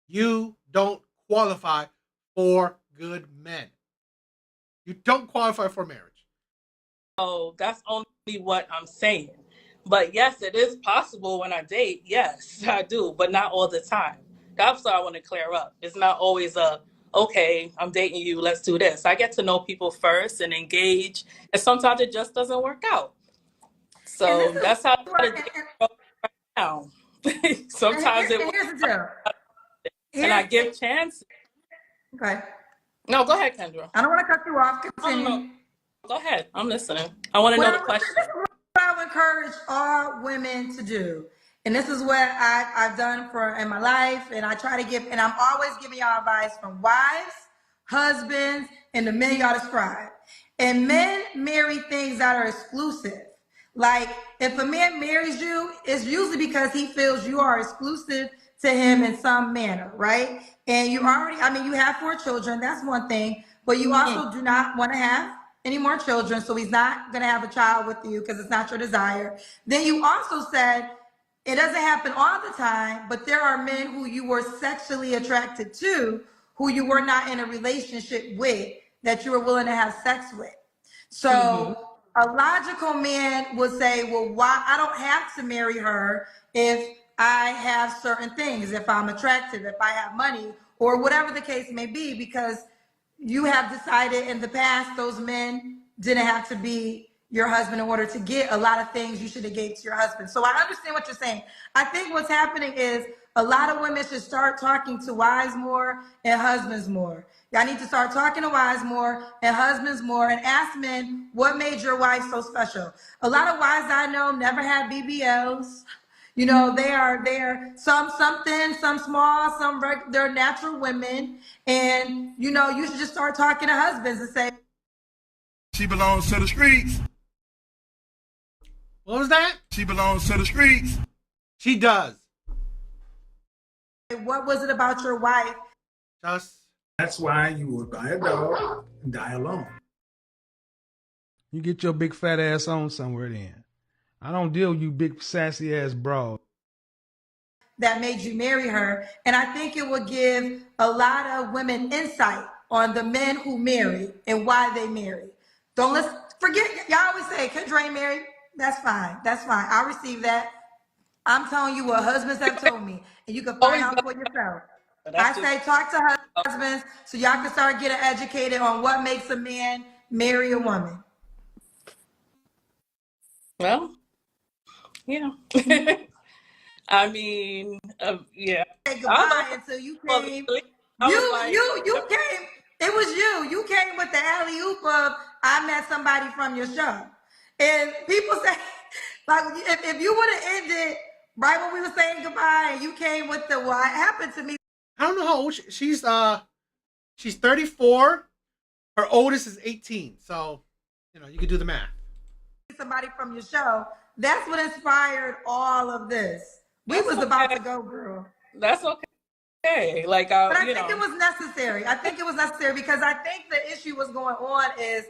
S1: You don't qualify for good men. You don't qualify for marriage.
S6: so that's only what I'm saying. But yes, it is possible when I date. Yes, I do, but not all the time. That's what I want to clear up. It's not always okay, I'm dating you, let's do this. I get to know people first and engage, and sometimes it just doesn't work out.
S2: And this
S6: So
S2: is
S6: that's how
S2: what,
S6: the dating goes now. Sometimes it works,
S2: here's the deal.
S6: and
S2: Here's
S6: I give chances.
S2: okay.
S6: No, go ahead, Kendra.
S2: I don't want to cut you off.
S6: I don't know.
S2: Continue.
S6: Go ahead. I'm listening. I want to know the question.
S2: This is what I would encourage all women to do. And this is what I've done in my life. And I try to give, and I'm always giving y'all advice from wives, husbands, and the men y'all describe. And men marry things that are exclusive. Like if a man marries you, it's usually because he feels you are exclusive to him in some manner, right? And you already, I mean, you have 4 children, that's one thing, but you also do not want to have any more children, so he's not going to have a child with you because it's not your desire. Then you also said it doesn't happen all the time, but there are men who you were sexually attracted to, who you were not in a relationship with, that you were willing to have sex with. So a logical man would say, well, why I don't have to marry her if I have certain things, if I'm attractive, if I have money, or whatever the case may be, because you have decided in the past those men didn't have to be your husband in order to get a lot of things you should have gave to your husband. So I understand what you're saying. I think what's happening is a lot of women should start talking to wives more and husbands more. Y'all need to start talking to wives more and husbands more and ask men what made your wife so special. A lot of wives I know never had BBLs. You know, they're some thin, some small, they're natural women. And you know, you should just start talking to husbands and say,
S8: she belongs to the streets.
S1: What was that?
S8: She belongs to the streets.
S1: She does.
S2: What was it about your wife?
S1: Just
S8: That's why you would buy a dog and die alone.
S9: You get your big fat ass on somewhere then. I don't deal with you big sassy ass broad.
S2: That made you marry her. And I think it would give a lot of women insight on the men who marry and why they marry. Don't let's forget, y'all always say, Kendra ain't married. That's fine. That's fine. I'll receive that. I'm telling you what husbands have told me, and you can find out for yourself. I say talk to husbands so y'all can start getting educated on what makes a man marry a woman.
S6: Well, yeah. I mean, yeah.
S2: Say goodbye until you came. You came. It was you. You came with the alley oop of I met somebody from your show, and people say like if you would have ended right when we were saying goodbye, and you came with the what happened to me.
S1: I don't know how old she's 34. Her oldest is 18. So, you can do the math.
S2: Somebody from your show. That's what inspired all of this. We was about to go, girl.
S6: That's okay. Like,
S2: but I think it was necessary. I think it was necessary because I think the issue was going on is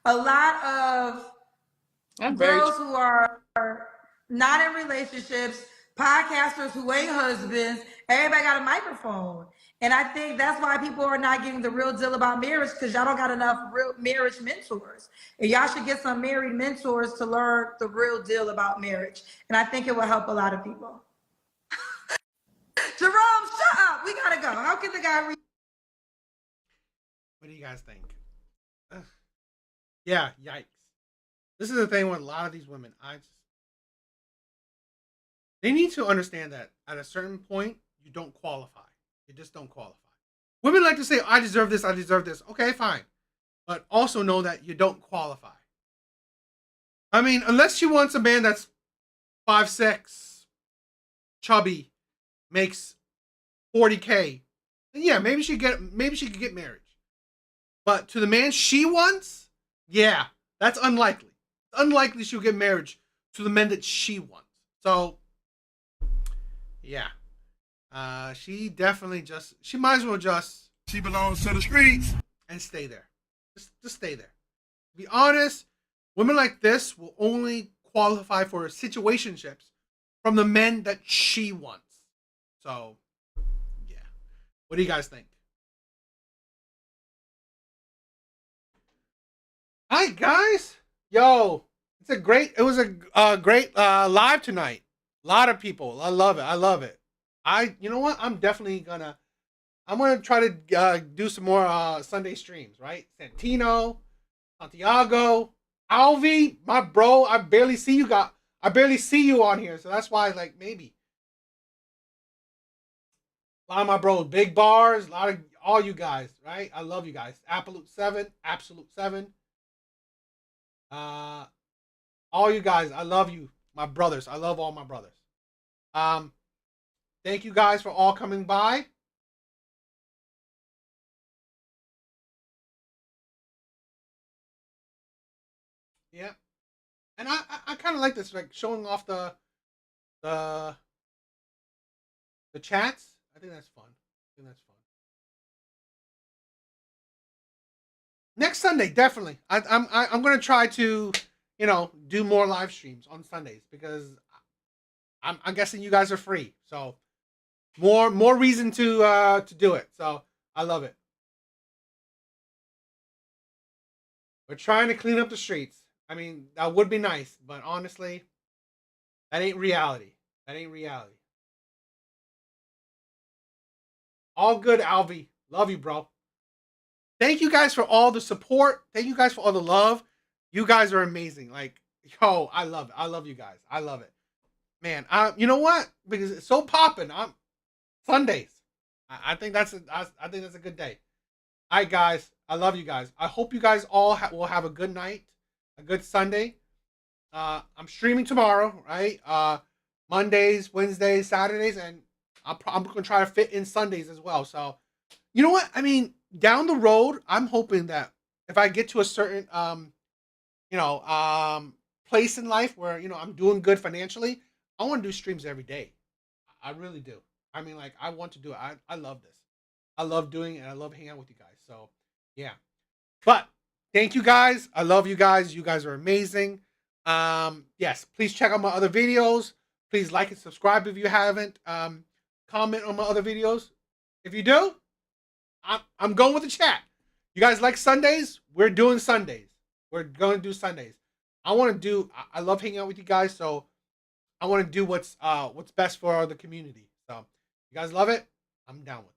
S2: a lot of girls who are not in relationships, podcasters who ain't husbands, everybody got a microphone. And I think that's why people are not getting the real deal about marriage because y'all don't got enough real marriage mentors. And y'all should get some married mentors to learn the real deal about marriage. And I think it will help a lot of people. Jerome, shut up. We got to go. How can the guy read?
S1: What do you guys think? Ugh. Yeah, yikes. This is the thing with a lot of these women. They need to understand that at a certain point, you don't qualify. You just don't qualify. Women like to say, I deserve this, I deserve this. Okay, fine. But also know that you don't qualify. I mean, unless she wants a man that's 5'6", chubby, makes $40K, then yeah, maybe she could get married. But to the man she wants, yeah, that's unlikely. It's unlikely she'll get married to the men that she wants. So, yeah. She definitely she might as well
S8: She belongs to the streets.
S1: And stay there. Just stay there. To be honest, women like this will only qualify for situationships from the men that she wants. So, yeah. What do you guys think? Hi, guys. Yo, it was a great live tonight. A lot of people. I love it. You know what? I'm gonna try to do some more Sunday streams, right? Santino, Santiago, Alvi, my bro. I barely see you on here, so that's why, like, maybe. A lot of my bros, big bars, a lot of all you guys, right? I love you guys. Absolute 7. All you guys, I love you. My brothers. I love all my brothers. Thank you guys for all coming by. Yeah. And I kind of like this, like showing off the chats. I think that's fun. Next Sunday, definitely. I'm gonna try to, do more live streams on Sundays because I'm guessing you guys are free. So more reason to do it. So I love it. We're trying to clean up the streets. I mean, that would be nice, but honestly, that ain't reality. All good, Alvi. Love you, bro. Thank you guys for all the support. Thank you guys for all the love. You guys are amazing. Like, yo, I love it. I love you guys. I love it. Man, you know what? Because it's so popping. Sundays. I think that's a good day. All right, guys. I love you guys. I hope you guys all will have a good night, a good Sunday. I'm streaming tomorrow, right? Mondays, Wednesdays, Saturdays, and I'm gonna try to fit in Sundays as well. So, you know what? I mean, down the road, I'm hoping that if I get to a certain, place in life where, you know, I'm doing good financially, I want to do streams every day. I really do. I mean, like, I want to do it. I love this. I love doing it, and I love hanging out with you guys. So, yeah. But thank you guys. I love you guys. You guys are amazing. Yes, please check out my other videos. Please like and subscribe if you haven't. Comment on my other videos. If you do, I'm going with the chat. You guys like Sundays? We're doing Sundays. We're going to do Sundays. I want to do. I love hanging out with you guys, so I want to do what's best for the community. So you guys love it. I'm down with it.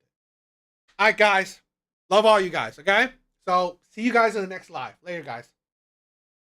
S1: All right, guys. Love all you guys. Okay. So see you guys in the next live. Later, guys.